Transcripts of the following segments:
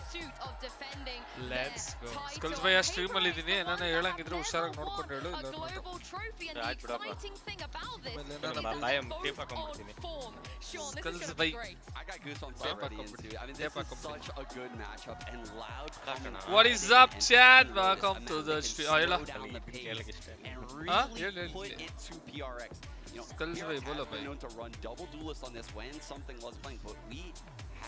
pursuit of defending Let's go. their Skulls title. by a And stream PRX, ಅಲ್ಲಿ ಇದೀನಿ the ನಾನು ones ಹೇಳಂಗಿದ್ರೆ that have ಹುಷಾರಾಗಿ never ನೋಡ್ಕೊಂಡು ಹೇಳು won ಇಲ್ಲ a global trophy, and the ಆಯ್ತು ಬಿಡಪ್ಪ. exciting thing about this is ಆಮೇಲೆ that ಏನಾದ್ರು they're time both tape on ಹಾಕೊಂಡ್ಬಿಡ್ತೀನಿ. form. Sean, this is Skulls going to by be great. I got goosebumps Tape already haಕೊಂಡ್ಬಿಡಿ. into. I mean, Tape this is haಕೊಂಡ್ಬಿಡಿ. such a good matchup, and Loud ಹಾಕೋಣ. What is up, chat? Welcome to the stream. ಹೇಳ down the pace ಕೇಳಕ್ಕೆ ಇಷ್ಟ. and Huh? really ಹೇಳು, put ಹೇಳು. it to PRX. You know, Skulls by PRX ಬೋಲ has by. been known to run double duelist on this when something was playing, but we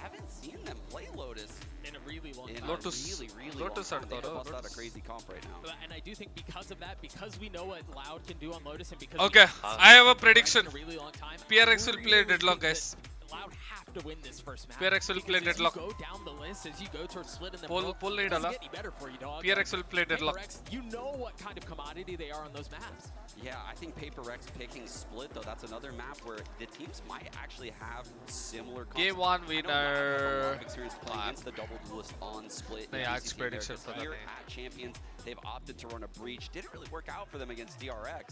haven't seen them play Lotus in a really long in time. Lotus- a really Lotus long time. They ಆಡ್ತಾರಾ? have busted out a crazy comp right now. And I do think because of that, because we know what Loud can do on Lotus, and because Okay, I have a prediction. in a really long time, PRX will play really deadlock, think guys. that Loud have to win this first match. PRX will play Because deadlock. As you go down the list, as you go towards split and then Pull- broke, pull it lead doesn't ಅಲ್ಲ? get any better for you, dog. PRX will play deadlock. PRX, you know what kind of commodity they are on those maps. Yeah, I think PRX picking split though, that's another map where the teams might actually have similar Game concepts. 1 I know Loud has a lot winner. of experience playing against the double duelist on split. No, and yeah, BCC it's there. prediction Just for that here name. at Champions, they've opted to run a breach. Didn't really work out for them against DRX.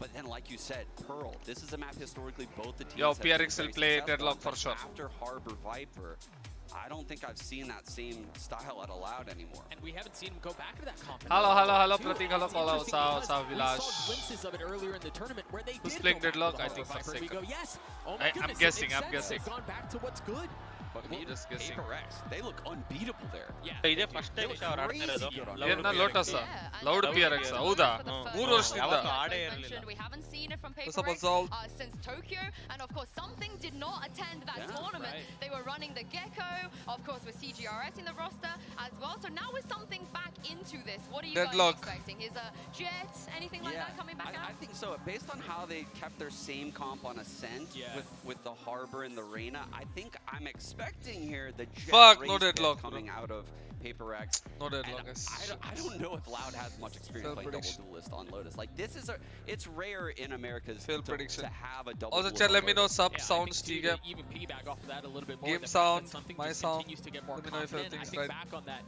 But then, like you said, Pearl. This is a map historically both the teams Yo, have been PRX will very play successful deadlock on, for but sure. After Harbor Viper, I don't think I've seen that same style at Loud anymore. And we haven't seen him go back to that comp. Hello, Too. Pratik, hello, It's hello, interesting Sao, because Sao, we Vilash. saw glimpses of it earlier in the tournament where they Who's did playing go back to deadlock? the I Harbor think Viper, and we second. go, yes. Oh I'm my goodness, guessing, it makes I'm sense. guessing. They've gone back to what's good. But I'm just guessing. PRX, they look unbeatable there. Yeah. ಇದೇ first time ಅವ್ರು ಆಡ್ತಾ ಇರೋದು. ಏನ್ನ Lotus Yeah, and Loud they're PRX doing ಹೌದಾ for the first 3 time. ವರ್ಷದಿಂದ ಯಾವತ್ತೂ Like ಆಡೇ both ಇರ್ಲಿಲ್ಲ. mentioned, we haven't seen it from What's up, PRX Assault? since Tokyo, and of course something did not attend that Yeah, tournament. right. They were running the Gecko, of course with CGRS in the roster as well. So now with something back into this, what are you Deadlock. guys expecting? Is a Jet, anything like that coming back I out? think so. Based on how they kept their same comp on Ascent Yeah. with the Harbor and the Reyna, I think I'm expecting here the Jet Fuck, no race deadlock, pick coming out of PRX. No And deadlock, guys. I don't know if Loud has much experience Fail playing prediction. double duelist on Lotus. Like this is it's rare in America's Fail to prediction. have a double Also, duelist chat, on let me know Lotus. sub Yeah, I sounds, think too, ठीक है. to even piggyback off of that a little bit more. Game the fact that sound, something my just sound. continues to get more Let me know if confident. I everything's think right. back on that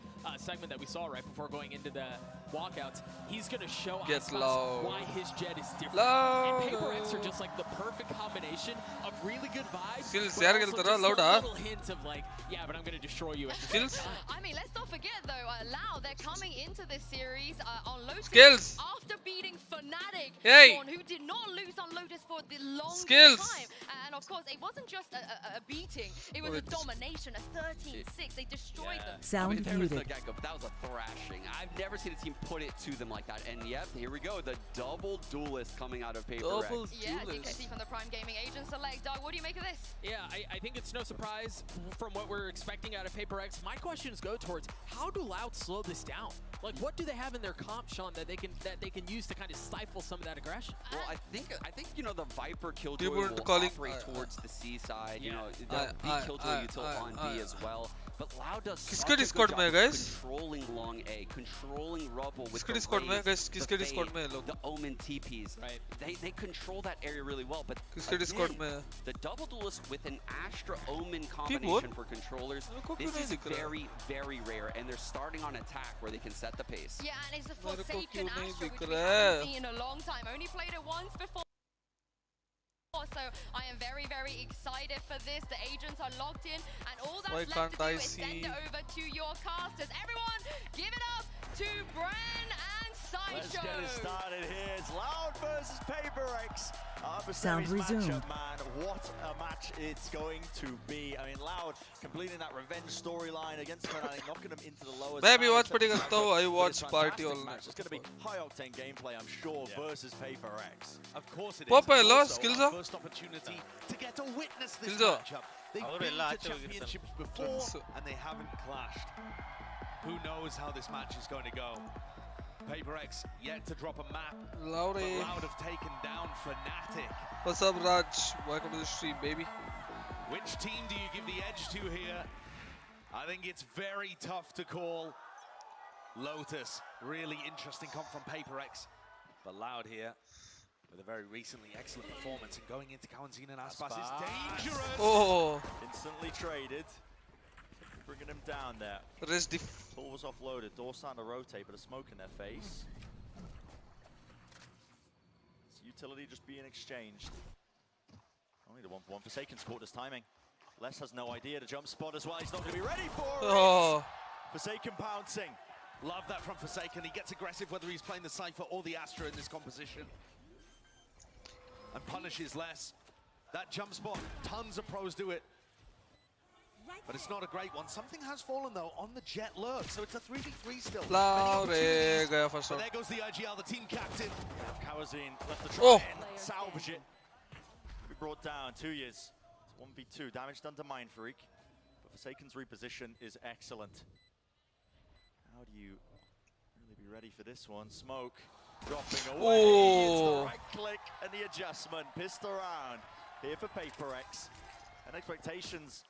segment that we saw right before going into the walkouts, he's going to show Get us low. why his Jet is different. Loud. And PRX are just like the perfect combination of really good vibes. Skills, but ಯಾರು also ಗೆಲ್ತಾರ? just a Loud ಆ? little hint of like, yeah, but I'm going to destroy you at the Skills? same time. I mean, let's not forget though, Loud, they're coming into this series on Lotus Skills. after beating Fnatic, Hey. Sean, who did not lose on Lotus for the longest Skills. time. And of course, it wasn't just a beating, it was a domination, a 13-6. They destroyed them. I mean, there was the Gecko, but that was a thrashing. I've never seen a team put it to them like that. And yep, here we go, the double duelist coming out of PRX. Double Yeah, duelist. DKC from the Prime Gaming Agent Select. Doug, what do you make of this? Yeah, I think it's no surprise from what we're expecting out of PRX. My questions go towards how do Loud slow this down? Like, what do they have in their comp, Sean, that they can use to kind of stifle some of that aggression? Well, I think you know the Viper Killjoy People will calling- operate towards the C side. You Yeah. know, there'll be Killjoy util on B as well. But Loud does such किसके a good Discord job में है, of guys? controlling long A, controlling Rubble with किसके the Discord में है, Raze, guys? the किसके Discord Fade, में है लोग? the Omen TPs. Right. They control that area really well. But किसके Discord again, में है? the double duelist with an Astra Omen Keyboard? combination for controllers, मेरे को क्यों this नहीं is दिख रहा? very, very rare. And they're starting on attack where they can set the pace. Yeah, and it's a मेरे को Forsaken क्यों नहीं Astra, दिख which we रहा haven't है? seen in a long time. Only played it once before. So I am very, very excited for this. The agents are locked in, and all Why that's left can't to do I is send see? it over to your casters. Everyone, give it up to Bran and Let's Sideshow. get it started here. It's Loud versus PRX. Sound resumed. Matchup, man. What a match it's going to be. I mean, Loud completing that revenge storyline against Fnatic, knocking them into the lowest. मैं भी watch matchup. पढ़ी करता हूँ. I watch But it's party fantastic all match. night. It's going to be high-octane gameplay, I'm sure, versus PRX. Of course it is. Pop And hello, also skills our up. first opportunity to get to witness this Skills up. matchup. They've ಅವ್ರು been ಎಲ್ಲ to ಆಚೆ ಹೋಗಿರ್ತಾರೆ. championships before, Friends. and they haven't clashed. Who knows how this match is going to go? PRX yet to drop a map, but Loud. Loud have taken down Fnatic. What's up, Raj? Welcome to the stream, baby. Which team do you give the edge to here? I think it's very tough to call. Lotus, really interesting comp from PRX, but Loud here with a very recently excellent performance, and going into quarantine and Aspas is dangerous. Oh, Instantly traded, bringing him down there. rest diff. Ball was offloaded, door starting to rotate, but a smoke in their face. It's utility just being exchanged. Only the 1-for-1. Forsaken's caught his timing. Les has no idea to jump spot as well. He's not going to be ready for it. Oh, Forsaken pouncing. Love that from Forsaken. He gets aggressive whether he's playing the Cypher or the Astra in this composition. And punishes less. That jump spot, tons of pros do it. But it's not a great one. Something has fallen though on the Jet lurk, so it's a 3v3 still. Loud gaya first But round. there goes the IGL, the team captain. Kawazine left the Oh. try and salvage it. We brought down 2 years. 1v2, damage done to Mindfreak. But Forsaken's reposition is excellent. How do you really be ready for this one? Smoke dropping away. It's the Oh. right click and the adjustment. Pissed around here for PRX. And expectations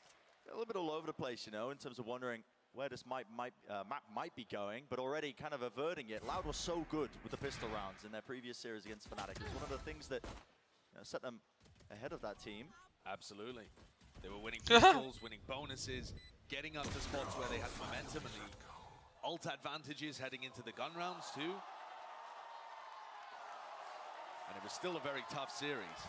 a little bit all over the place, you know, in terms of wondering where this map might be going, but already kind of averting it. Loud was so good with the pistol rounds in their previous series against Fnatic. It's one of the things that set them ahead of that team. Absolutely. They were winning pistols, winning bonuses, getting up to spots where they had momentum and the ult advantages heading into the gun rounds too. And it was still a very tough series.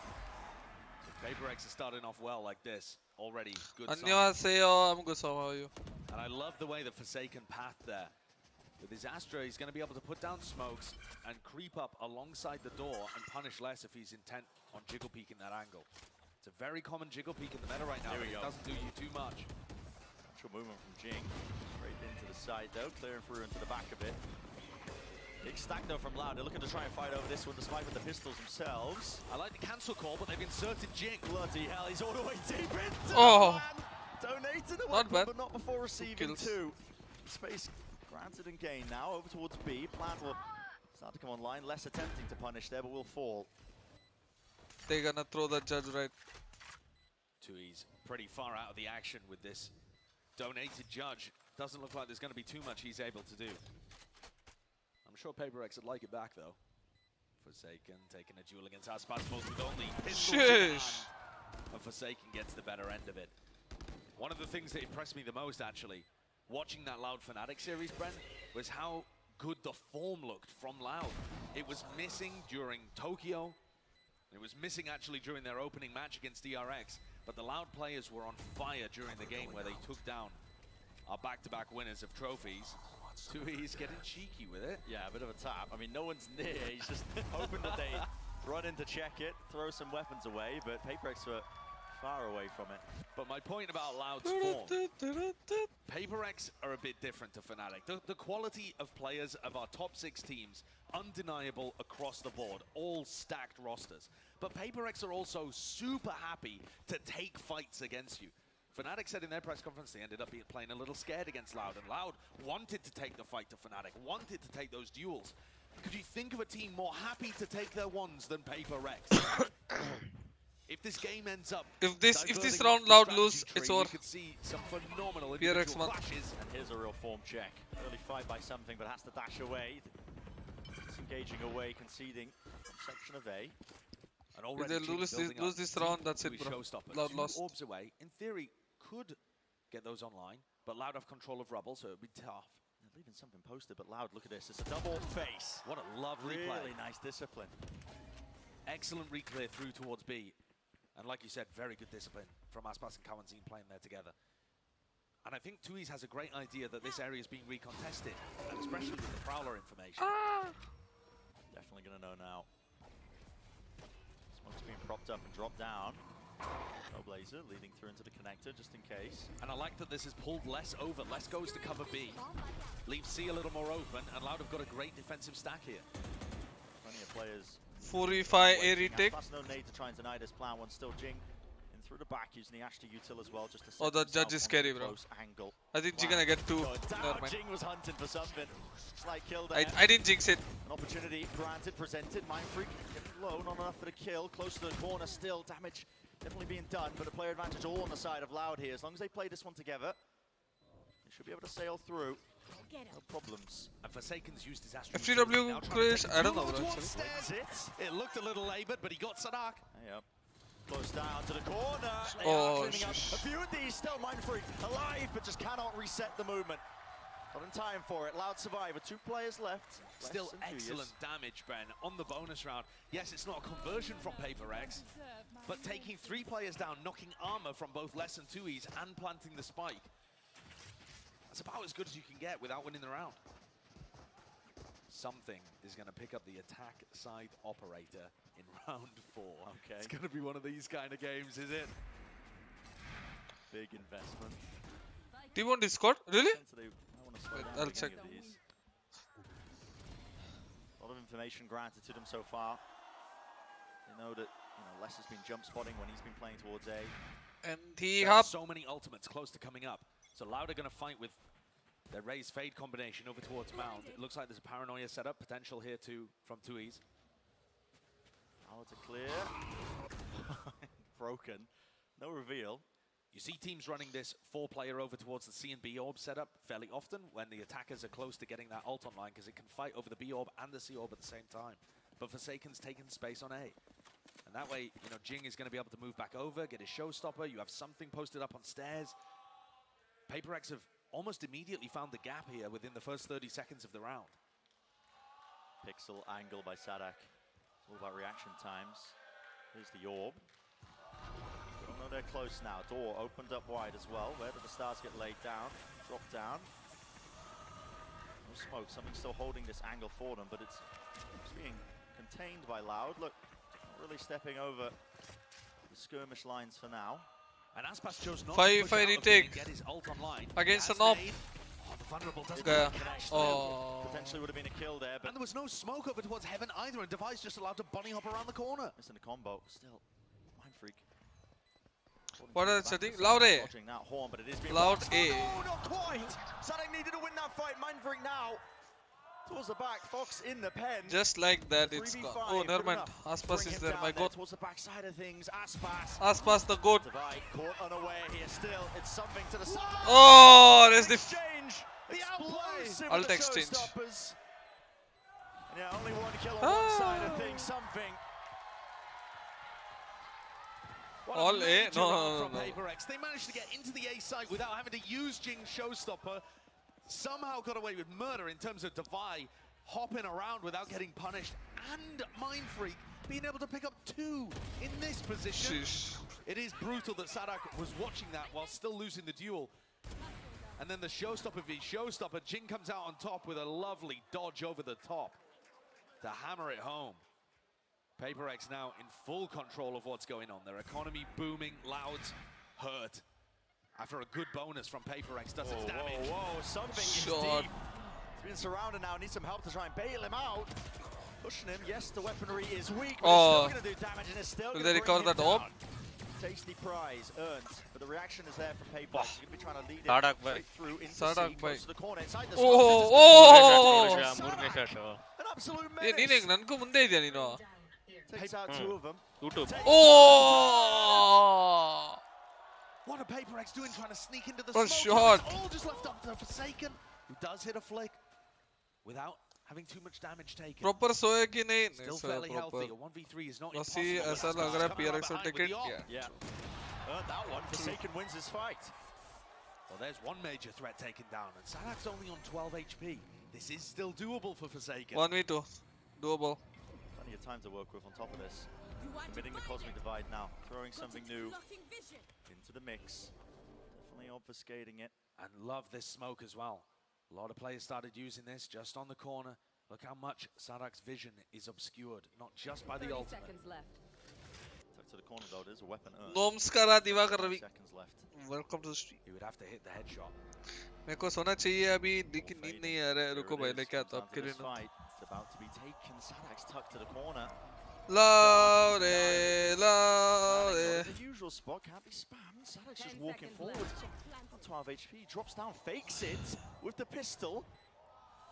So PRX is starting off well like this. Already good sign. 안녕하세요. I'm good. How are you? And I love the way the Forsaken path there. With his Astra, he's going to be able to put down smokes and creep up alongside the door and punish less if he's intent on jiggle peeking that angle. It's a very common jiggle peek in the meta right now, Here but we it go. doesn't do you too much. Natural movement from Jing. Straight into the side though, clearing through into the back of it. Big stack though from Loud. They're looking to try and fight over this one despite with the pistols themselves. I like the cancel call, but they've inserted Jing. Bloody hell, he's all the way deep into Oh. the plan. Donated the Not weapon, bad. but not before receiving kills. 2. Space granted and gained now over towards B. Plan will start to come online. Less attempting to punish there, but will fall. They're gonna throw that judge right. Tui's pretty far out of the action with this donated judge. Doesn't look like there's going to be too much he's able to do. I'm sure PRX would like it back though. Forsaken taking a duel against Aspasmos with only pistols in hand. Shush. And Forsaken gets the better end of it. One of the things that impressed me the most actually, watching that Loud Fnatic series, Brent, was how good the form looked from Loud. It was missing during Tokyo. It was missing actually during their opening match against DRX. But the Loud players were on fire during the game where they took down our back-to-back winners of trophies. Tui's getting cheeky with it. Yeah, a bit of a tap. I mean, no one's near. He's just hoping that they run in to check it, throw some weapons away, but PRX were far away from it. But my point about Loud's form, PRX are a bit different to Fnatic. The quality of players of our top 6 teams, undeniable across the board, all stacked rosters. But PRX are also super happy to take fights against you. Fnatic said in their press conference they ended up playing a little scared against Loud, and Loud wanted to take the fight to Fnatic, wanted to take those duels. Could you think of a team more happy to take their ones than PRX? If this game ends up If this diverting round off the Loud strategy lose, tree, it's we over. could see some phenomenal PRX individual man. clashes. And here's a real form check. Early fight by something, but has to dash away. Disengaging away, conceding section of A. And already they Jing lose building this up round, deep that's to it, his bro. showstopper. Loud 2 lost. orbs away, in theory, could get those online, but Loud have control of Rubble, so it would be tough. They're leaving something posted, but Loud, look at this. It's a double face. What a lovely Really play. nice discipline. Excellent reclear through towards B. And like you said, very good discipline from Aspas and Kawazine playing there together. And I think Tui's has a great idea that this area is being recontested, and especially with the Prowler information. Definitely going to know now. Smoke's being propped up and dropped down. No Blazer leading through into the connector just in case. And I like that this has pulled less over. Less goes to cover B. Leaves C a little more open, and Loud have got a great defensive stack here. Plenty of players. 45 A waiting. retake. Aspas no need to try and deny this plan. One still Jing in through the back using the Astra util as well just to set Oh, that judge himself is onto scary, a bro. close angle. I think you're gonna get 2. Going down. Never mind. Jing was hunting for something. Slight kill there. I didn't jinx it. An opportunity granted, presented. Mindfreak getting low, not enough for the kill. Close to the corner still. Damage definitely being done, but a player advantage all on the side of Loud here. As long as they play this one together, they should be able to sail through. No problems. And Forsaken's used his Astra. FTW Now trying to Chris, take I don't know, duel bro, towards actually. Stairs. It looked a little labored, but he got Sadak. Yep. Close down to the corner. They Oh, are cleaning up shush. a few of these. Still Mindfreak alive, but just cannot reset the movement. Not in time for it. Loud survivor. 2 players left. Less Still than 2 years. excellent damage, Ben, on the bonus round. Yes, it's not a conversion from PRX, but taking 3 players down, knocking armor from both Les and Tui's, and planting the spike. That's about as good as you can get without winning the round. Something is going to pick up the attack side operator in round 4. Okay. It's going to be one of these kind of games, is it? Big investment. T1 Discord? Really? I want to slow Wait, down I'll any check. of these. A lot of information granted to them so far. They know that Les has been jump spotting when he's been playing towards A. And he There are up. so many ultimates close to coming up. So Loud are going to fight with their raise fade combination over towards Mound. It looks like there's a paranoia setup potential here too from 2Es. Power to clear. Broken. No reveal. You see teams running this 4-player over towards the C and B orb setup fairly often when the attackers are close to getting that ult online because it can fight over the B orb and the C orb at the same time. But Forsaken's taking space on A. And that way, Jing is going to be able to move back over, get his showstopper. You have something posted up on stairs. PaperX have almost immediately found the gap here within the first 30 seconds of the round. Pixel angle by Sadak. It's all about reaction times. Here's the orb. We don't know they're close now. Door opened up wide as well. Where do the stars get laid down? Drop down. No smoke. Something's still holding this angle for them, but it's being contained by Loud. Look, not really stepping over the skirmish lines for now. And Aspas chose not Five to push out retake and get his ult online. against He an has op. made- Oh, the vulnerable doesn't Okay. have the connection. Oh. Potentially would have been a kill there, but And there was no smoke over towards Heaven either, and Device just allowed to bunny hop around the corner. missing the combo. Still, Mind Freak. What are they setting? Loud A. Dodging that horn, but it is being Loud blocked. A. Oh, no, not quite. Sadak needed to win that fight. Mind Freak now. Towards the back, Fox in the pen. Just like that, it's 3v5, gone. Oh, never good mind. enough. Aspas Bring is him there. down My there god. towards the backside of things. Aspas. Aspas the goat. Divide caught unaware here. Still, it's something to the side. Oh, there's the. Exchange. The explosive Alt with the exchange. showstoppers. And yeah, only one kill on one side of things. Something. What All a A? major No, round no, from no. PaperX. They managed to get into the A site without having to use Jing's showstopper. Somehow got away with murder in terms of Devi hopping around without getting punished, and Mind Freak being able to pick up 2 in this position. Sheesh. It is brutal that Sadak was watching that while still losing the duel. And then the showstopper v showstopper. Jing comes out on top with a lovely dodge over the top to hammer it home. PaperX now in full control of what's going on. Their economy booming, Loud's hurt. After a good bonus from PaperX does its damage. Whoa, something Shot. is deep. He's been surrounded now, needs some help to try and bail him out. Pushing him, yes, the weaponry is weak, but Oh. it's still going to do damage and it's still Will going they to bring recover him that orb? down. Tasty prize earned, but the reaction is there from PaperX. He's going to be trying to lead it Sadak bhai. straight through into Sadak C, bhai. close to the corner, inside the Oh, spot. oh. ಮೂರನೇ shot An absolute ಏ ನೀನ್ menace. ನನ್ಗೂ ಮುಂದೆ ಇದೆಯಾ ನೀನು? Takes out 2 of them. YouTube Oh. What are PaperX doing trying to sneak into the First smoke? shot. It's all just left up to Forsaken, who does hit a flick without having too much damage taken. Proper सोए कि नहीं? Still नहीं fairly soya healthy. proper. A 1v3 is not Rossi impossible. ऐसा but लग रहा है Aspas coming PRX will behind take with it. the ult. Yeah. Yeah. Earned that one. Forsaken wins his fight. Well, there's one major threat taken down, and Sadak's only on 12 HP. This is still doable for Forsaken. 1v2. Doable. Plenty of time to work with on top of this. Committing the Cosmic Divide now. Throwing something new into the mix. Definitely obfuscating it. And love this smoke as well. A lot of players started using this just on the corner. Look how much Sadak's vision is obscured, not just by the ultimate. Tucked to the corner though, there's a weapon earned. नमस्कार Diwakar 5 Ravi. seconds left. Welcome to the stream. He would have to hit the headshot. मेरे को सोना चाहिए अभी लेकिन नींद नहीं आ रहा है. Here रुको it भाई is. लेके आता हूँ Comes आपके down to लिए this ना. fight. It's about to be taken. Sadak's tucked to the corner. Loud, Planning loud. The usual spot can't be spammed. Sadak's just walking forward. On 12 HP, drops down, fakes it with the pistol.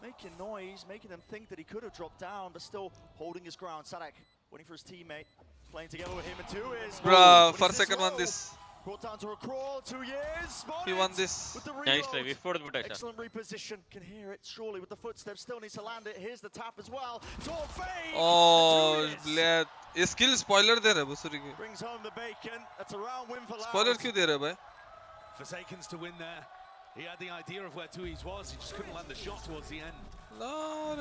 Making noise, making them think that he could have dropped down, but still holding his ground. Sadak waiting for his teammate, playing together with him, and 2 is. Bruh, But first he's second won low. this. Brought down to a crawl, 2 years. Spotted He won this. with the Nice try, reload. we fought with Excellent reposition. Can hear it surely with the footsteps. Still needs to land it. Here's the tap as well. Tor fade. Oh, And 2 is. bled. ये skill spoiler दे रहा है बसुरी के. Brings home the bacon. That's a round win for Loud. Spoiler क्यों दे रहा है भाई? Forsaken's to win there. He had the idea of where 2Es was, he just couldn't land the shot towards the end. Loud,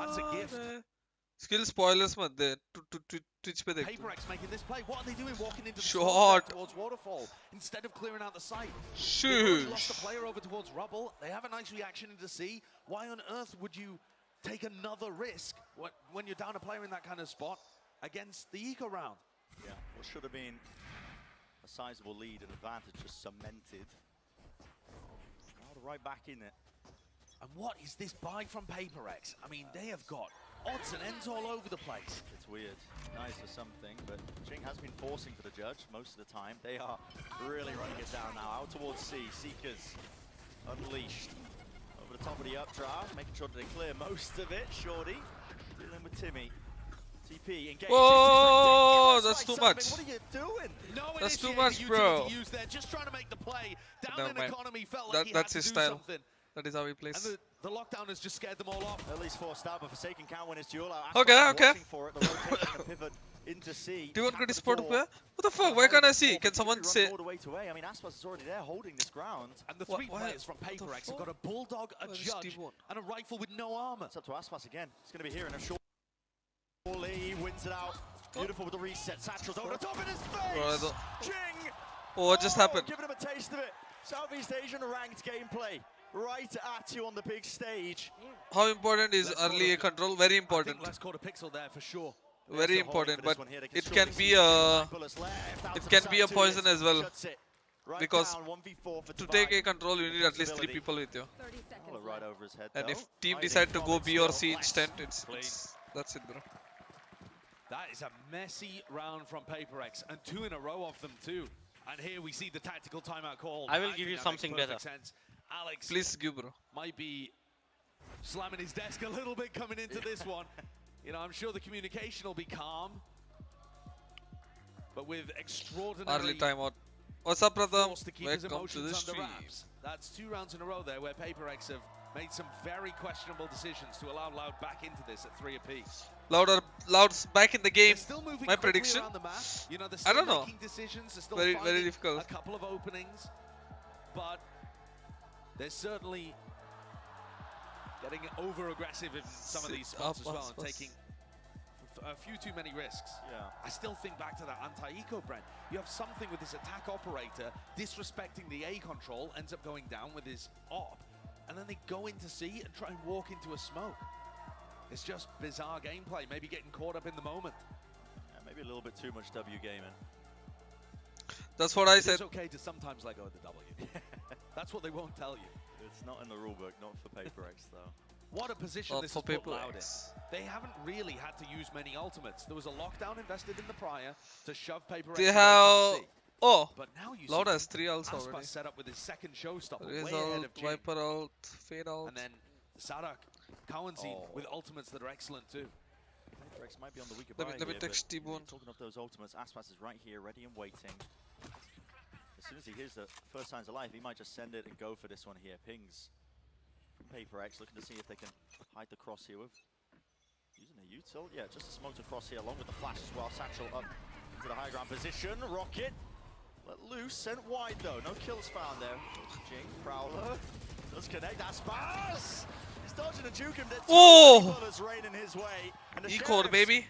That's a gift. Skill spoilers मध्ये Twitch पे देखते PaperX making this play. What are they doing walking into the Shot. smoke there towards Waterfall instead of clearing out the site? They've already lost a Shush. player over towards Rubble. They have a nice reaction into C. Why on earth would you take another risk when you're down a player in that kind of spot against the eco round? Yeah, what should have been a sizable lead and advantage just cemented. Right back in it. And what is this buy from PaperX? I mean, they have got odds and ends all over the place. It's weird. Nice for something, but Jing has been forcing for the judge most of the time. They are really running it down now. Out towards C. Seekers unleashed. Over the top of the updraft, making sure that they clear most of it. Shorty dealing with Timmy. TP engaged. Whoa, that's too much. What are you doing? No That's too initiated much, bro. utility use there, just trying to make the play. Down Never in mind. economy felt like he had That's to his do style. something. That is how he And plays. the lockdown has just scared them all off. At least forced out, but Forsaken can't win his duel. Okay, okay. Watching for it, the rotation, the pivot into C. Do you want Tap to the spot door. player? What the fuck? Why can't I see? Can someone say? All the way to A. I mean, Aspas is already there holding this ground. And the What- three why- players from what the PaperX have fuck? got a bulldog, a Where is judge, T1? and a rifle with no armor. It's up to Aspas again. It's going to be here in a short. He wins it out. Beautiful with the reset. Satchel's over the top in his face. Jing! Oh, what just happened? Giving him a taste of it. Southeast Asian ranked gameplay. Right at you on the big stage. How important is Let's early go A to- control? Very I important. think let's call a pixel there for sure. Very They're still holding important. for this But one here. They it surely can see be it. a Bullets left, out it to can the be a side, poison Tulius as well. shuts it. Right Because down, 1v4 for to Divine. take A control, you need at least 3 Possibility. people with you. 30 seconds Well, right over his head, And though. if team Hiding decide to from go it B or still. C Bless. instant, Clean. that's it, bro. That is a messy round from PaperX, and 2 in a row of them too. And here we see the tactical timeout call. I will give think you that something makes better. perfect sense. Alex Please give, bro. might be slamming his desk a little bit coming into this one. You know, I'm sure the communication will be calm, but with extraordinary Early timeout. What's up, brother? force to keep his Welcome to the emotions under stream. wraps. That's 2 rounds in a row there where PaperX have made some very questionable decisions to allow Loud back into this at 3 apiece. Loud's back in the game. They're still moving My quickly prediction? around the map. You know, they're I still don't know. making decisions. They're still Very finding difficult. a couple of openings, but they're certainly getting over aggressive in some of these spots as well and taking a few too many risks. Yeah. I still think back to that anti-eco, Brent. You have something with this attack operator disrespecting the A control, ends up going down with his op, and then they go into C and try and walk into a smoke. It's just bizarre gameplay, maybe getting caught up in the moment. Yeah, maybe a little bit too much W gaming. That's what I said. It's okay to sometimes let go of the W. That's what they won't tell you. It's not in the rulebook, not for PaperX though. What a position Not this for has put Loud in. PaperX. They haven't really had to use many ultimates. There was a lockdown invested in the prior to shove PaperX They away have. from C. Oh, But now you Loud see has 3 ults Aspas already. set up with his second showstopper, way ahead Result, of Jing. Viper out, Fade out. And then Sarak, Cowanzine Oh. with ultimates that are excellent too. PaperX might be on the weaker Let me side here, text but T-Bone. talking of those ultimates, Aspas is right here, ready and waiting. As soon as he hears the first signs of life, he might just send it and go for this one here. Pings from PaperX, looking to see if they can hide the cross here with using a util. Yeah, just a smoked across here along with the flash as well. Satchel up into the high ground position. Rocket let loose, sent wide though. No kills found there. Jing, Prowler does connect. Aspas! He's dodging a juke him. Oh! Bullets raining his way. And the E-core, Sheriffs, baby.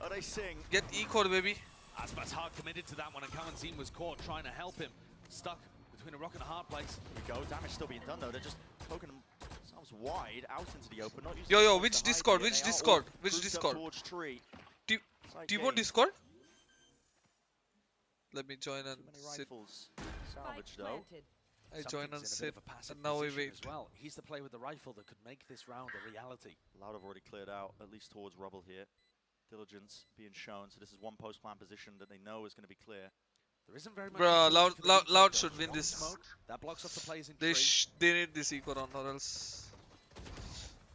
oh, they sing. Get E-core, baby. Aspas hard committed to that one, and Cowanzine was caught trying to help him. Stuck between a rock and a hard place. Here we go. Damage still being done though. They're just poking themselves wide out into the open. Not using Yo, the yo, smokes which to hide Discord? here. Which They are all Discord? Which grouped up Discord? towards tree. Side T-Bone game. Discord? Let me join and Too many sit. rifles salvaged though. I join and Something's in a bit sit. of a passive And now we position wait. as well. He's the player with the rifle that could make this round a reality. Loud have already cleared out, at least towards rubble here. Diligence being shown, so this is one post-plan position that they know is going to be clear. There isn't very much. Bruh, utility for the Loud defense, should though. win One this. smoke, that blocks off the plays in They tree. they need this eco round or else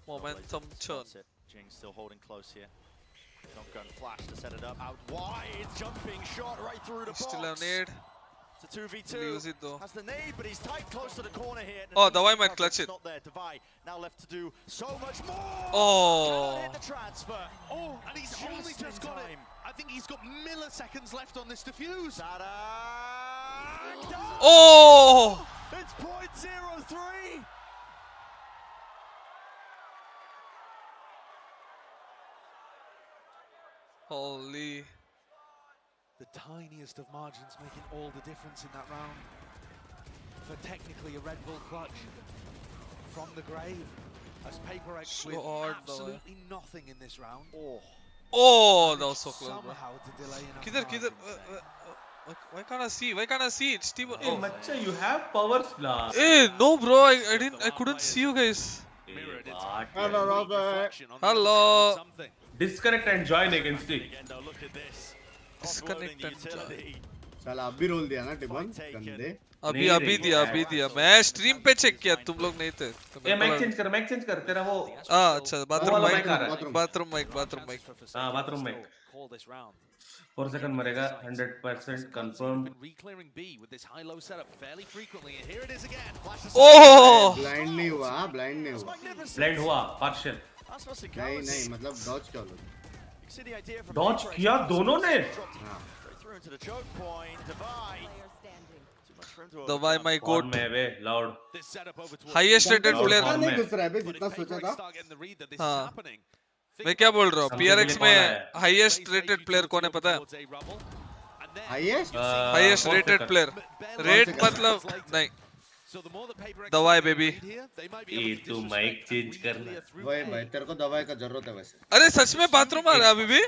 momentum Trailblazers churn. spots it. Jing still holding close here. Shotgun flash to set it up out wide. Jumping shot right through the box. Still have nade. It's a 2v2. He'll use it though. Has the nade, but he's tight close to the corner here. Oh, Needs Davai to might cover, clutch it's it. Not there. Davai now left to do so much more. Oh. Cannot hit the transfer. Oh, and he's only Just just in got it. time. I think he's got milliseconds left on this defuse. Sadak. Oh! It's .03. Holy. The tiniest of margins making all the difference in that round. For technically a Red Bull clutch from the grave. As PaperX So with hard, though. absolutely nothing in this round. Oh, that was so close, bro. Somehow to delay enough Kidhar? Why can't I see? Why can't I see? It's T1. Hey, Oh. Macha, you have powers blast. Hey, no, bro. I couldn't see you guys. Mirrored its What? Hello, Robert. reflection on the Hello. other side with something. Disconnect and join against it. Again, though, look at this. Disconnect Offloading the and join. utility. साला अभी role दिया ना टिबन गंदे अभी दिया मैं stream पे check किया तुम लोग नहीं थे तो ए माइक चेंज कर तेरा वो अच्छा बाथरूम वाला माइक mic आ रहा है। बाथरूम माइक हाँ बाथरूम माइक 4 सेकंड मरेगा 100% confirm Reclearing B with this high-low setup fairly frequently, and here it is again. Oh blind नहीं हुआ ब्लाइंड नहीं हुआ ब्लाइंड हुआ पार्शियल नहीं मतलब डॉज क्या लो डॉज किया दोनों ने दबाई माय कौन कोट में बे लाउड हाईएस्ट रेटेड प्लेयर नहीं घुस रहा है बे जितना सोचा था हाँ मैं क्या बोल रहा हूँ PRX में हाईएस्ट रेटेड प्लेयर कौन है पता है हाईएस्ट रेटेड प्लेयर रेट मतलब नहीं दवाई बेबी ये तू माइक चेंज करना वही भाई तेरे को दवाई का जरूरत है वैसे अरे सच में बाथरूम आ रहा है अभी भी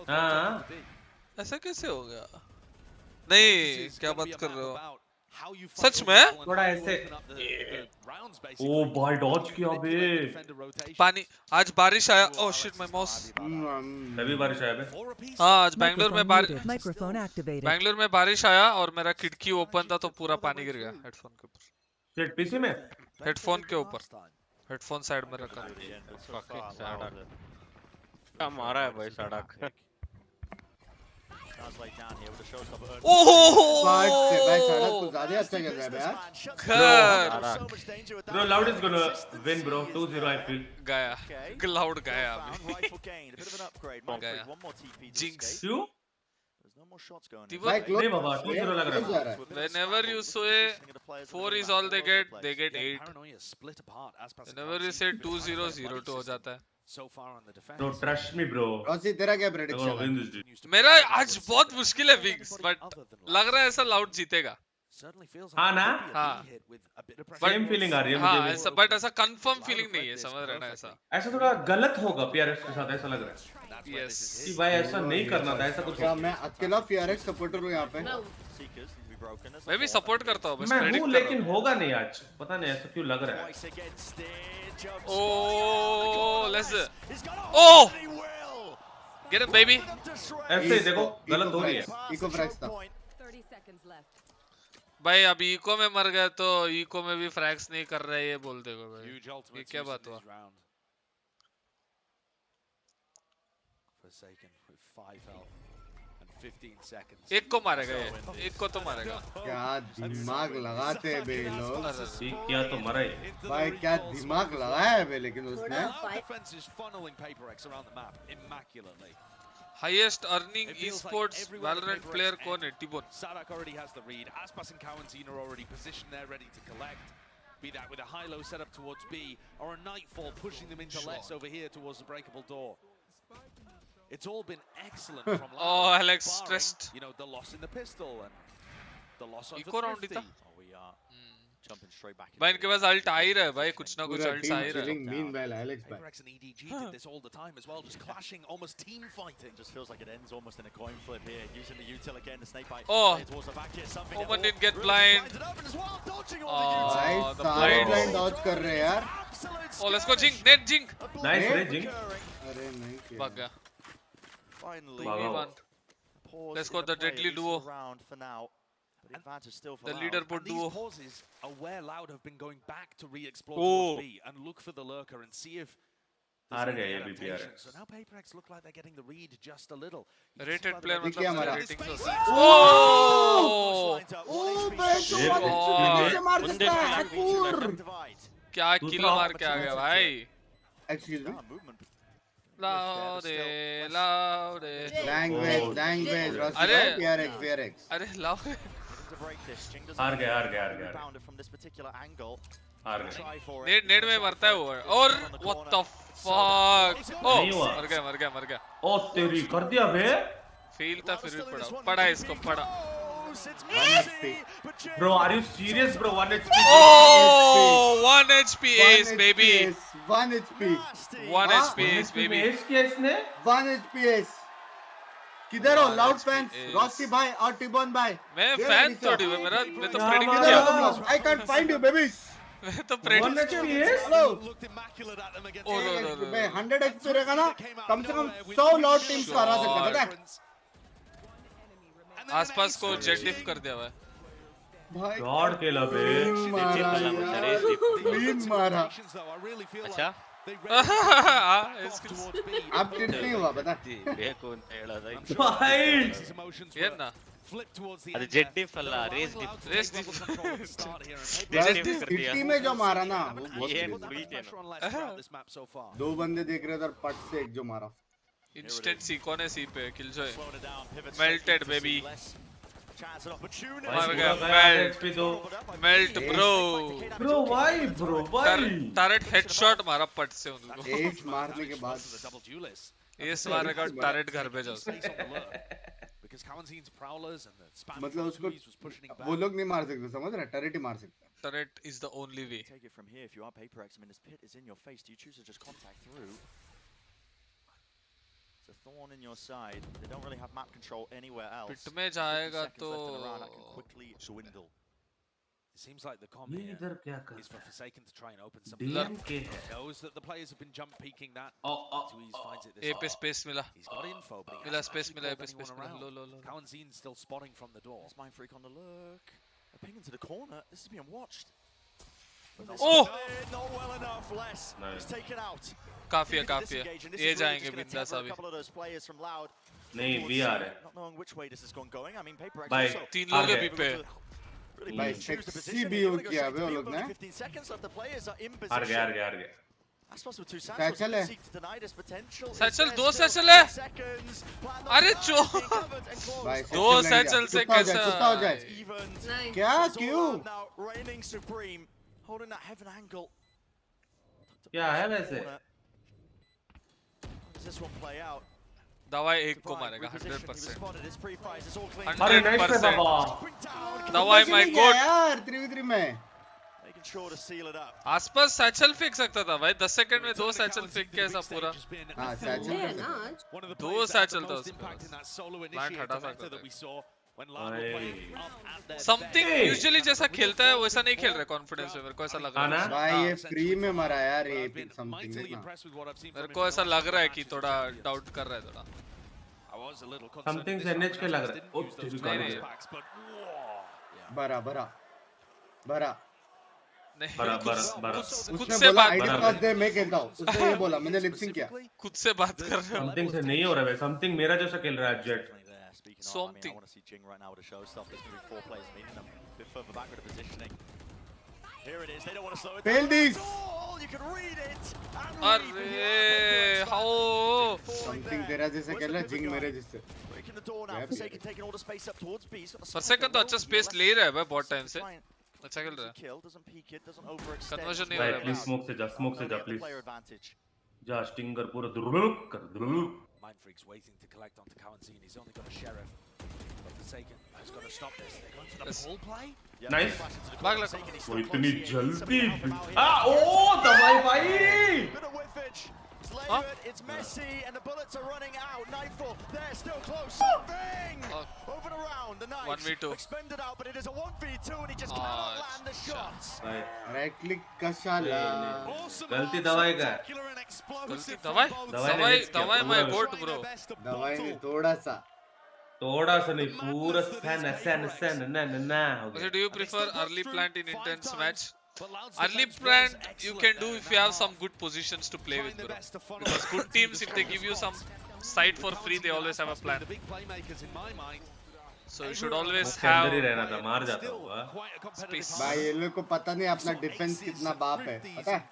हाँ ऐसा कैसे हो गया नहीं क्या बात कर रहे हो सच में थोड़ा ऐसे ओ भाई डॉज किया बे पानी आज बारिश आया ओह शिट माय माउस तभी बारिश आया बे हाँ आज बैंगलोर में Microphone activated. बैंगलोर में बारिश आया और मेरा खिड़की ओपन था तो पूरा पानी गिर गया हेडफोन के ऊपर सेट पीसी में हेडफोन के ऊपर हेडफोन साइड में रखा क्या मारा है भाई सड़क ओह भाई सारा कुछ ज्यादा अच्छा खेल रहा है बे यार bro loud is gonna win bro 2-0 I feel गया क्लाउड गया गया जिंक्स क्यों भाई नहीं बाबा 2-0 लग रहा है whenever you say 4 is all they get 8 whenever you say 2-0 0-2 हो जाता है no trust me bro Rossi तेरा क्या प्रेडिक्शन है विन दिस मेरा आज बहुत मुश्किल है विंग्स बट लग रहा है ऐसा लाउड जीतेगा हाँ ना हाँ सेम फीलिंग आ रही है हाँ मुझे ऐसा बट ऐसा कंफर्म फीलिंग नहीं है समझ रहे ना ऐसा ऐसा थोड़ा गलत होगा PRX के साथ ऐसा लग रहा है यस कि भाई ऐसा नहीं करना था ऐसा कुछ क्या मैं अकेला PRX सपोर्टर हूं यहां पे मैं भी सपोर्ट करता हूँ बस मैं प्रेडिक्ट हूँ कर लेकिन होगा नहीं आज पता नहीं ऐसा क्यों लग रहा है ओह let's oh get it baby ऐसे देखो गलत हो रही है इको फ्रैक्स था भाई अभी इको में मर गए तो इको में भी फ्रैक्स नहीं कर रहे ये बोल देगा भाई ये क्या बात हुआ एक को मारेगा ये एक को तो मारेगा क्या दिमाग लगाते हैं बे लोग क्या तो मरा ही भाई क्या दिमाग लगाया है बे लेकिन उसने highest earning esports Valorant player कौन है टिबोन Sadak already has the read. Aspas and Kawanzina are already positioned there, ready to collect. Be that with a high-low setup towards B, or a Nightfall pushing them into less over here towards the breakable door. It's all been excellent from Loud. Oh, Alex barring, stressed. You know, the loss in the pistol and the loss of Eco the round Thrifty. था We are jumping straight back भाई इनके पास alt आ ही रहा है भाई कुछ ना कुछ पूरा अल्ट टीम आ ही रहा है चिलिंग मीनवाइल एलेक्स भाई PRX and EDG did this all the time as well, just clashing, almost team fighting. just feels like it ends almost in a coin flip here, using the util again, the snake bite Oh. towards the back here, something Omen that didn't get really blind. lines it open as well, dodging Oh. all the util. भाई the सारे blind. Blind Dodge कर रहे हैं यार Absolute Oh, let's go Jink, net Jink. Nice रे Eh? जिंग occurring. अरे नहीं किया भाग गया Finally, Wow. 3v1 pause Let's in go the the play, deadly at least duo. for the round for now. But the advantage still for the Loud. leaderboard And these duo pauses are where Loud have been going back to re-explore Oh. towards B and look for the lurker and see if uh there's गया any ये भी adaptation. PRX So now PaperX look like they're getting the read just a little. rated player ये क्या मतलब हमारा? Rating Oh! ओह ओ बेशो ये God. से मार सकता है हकूर क्या दूसरा किलो मार के आ opportunity गया भाई एक्सक्यूज मी Movement. लाउडे लैंग्वेज रॉसी अरे PRX अरे लाउडे To break this, Jing doesn't हार गया rebounded हार गया from this particular angle. हार गए। नेट में मरता है वो और व्हाट द फक। ओ मर गया। ओ तेरी कर दिया बे। फील था फिर भी पड़ा इसको पड़ा। Bro, are you serious, bro? 1 HP. Oh, 1 HP ace, baby. 1 HP. 1 HP ace, baby. S किया इसने। 1 HP ace. किधर हो लाउड फैंस? रॉसी भाई और टिबोन भाई। मैं फैन थोड़ी हूँ, मैं तो प्रेडिक्ट हमारा- किया। I can't find you, babies. मैं तो प्रेडिक्ट 1 HP एस। हेलो। ओ लो। मैं 100 HP रहेगा ना, कम से कम 100 लाउड टीम्स को हरा सकता है, पता है? आसपास को जेट डिफ कर दिया हुआ है। भाई गॉड खेला बे। मारा यार, क्लीन मारा। अच्छा अब टिट नहीं हुआ पता? ಬೇಕು ಅಂತ ಹೇಳೋದು भाई ಏನ್ನ ಅದು ಜೆಟ್ ಡಿಫ್ ಅಲ್ಲ ರೇಸ್ ಡಿಫ್ सिटी में जो मारा ना वो बहुत ये crazy। 2 बंदे देख रहे थे और पट से एक जो मारा। इंस्टेंट सी कौन है सी पे किलजॉय मेल्टेड बेबी मर गया एचपी दो। मेल्ट ब्रो ब्रो भाई टैरेट हेडशॉट मारा पट से उनको। एस मारने के बाद एस मारेगा टैरेट घर पे जाओ। मतलब उसको वो लोग नहीं मार सकते, समझ रहे? टैरेट ही मार सकता है। Tarot is the only way. Take it from here. If you are PaperX, I mean, this pit is in your face. Do you choose to just contact through? It's a thorn in your side. They don't really have map control anywhere else. पिट में जाएगा 50 तो seconds left in the round, that can quickly dwindle. It seems like the com ये here इधर क्या कर is for Forsaken to try and open some. DMK है। Knows that the players have been jump peeking that. Oh Tweez finds it a this पे time. Space मिला He's got info, but he मिला hasn't space actually मिला ए called पे space anyone मिला around. Low Kawanzin's still spotting from the door. There's Mind Freak on the look. A ping into the corner. This is being watched. Oh! Not well enough. Less. Nice. He's taken out. काफी है Disengage, and this ये is really जाएंगे just gonna बिंदास tether a अभी। couple of those players from Loud. नहीं towards भी आ C, रहे। Not knowing which way this has gone going. I mean, PaperX भाई, also. तीन लोग है आगे। बी पे। Really भाई, choose the sexy position. भी They हो wanna go किया straight to वो the लोग only ने। 15 seconds left. The players are in हार position. गया। Aspas with two Satchel satchels है। seek to deny this potential. Satchel, Is दो there satchel still है। 10 seconds? Plan अरे not चो- being covered and closed. भाई दो सैचल सैचल से कुत्ता हो जाए, कैसा- कुत्ता हो जाए। Even क्या It's all क्यों? around now, reigning supreme, holding that heaven angle. क्या है वैसे? How does this one play out? दवाई एक को Divine मारेगा repositioned, he was 100%। spotted, it's pre-fires, it's all clean. 100% अरे नाइस पे दबा। Dropping down, दवाई कुत्ता माय चली गया गॉड। यार 3v3 में। making sure to seal it up. आसपास सैचल फेंक सकता था भाई 10 सेकंड में 2 सैचल फेंक के ऐसा पूरा। हाँ सैचल कर सकते हैं। दो सैचल था उसके पास। प्लांट हटा सकता था। समथिंग यूजुअली जैसा खेलता है वैसा नहीं खेल रहा कॉन्फिडेंस में, मेरे को ऐसा लग रहा है। भाई ये फ्री में मरा यार ये पिक समथिंग देखना। मेरे को ऐसा लग रहा है कि थोड़ा डाउट कर रहा है थोड़ा। समथिंग से एनएच के लग रहा है। ओ तेरी नहीं, बरा नहीं बरा खुद उसने से बोला बात आईडी कर पास दे मैं खेलता हूँ, उसने ये बोला, मैंने लिपसिंग किया। खुद से बात कर रहे हो। समथिंग से नहीं हो रहा है। समथिंग मेरा जैसा खेल रहा है jet. Speaking of, I mean, I Something. want to see Jing right now with a show stuff. There's going to be 4 players meeting them. A bit further back with the positioning. Here it is. They don't want to slow it down. Fail these. Oh, you can read it. And read the अरे how something तेरा जैसे खेल रहा है, जिंग मेरे जैसे। breaking the door now. Forsaken taking all the space up towards B. He's got a Forsaken तो अच्छा स्पेस ले रहा है भाई बहुत टाइम से। अच्छा खेल रहा है। Kill doesn't peek it, doesn't overextend. Conversion नहीं हो भाई रहा है प्लीज बस। स्मोक से जा प्लीज। Player advantage. जा स्टिंगर पूरा दुर्लुक कर दुर्लुक। Mind Freak's waiting to collect onto Kawanzin. He's only got a sheriff. But Forsaken has got to stop this. They're going for the Yes. pull play. Yeah, Nice. flash into the भाग corner. लगा। Forsaken, he's वो still इतनी close here. जल्दी Somebody help him out here. ओ दवाई भाई। Bit of whiffage. It's labored, it's messy, and the bullets are running out. Nightfall, they're still close. Something! Over the round, the knife 1v2. expended out, but it is a 1v2, and he just cannot land the shots. भाई right click का शाला। गलती दवाई का है। गलती दवाई my God bro. दवाई नहीं थोड़ा सा नहीं पूरा सन ना हो Okay, गया। do you prefer early plant in intense match? Early plant you can do if you have some good positions to play with, bro. Because good teams, if they give you some site for free, they always have a plan. The big playmakers in my mind. So you should always उसके अंदर ही have रहना था, मार जाता होगा। space. भाई ये लोग को पता नहीं अपना डिफेंस कितना बाप है, पता है?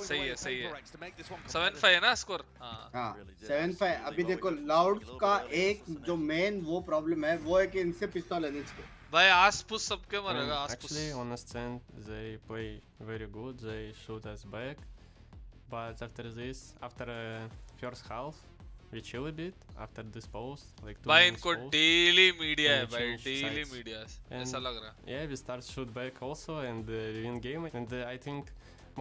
सही है 7-5 है ना स्कोर। हाँ हाँ 7-5। अभी देखो लाउड्स का एक जो मेन वो प्रॉब्लम है वो है कि इनसे पिस्तौल लेने चाहिए। भाई आसपुस सबके मरेगा आसपुस. Actually, on the stand, they play very good. They shoot us back. But after this, after first half, we chill a bit. After this post, like 2 भाई minutes इनको post, डेली मीडिया है and we भाई change daily sides. Media And ऐसा लग रहा है. yeah, we start shoot back also and win game. And I think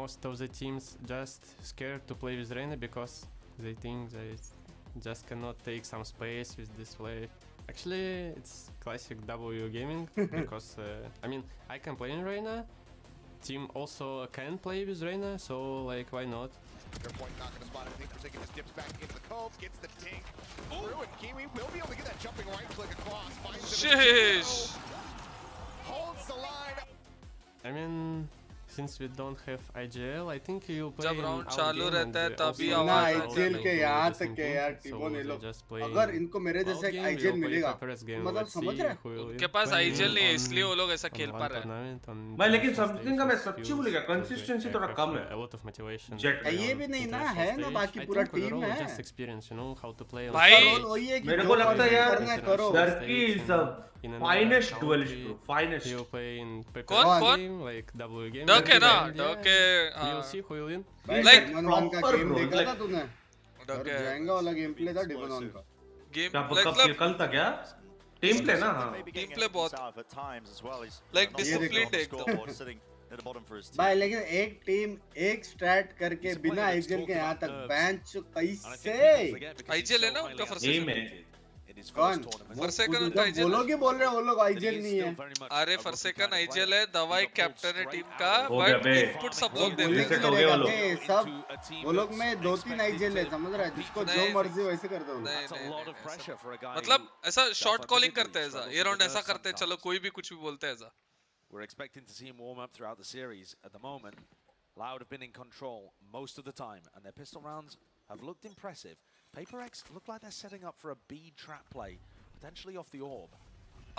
most of the teams just scared to play with Reyna because they think they just cannot take some space with this play. Actually, it's classic W gaming because I mean I can play in Reyna. Team also can play with Reyna, so like why not? Their point not gonna spot anything. Forsaken just dips back into the cove, gets the dink through, and Kiwi will be able to get that jumping right click across. Finds him in the Sheesh. holds the line. I mean, since we don't have IGL, I think you play जब in round our चालू game रहता है and तभी also ना आवाज also आती है. IGL like के do यहाँ the तक same के thing. यार So टीमों ने they लोग just play अगर इनको मेरे our जैसे game, IGL we'll play मिलेगा PRX game. मतलब Let's समझ see रहे हैं who will उनके पास play IGL नहीं है on- इसलिए वो लोग ऐसा on खेल one पा रहे हैं. tournament, on भाई लेकिन different something का मैं stages, सच्ची skills, बोलेगा because consistency I थोड़ा have कम है. a lot of motivation. Jet to play ये on भी नहीं ना international है ना stage. बाकी I पूरा think टीम overall है just experience, you know how to play on भाई, उसका रोल वही है कि मेरे जो को लगता है qualify यार, करना है करो Turkey is the in another finest country. duelist bro, finest. You play in कौन? PRX game, like W game. Duck है ना and yeah, डक है. We'll see who will win. भाई Like, डिमन वन का proper गेम bro, देखा like- था तूने duck और है. जाएंगा वाला गेम प्ले था डिमन वन का गेम क्या मतलब कल तक क्या टीम प्ले ना हाँ. Team play बहुत- like not disciplined on the एकदम. scoreboard, sitting at the bottom for his team. भाई लेकिन एक टीम एक स्ट्रैट करके बिना आईजीएल के यहाँ तक बेंच कैसे IGL है ना उनका first Game season. है. कौन फरसेकन वो उनका जब IGL वो लोग ही बोल रहे हैं वो लोग आईजीएल नहीं है अरे फरसेकन IGL है दवाई कैप्टन है टीम का हो गया बट बे. इनपुट सब वो लोग देते बोलने हैं. Reset की हो गया वो रहेगा लोग. कि सब वो लोग में 2-3 आईजीएल है समझ रहा है जिसको जो नहीं, मर्जी वैसे कर दो नहीं, That's a नहीं, lot नहीं, of pressure for a guy. मतलब ऐसा शॉर्ट कॉलिंग self-admittedly करते हैं ऐसा struggles ये to राउंड ऐसा deserve करते हैं चलो sometimes. कोई भी कुछ भी बोलते हैं ऐसा. We're expecting to see him warm up throughout the series. At the moment, Loud have been in control most of the time, and their pistol rounds have looked impressive. PaperX look like they're setting up for a B trap play, potentially off the orb.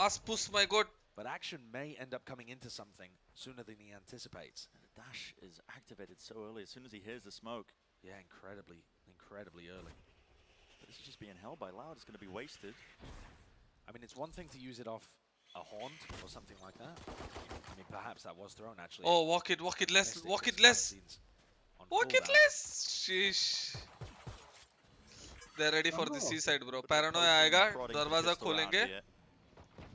आसपुस my God. But action may end up coming into something sooner than he anticipates. The dash is activated so early as soon as he hears the smoke. Yeah, incredibly early. But this is just being held by Loud. It's going to be wasted. I mean, it's one thing to use it off a haunt or something like that. I mean, perhaps that was thrown actually. Oh walk it less Missed it walk it because less Valentine's on walk it cooldown. less. Sheesh. They're ready for the seaside bro. Paranoia आएगा दरवाजा खोलेंगे.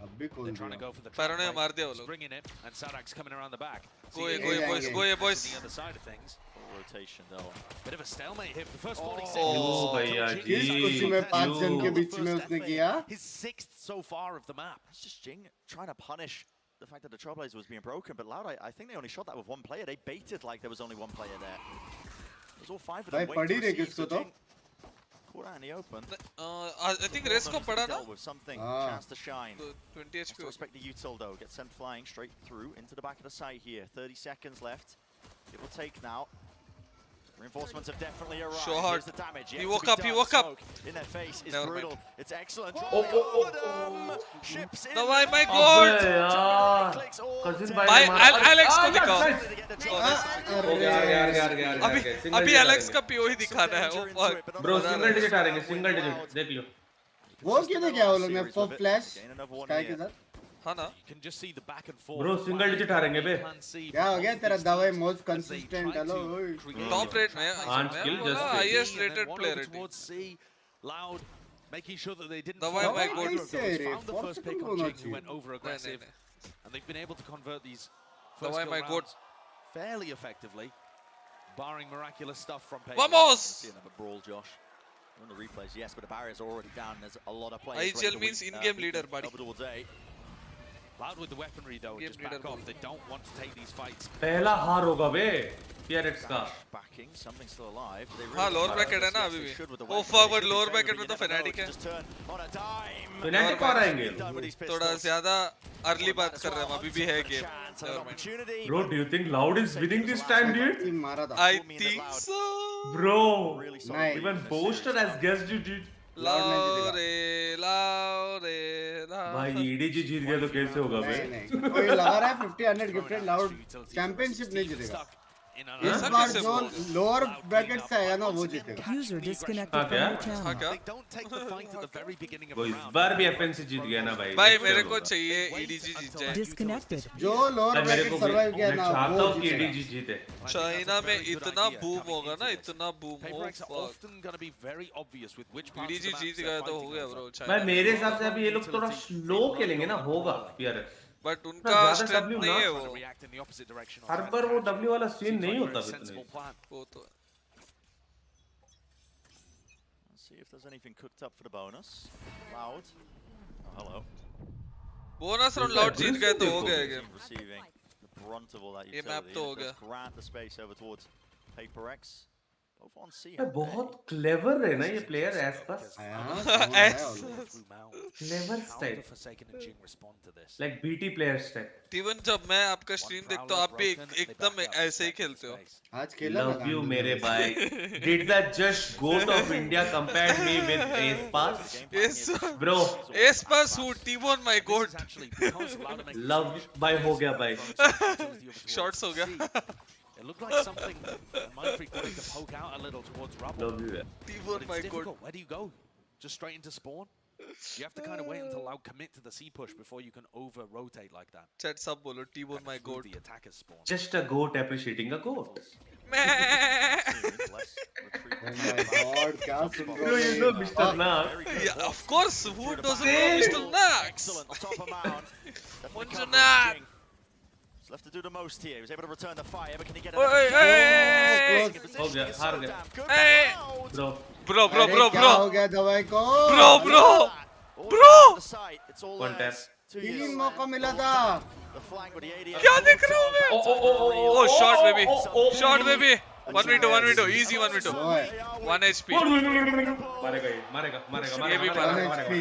अब भी खोल They're trying to दिया go for the Paranoia trap मार दिया वो play, लोग. springing it, and Sadak's coming around the back. Go ये ये boys On the other side of things. Full rotation though. Bit of a stalemate here for the first 40 Oh. seconds. Oh, भैया किस जी. खुशी में 5 जन के You. बीच में उसने किया His 6th so far of the map. It's just Jing trying to punish the fact that the Trailblazer was being broken. But Loud, I think they only shot that with one player. They baited like there was only one player there. It was all 5 of them भाई waiting पढ़ी to रे receive. किसको So तो Jing caught out in the open. I think race को पड़ा ना. Dealt with something. Ah. Chance to shine. तो 20 Has to HP. respect the util though. Gets sent flying straight through into the back of the site here. 30 seconds left. It will take now. Reinforcements have definitely arrived. Show hard. Here's the damage. He Yet to woke be up, he done. woke up. Smoke in their face is Never brutal. mind. It's excellent. Oh, oh, oh. Ships in. Dawai, my अबे god. यार. Clicks all Cousin day. भाई भाई ने मारा. Alex को Ah, दिखाओ. yes, To get the Oh, drop. हो गया यार. अभी Single अभी digit एलेक्स आ का PO ही दिखाना है. Danger Oh into fuck. it, but on Bro, the single other digit uh side, रहेंगे, single digit. देख लियो. वो क्यों नहीं किया वो लोग ने Series for with it. Flash Gain another one sky here. के साथ हाँ ना. You can just see the back and forth. Bro, single digit आ रहेंगे बे. क्या हो गया तेरा दवाई most consistent hello Top rate में. Can't kill, मैं बोला just highest rated player rating. Towards C, Loud, making sure that they didn't Dawai, fall my back. god. Found Found the first pick on Jing, who went over नहीं aggressive, नहीं. and they've been able to convert these first Dawai, kill my god. rounds fairly effectively, barring miraculous stuff from Paper. Vamos. See another brawl, Josh. On the replays, yes, but the barrier's already down. There's a lot of players. IGL means in-game leader, buddy. Double day. Loud with the weaponry though, Game just leader back off. ball. They don't want to take these fights. पहला हार होगा बे. PRX का. Backing, something still alive. They हाँ really lower are. bracket है ना Yes, अभी they भी. should with the Oh weapon. fuck, They but should be lower favored, bracket but में तो you never know. Fnatic है. Just turn on a dime. Fnatic को हराएंगे. Done with these थोड़ा pistols. ज़्यादा early बात As कर रहे हैं well, हम अभी भी है hunting for the game. chance and an Never mind. opportunity, Bro, but do you think Loud is winning this time, dude? Team मारा था I think so. Bro, really solid Nice. win even in this Boaster series. has guessed you, dude. लाओरे लाओरे भाई EDG जीत गया तो कैसे होगा बे? नहीं नहीं कोई लगा रहा है 50 100 गिफ्टेड लाउड चैंपियनशिप नहीं जीतेगा इस बार जो लोअर ब्रैकेट से आएगा ना वो जीतेगा. User disconnected from your channel. वो इस बार भी FNC जीत गया ना भाई. भाई मेरे को चाहिए EDG जीत जाए. Disconnected. जो लोअर ब्रैकेट सर्वाइव किया ना चाहता वो हूँ कि EDG जीते. चाइना में इतना बूम होगा ना, इतना बूम हो. EDG जीत गया तो हो गया ब्रो. भाई मेरे हिसाब से अभी ये लोग थोड़ा स्लो खेलेंगे ना, होगा PRX. बट उनका स्ट्रेंथ नहीं है वो. हर बार वो W वाला सीन नहीं होता इतने. वो तो See if there's anything cooked up for the bonus. Loud. Oh, hello. Bonus round Loud जीत गए तो हो गया game. Receiving the brunt of all that ये मैप utility. तो हो गया. Grant the space over towards PRX. Both on C. बहुत क्लेवर है ना ये player Aspas. Clever style. Like BT player style. Even जब मैं आपका स्ट्रीम देखता हूँ आप भी एकदम ऐसे ही खेलते हो. आज खेला लव यू मेरे भाई. Did the just goat of India compared me with Espas? Yes bro. Espas who T1 my god. Love भाई हो गया भाई. Shots हो गया. It looked like something Mindfreak wanted to poke out a little towards Rubble. Love you. T1 my god. Where do you go? Just straight into spawn? You have to kind of wait until Loud commit to the C push before you can over rotate like that. Chat sub bolo T1 my god. The attackers spawn. Just a goat appreciating a goat. Oh my god, क्या सुन रहे हो? You know Mr. Nax. Yeah, of course. Who doesn't know Mr. Nax? Munjunat. Left to do the most here. He was able to return the fire, but can he get Hey, hey, हो गया, हार गया. hey. Bro. Bro. क्या हो गया दवाई को? Bro. One tap. 3 मौका मिला था. क्या देख रहा हूँ मैं? Oh, shot baby. Shot baby. 1v2. Easy 1v2. 1 HP. मारेगा. ये भी HP.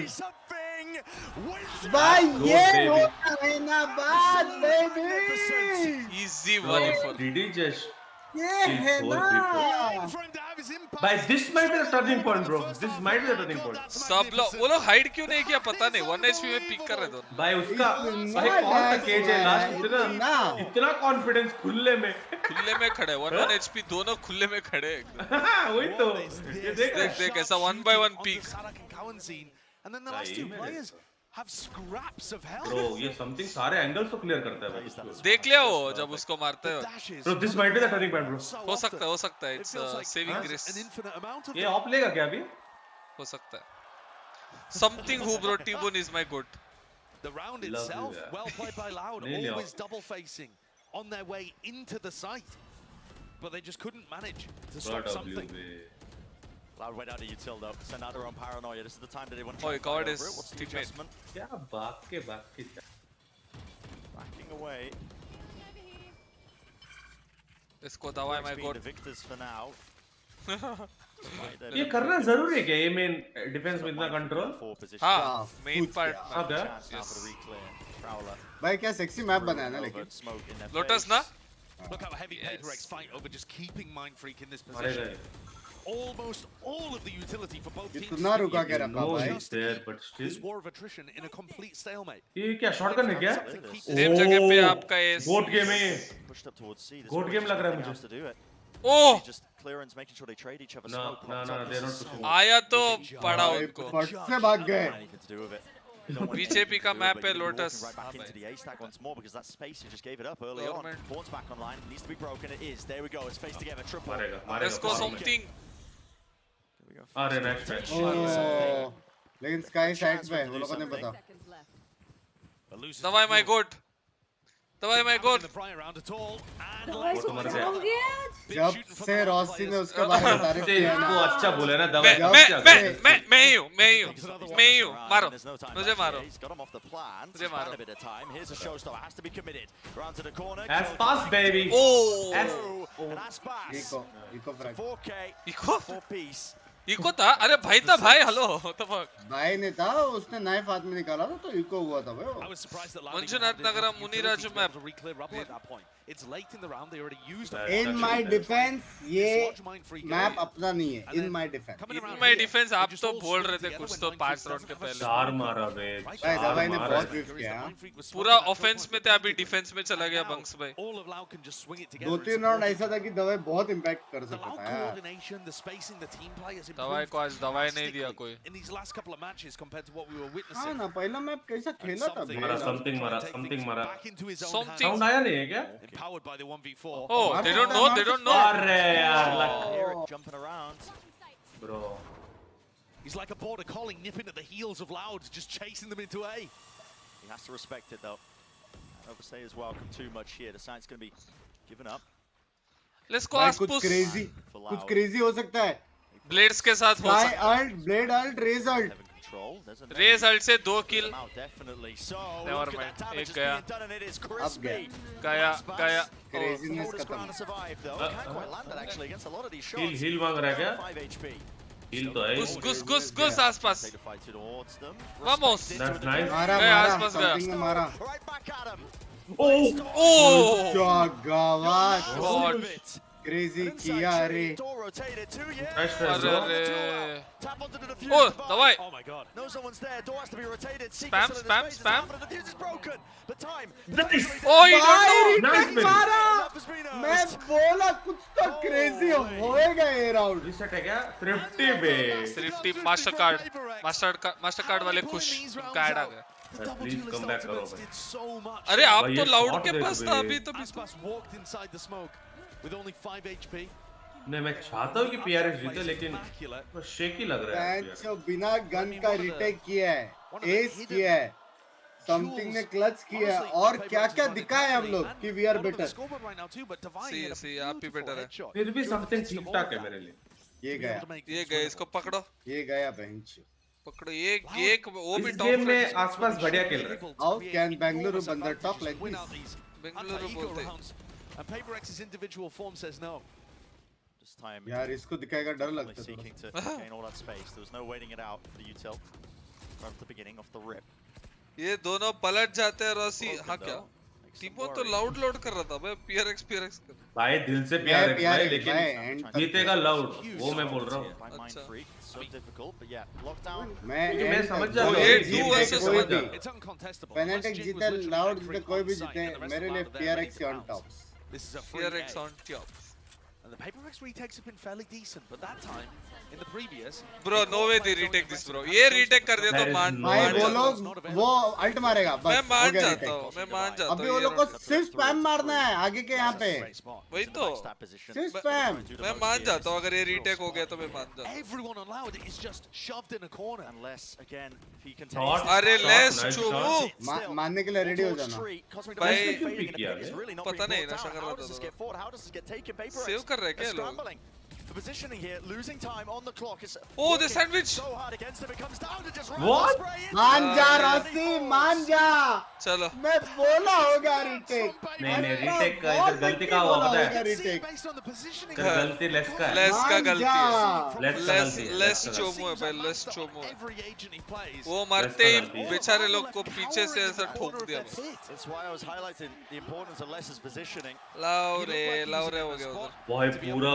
भाई ये होता है ना बात baby. Easy 1v4. Did he just? ये है ना. By this might be the turning point, bro. This might be the turning point. सब लोग वो लोग हाइड क्यों नहीं किया पता नहीं. 1 HP में पिक कर रहे दोनों. भाई उसका भाई कौन सा केज है लास्ट इतना कॉन्फिडेंस खुले में खड़े. 1 HP दोनों खुले में खड़े. वही तो ये देख ऐसा 1 by 1 pick. And then the last two players have scraps of health. Bro, ये something सारे angles तो clear करता है भाई. देख लिया वो जब उसको मारते हो. Bro, this might be the turning point, bro. हो सकता है. It's saving grace. ये ऑफ लेगा क्या अभी? हो सकता है. Something who brought T1 is my good. The round itself, well played by Loud, always double facing on their way into the site, but they just couldn't manage to stop something. Loud went out of util though. Send out their own paranoia. This is the time that they want to. Oh, he covered his What's the teammate. adjustment? क्या बात के Backing away. इसको दवाई my god. The victors for now. ये करना जरूरी है क्या ये मेन डिफेंस में इतना कंट्रोल? हाँ मेन पार्ट. भाई क्या सेक्सी मैप बनाया ना लेकिन. Lotus ना? Look how heavy PRX fight over just keeping Mindfreak in this position. Almost all of the utility for both teams. इतना रुका क्या रखा भाई? This war of attrition in a complete stalemate. ये क्या शॉटगन है क्या? सेम जगह पे आपका ये गोट गेम है. गोट गेम लग रहा है मुझे. ओह Just clearance, making sure they trade each other. No, they're not pushing. आया तो पड़ा उनको. फट से भाग गए. BJP का मैप है Lotus. Right back into the A stack once more because that space you just gave it up early on. Port's back online. It needs to be broken. It is. There we go. It's face together. Triple. Let's go something. अरे next match. लेकिन sky side पे वो लोगों ने बता. दवाई my god. जब से रॉसी ने उसके बारे में तारीफ किया वो अच्छा बोले ना दवाई. मैं ही हूँ. मारो. मुझे मारो. Aspas baby. Oh. Eco frag. 4K. 4 piece. Eco था? अरे भाई था भाई, हेलो what the fuck? भाई ने था, उसने नाइफ हाथ में निकाला था तो इको हुआ था भाई. मंजुनाथ नगरम मुनिराजु map. It's late in the round. They already used In my defense, ये मैप अपना नहीं है. In my defense. In my defense, आप तो बोल रहे थे कुछ तो 5 राउंड के पहले. 4 मारा बे. भाई दवाई ने बहुत रिस्क किया. पूरा ऑफेंस में थे, अभी डिफेंस में चला गया बंक्स भाई. 2-3 राउंड ऐसा था कि दवाई बहुत इम्पैक्ट कर सकता था यार. दवाई को आज दवाई नहीं दिया कोई. हाँ ना, पहला मैप कैसा खेला था बे. मारा समथिंग मारा. Something आया नहीं है क्या? Oh, they don't know. अरे यार. Jumping around. Bro. He's like a border collie nipping at the heels of Loud, just chasing them into A. He has to respect it though. Overstay is welcome too much here. The side's going to be given up. Let's go ask कुछ crazy हो सकता है. Blades के साथ हो सकता है. Blade alt, raze alt. Raze alt से 2 किल. Never mind. एक गया. अब गया. Craziness खत्म. Heal मांग रहा है क्या? Heal तो है. घुस आसपास. Vamos. That's nice. गया आसपास गया. मारा. Oh. गवाच. क्रेजी किया रे. अरे ओ दवाई. Spam. Oh, you don't know. मैं बोला कुछ तो क्रेजी होएगा ये राउंड. रिसेट है क्या? Thrifty बे. Thrifty मास्टर कार्ड वाले खुश. उनका ऐड आ गया. प्लीज कम बैक करो भाई. अरे आप तो लाउड के पास था अभी तो. With only 5 HP. नहीं, मैं चाहता हूँ कि PRX जीते, लेकिन तो शेकी लग रहा है. जो बिना गन का रिटेक किया है, एस किया है, समथिंग ने क्लच किया है, और क्या क्या दिखाया हम लोग कि वी आर बेटर. सी आप ही बेटर है. फिर भी समथिंग ठीक ठाक है मेरे लिए. ये गया इसको पकड़ो. ये गया बेंच. पकड़ो ये वो भी टॉप गेम में आसपास बढ़िया खेल रहे हैं. हाउ कैन बेंगलुरु बंदर टॉप लाइक दिस? बेंगलुरु बोलते हैं. And PaperX's individual form says no. This time, यार इसको दिखाएगा डर लगता है. Seeking to gain all that space. There was no waiting it out for the util. Right at the beginning, off the rip. ये दोनों पलट जाते हैं रॉसी. हाँ क्या? टीमो तो लाउड कर रहा था भाई. PRX कर. भाई दिल से PRX भाई, लेकिन जीतेगा लाउड. वो मैं बोल रहा हूँ. अच्छा. So difficult, but yeah, lockdown. मैं समझ जा रहा हूँ. ये 2 वर्सेस समझ जा. It's uncontestable. Fnatic जीते, लाउड जीते, कोई भी जीते, मेरे लिए PRX on top. This is a PRX on top. And the PaperX retakes have been fairly decent, but that time in the previous. Bro, no way they retake this bro. ये retake कर दिया तो मान. भाई वो लोग वो alt मारेगा बस. मैं मान जाता हूँ. अभी वो लोग को सिर्फ स्पैम मारना है आगे के यहाँ पे. वही तो. सिर्फ स्पैम. मैं मान जाता हूँ अगर ये retake हो गया तो मैं मान जाता हूँ. Everyone allowed is just shoved in a corner. Unless again, if he can. अरे लेस चुमू. मारने के लिए रेडी हो जाना. भाई पता नहीं नशा कर रहा था. सेव कर रहे क्या लोग? The positioning here, losing time on the clock is. Oh, the sandwich! So hard against him, it comes down to just. What? मान जा रॉसी, मान जा. चलो. मैं बोला होगा रिटेक. नहीं रीटेक का इधर गलती का हुआ पता है. गलती लेस का है. लेस का गलती है. लेस चोमू है भाई. लेस चोमू है. वो मारते ही बेचारे लोग को पीछे से ऐसा ठोक दिया. That's why I was highlighting the importance of Less's positioning. Laure हो गया उधर. भाई पूरा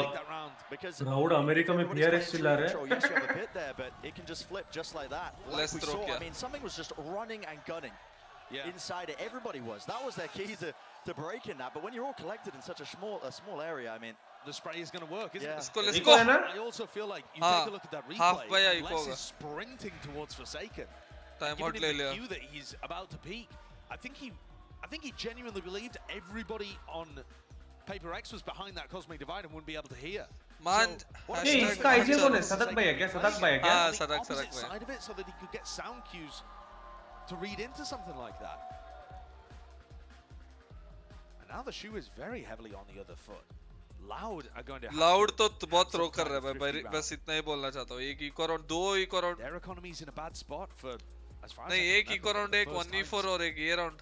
क्राउड अमेरिका में PRX चिल्ला रहे हैं. Yes, you have a bit there, but it can just flip just like that. Let's Like we throw, saw, yeah. I mean, something was just running and gunning inside it. Everybody was. That was their key to breaking that. But when you're all collected in such a small area, I mean, the spray is going to work, isn't it? Let's go. I also feel like you take a look at that replay. Les is sprinting towards Forsaken. Timeout ले लिया. Cue that he's about to peak. I think he genuinely believed everybody on PaperX was behind that cosmic divide and wouldn't be able to hear. मान. ये इसका IG कौन है? सदक भाई है क्या? सदक भाई है क्या? हाँ सदक भाई. Side of it so that he could get sound cues to read into something like that. And now the shoe is very heavily on the other foot. Loud are going to. Loud तो बहुत throw कर रहा है भाई. बस इतना ही बोलना चाहता हूँ. एक eco round, 2 eco round. Their economy is in a bad spot for as far as. नहीं एक इको राउंड, एक 1v4 और एक ये राउंड.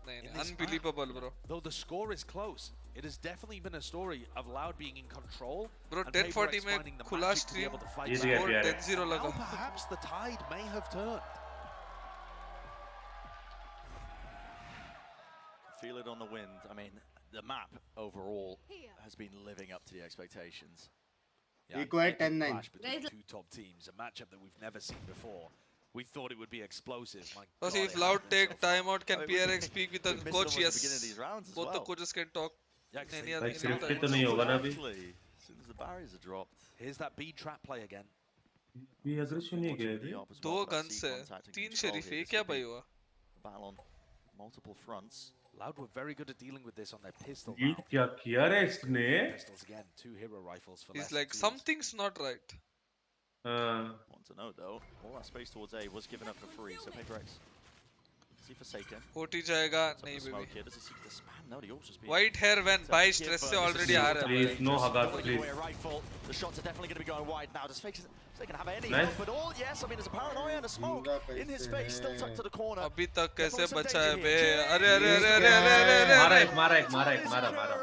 नहीं unbelievable bro. Though the score is close, it has definitely been a story of Loud being in control. Bro, and 10:40 PaperX में finding the खुला magic to be stream able to fight Easy back. है, 10-0 Now लगा. perhaps the tide may have turned. Feel it on the wind. I mean, the map overall has been living up to the expectations. Yeah, Equal epic 10-9. clash between two top teams, a matchup that we've never seen before. We thought it would be explosive. My But God, if it Loud hasn't take so far. timeout, can I mean, PRX speak with the we missed coach? them at the beginning of Yes. these rounds as Both the well. coaches can talk. Yeah, 'cause Any they- other Like, any scripted time. तो नहीं होगा ना अभी. Exactly. As soon as the barriers are dropped. Here's that B trap play again. ये aggressive नहीं किया Unfortunately, अभी. the op as दो well for that guns C है. contact and 3 control sheriff here. है. This क्या could be भाई हुआ? a battle on multiple fronts. Loud were very good at dealing with this on their pistol. ये now. क्या किया रे इसने? Pistols again, 2 hero rifles for He's less like, tools. something's not right. Want to know though, all that space towards A was given up for free, so PaperX. See Forsaken. OT जाएगा. Puts up नहीं the smoke baby. here. Does he seek the spam? No, he'll just be White hair when भाई stress से already आ रहा है. Please, no Hagas, Pulling please. away a rifle. The shots are definitely going to be going wide now. Does Faken have any Nice. help at all? Yes, I mean, there's a paranoia and a smoke in his face, still tucked to the corner. अभी तक कैसे Definitely some बचा है danger bay? here. अरे अरे अरे अरे अरे अरे मारा अरे. एक मारा एक मारा एक मारा मारा.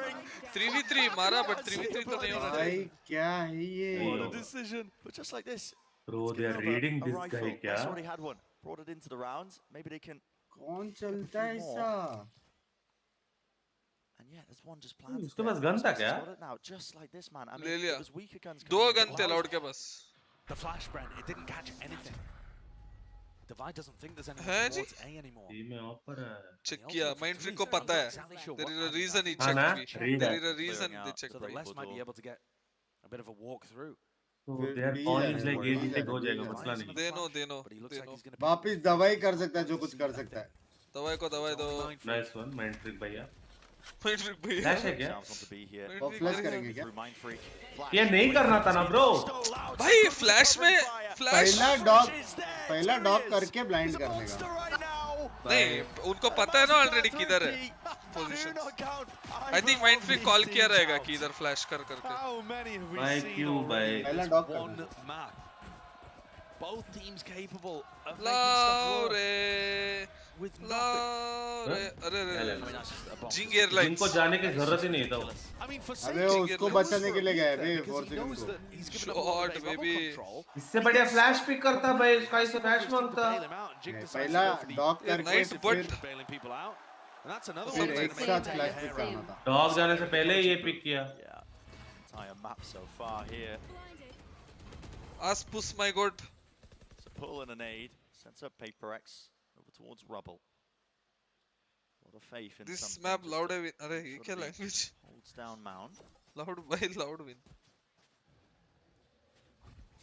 3v3 मारा but 3v3 तो नहीं होना चाहिए. भाई क्या है ये? What a decision. But just like this. Bro, let's they give are him a reading this rifle. guy क्या? He's already had one. Brought it into the rounds. Maybe they can. कौन चलता है ऐसा? And yeah, there's one just planted. उसके पास gun था क्या? Now, just like this, man. I ले mean, लिया. it was weaker guns. दो coming गन in. थे Loud के पास. The flash, Brent, it didn't catch anything. Divide doesn't think there's anyone है जी? towards A anymore. Team में offer है. Check किया. Mind Freak को पता है. There is a reason he हाँ ना? checked me. Read There है. is a reason Clearing they out. checked So the me. Les might be able to get a bit of a walk through. So their all is like easy take हो जाएगा मसला नहीं. They know, they know, But he looks they like know. he's going to be वापिस दवाई कर सकता है जो कुछ कर सकता है. दवाई को दवाई दो. Nice one, mind trick भैया. Mind Freak भैया. Flash है क्या? Sounds want to be here. Mind वो Freak फ्लैश भैया. करेंगे क्या? Through Mind Freak. Flash. ये नहीं करना था ना bro. भाई फ्लैश में फ्लैश पहला डॉग करके ब्लाइंड करने का. नहीं उनको पता है ना ऑलरेडी किधर है position. I think mind freak call किया रहेगा कि इधर फ्लैश कर करके. How many have we भाई seen क्यों already? भाई? पहला डॉग One करना. map. Both teams capable of making stuff work लाउरे with nothing. लाउरे अरे I अरे mean, that's just a bomb. जिंग एयरलाइंस. इनको जाने की जरूरत ही नहीं था. I mean, for अबे उसको बचाने के लिए गए थे Forsaken को. Shot, baby. इससे बढ़िया फ्लैश पिक करता भाई. स्काई से फ्लैश मांगता. पहला डॉग करके Nice, but- फिर एक साथ फ्लैश पिक करना था. डॉग जाने से पहले ये पिक किया. Yeah. Entire map so far here. Ask push my god. So pull in an aid. Sends up PaperX over towards Rubble. A lot of faith in This something map just loud to है win. अरे ये sort क्या of be- language? Holds down Mound. Loud भाई loud win.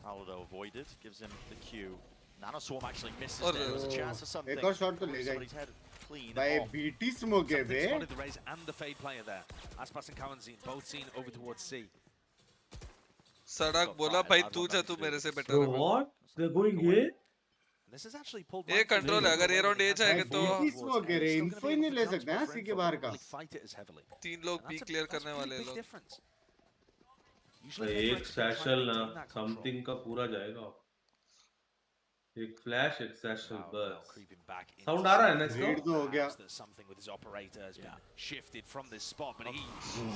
Paludo avoided. Gives him the Q. Nanoswarm actually misses और there. There's a chance for something. एक और shot तो ले Somebody's गई. head clean भाई off. बीटी स्मोक है बे. Spotted the Raze and the Fade player there. Aspas and Kawanzin both seen over towards C. सड़क बोला भाई तू जा तू मेरे से बेटर Bro, है. what? They're going here? This is actually pulled ये control है, अगर ये round A जाएगा तो- बीटी स्मोक है रे. इन्फो ही नहीं ले सकते हैं सी के बाहर का. Fight it as heavily. तीन लोग B clear करने वाले हैं लोग. एक सैशल ना समथिंग का पूरा जाएगा. एक फ्लैश एक सैशल बस. साउंड आ रहा है ना इसको? रीड तो हो गया. Something with his operator has been shifted from this spot, but he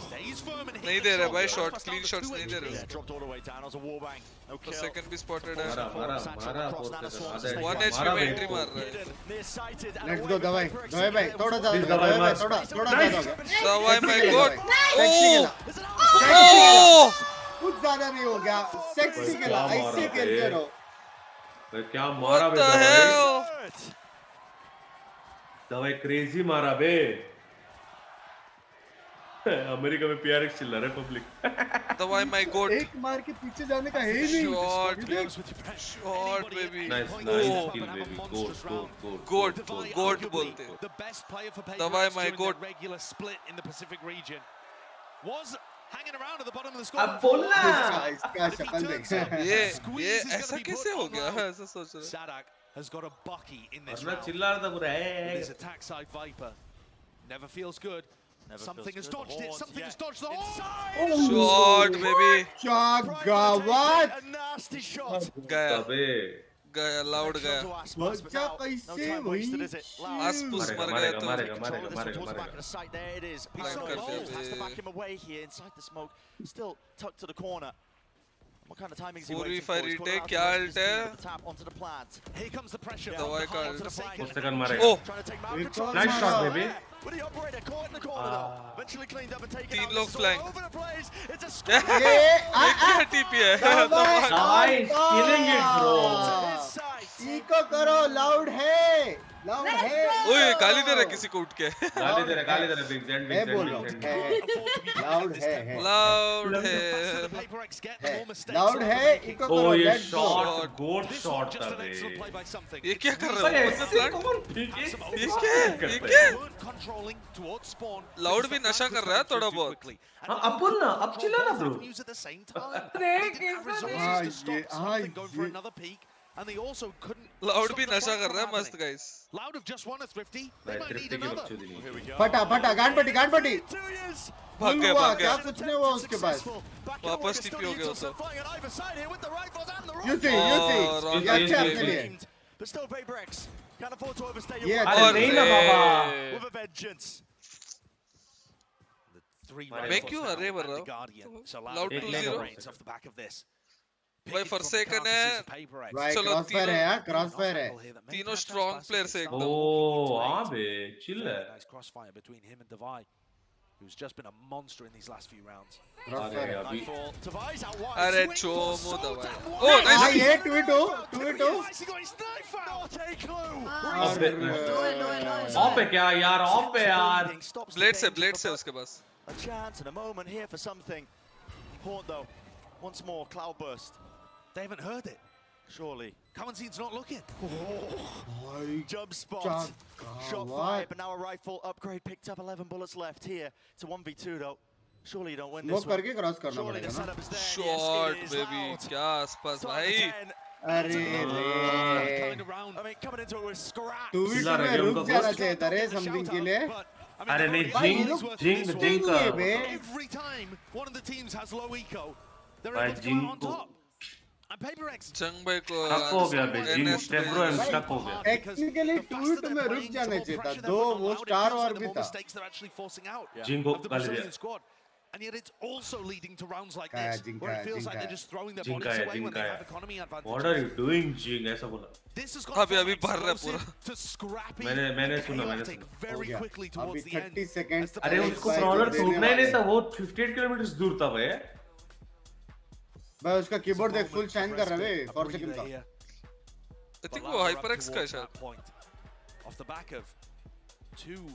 stays firm and नहीं दे रहे भाई shot, clean shots नहीं दे Yeah, रहे. dropped all the way down. That was a warbang. No तो kill. second भी spotted है. मारा मारा मारा Forsaken. 1 HP में entry मार रहा है. Hidden, near-sighted, and let's away go goes दवाई. PaperX. दवाई भाई थोड़ा सा. Please, दवाई दवाई भाई मत. थोड़ा ज्यादा हो गया. दवाई my Sexy god. खेला. Oh! कुछ ज्यादा नहीं हो गया. सेक्सी खेला. ऐसे खेलते रहो. भाई क्या मारा What बे the दवाई. hell? दवाई क्रेजी मारा बे. अमेरिका में PRX चिल्ला रहा है पब्लिक. दवाई my god. एक मार के पीछे जाने का है ही नहीं. Shot. Shot baby. Nice Oh. nice kill baby. Good. God बोलते. The best player for दवाई PaperX my during god. their regular split in the Pacific region was hanging around at the bottom of the अब score. बोलना. इसका शक्ल देख. ये ऐसा कैसे हो गया? ऐसा सोच रहा. Sadak has got a bucky in this वरना round. चिल्ला रहा था पूरा. This attack side Viper never feels good. Never Something feels has good. dodged it. Horns, Something yeah. has dodged the Inside. horn. Shot baby. क्या गावत. A nasty shot. गया. अबे गया लाउड गया बच्चा कैसे वही आसपुस मर गया तो मारेगा What kind of timing is he 4v5 waiting for? retake, क्या ult है? Tap onto the plant. Here comes the pressure. दवाई का सेकंड मारेगा Oh! Trying to take him out. Nice shot baby With the operator caught in the corner though. Eventually cleaned up and taken तीन out. लोग It's all flank. over the place. It's a ये score. क्या TP है? Nice killing it bro eco करो loud है ओए गाली दे रहा है किसी को उठ के गाली दे रहा बिग जेंट है बोल रहा हूं लाउड है लाउड है इको करो ओ ये लेट्स गो शॉट गोड शॉट था बे ये क्या कर रहा है ये क्या लाउड भी नशा कर रहा है थोड़ा बहुत हां अपन ना अब चिल्ला ना bro And they also couldn't. Loud भी नशा कर रहा है मस्त guys Loud have just won a thrifty. They might need another. फटा गानपटी भाग गया क्या कुछ नहीं हुआ उसके पास वापस टीपी हो गया तो यू सी ये अच्छा है आपके लिए But still PRX can't afford to overstay ये your अच्छा नहीं ना बाबा with a vengeance. मैं क्यों अरे भर रहा हूं loud 2-0 off the back of this. भाई फॉरसेकन है भाई चलो क्रॉसफायर है क्रॉसफायर है तीनों स्ट्रॉन्ग प्लेयर्स है एकदम ओ हां बे चिल है Nice crossfire between him and Divide, who's just been a monster in these last few rounds. अरे चोमो दवाई ओ नाइस ये 2v2 ऑफ है क्या यार ऑफ है यार ब्लेड से उसके पास A chance and a moment here for something. Haunt though, once more cloudburst. They haven't heard it. Surely. Kamanzin's not looking. Jump spot. Shot fired, but now a rifle upgrade picked up 11 bullets left here. It's a 1v2 though. Surely you don't win this smoke करके cross करना पड़ेगा ना shot baby क्या आसपास भाई अरे I mean, coming into it with scrap. 2v2 में रुक जाना चाहिए था रे समथिंग के लिए अरे नहीं जिंग Every time one of the teams has low eco, they're able to go on top. And PRX जंग भाई को स्टक हो गया बे जिंग स्टेब्रो एंड स्टक हो गया टेक्निकली 2v2 में रुक जाना चाहिए था दो वो स्टार और भी था जिंग को गाली दिया And yet it's also leading to rounds like this, where it feels like they're just throwing their bodies away when they have economy advantage. What are you doing, Jing? ऐसा बोला. This has got अभी भर रहा है पूरा. to scrappy. मैंने सुना. Very quickly towards the end. 30 seconds. अरे उसको प्रॉलर तोड़ना ही नहीं था, वो 58 किलोमीटर दूर था भाई. भाई उसका कीबोर्ड देख फुल शाइन कर रहा है 4 सेकंड का. I think वो HyperX का है शायद. Off the back of two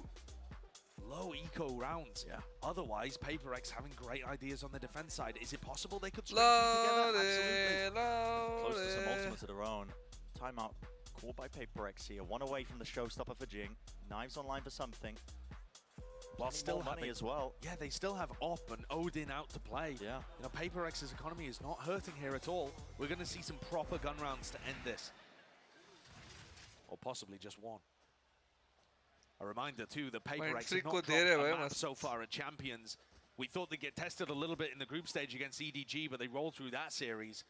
low eco rounds. Otherwise, PRX having great ideas on the defense side. Is it possible they could string together? Absolutely. Close to some ultimates of their own. Timeout called by PRX here. One away from the showstopper for Jing. Knives online for something. While still money as well. Yeah, they still have Op and Odin out to play. Yeah. You know, PRX's economy is not hurting here at all. We're going to see some proper gun rounds to end this. Or possibly just one. A reminder too that PRX have not dropped a map so far at Champions. We thought they'd get tested a little bit in the group stage against EDG, but they rolled through that series.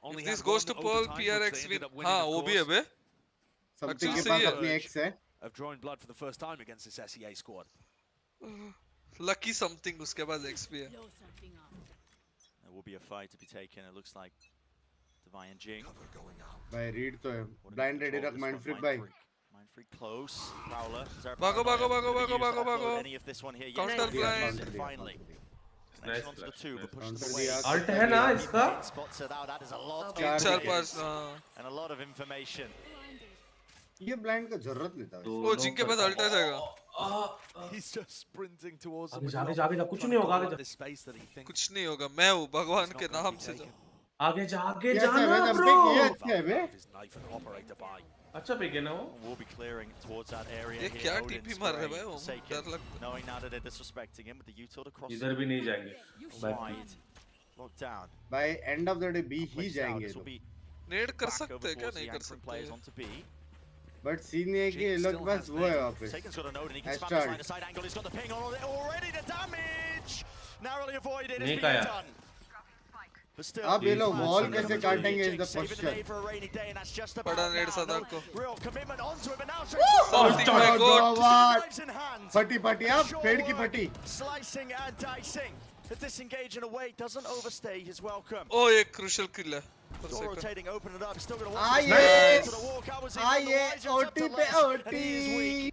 If this goes to Pearl, PRX win. हाँ वो भी है बे. Something के पास अपनी X है. Of drawing blood for the first time against this SEA squad. Lucky something उसके पास X भी है. There will be a fight to be taken. It looks like Divine and Jing. भाई रीड तो है. Blind ready रख mind freak भाई. Mind freak close. Prowler. Bago. Any of this one here. Counter blind. Finally. Nice onto the two, but pushes away. Alt है ना इसका? Spots it out. That is a lot. 4-5 And a lot of information. ये blind का जरूरत नहीं था. वो जिंग के पास अल्ट आ जाएगा. He's just sprinting towards him. जाके जा कुछ नहीं होगा आगे जा. कुछ नहीं होगा. मैं हूँ भगवान के नाम से जा. आगे जाना ब्रो. ये अच्छा है बे. अच्छा पिक है ना वो. Will be clearing towards that area. ये क्या टीपी मार रहे भाई वो. डर लगता. Knowing now that they're disrespecting him with the util across. इधर भी नहीं जाएंगे. Wide. Locked down. By end of the day B ही जाएंगे. नेड कर सकते हैं क्या नहीं कर सकते. But सीन ये कि लोग बस वो है वापस. Sagan's got a node and he can spam the side angle. He's got the ping on already. The damage narrowly avoided. It's been done. But still, अब ये लोग wall कैसे काटेंगे is the saving the question. nade for a rainy day, and that's just बड़ा about Ned now. सादार No को real commitment onto it, but now Something my god. knives in hand. फटी फटी अब पेड़ की फटी. Slicing and dicing. The disengage in a way doesn't overstay his welcome. Oh, ये crucial kill है. Still rotating, open it up. Still going to आइए watch the walkout. Was आइए OT पे OT.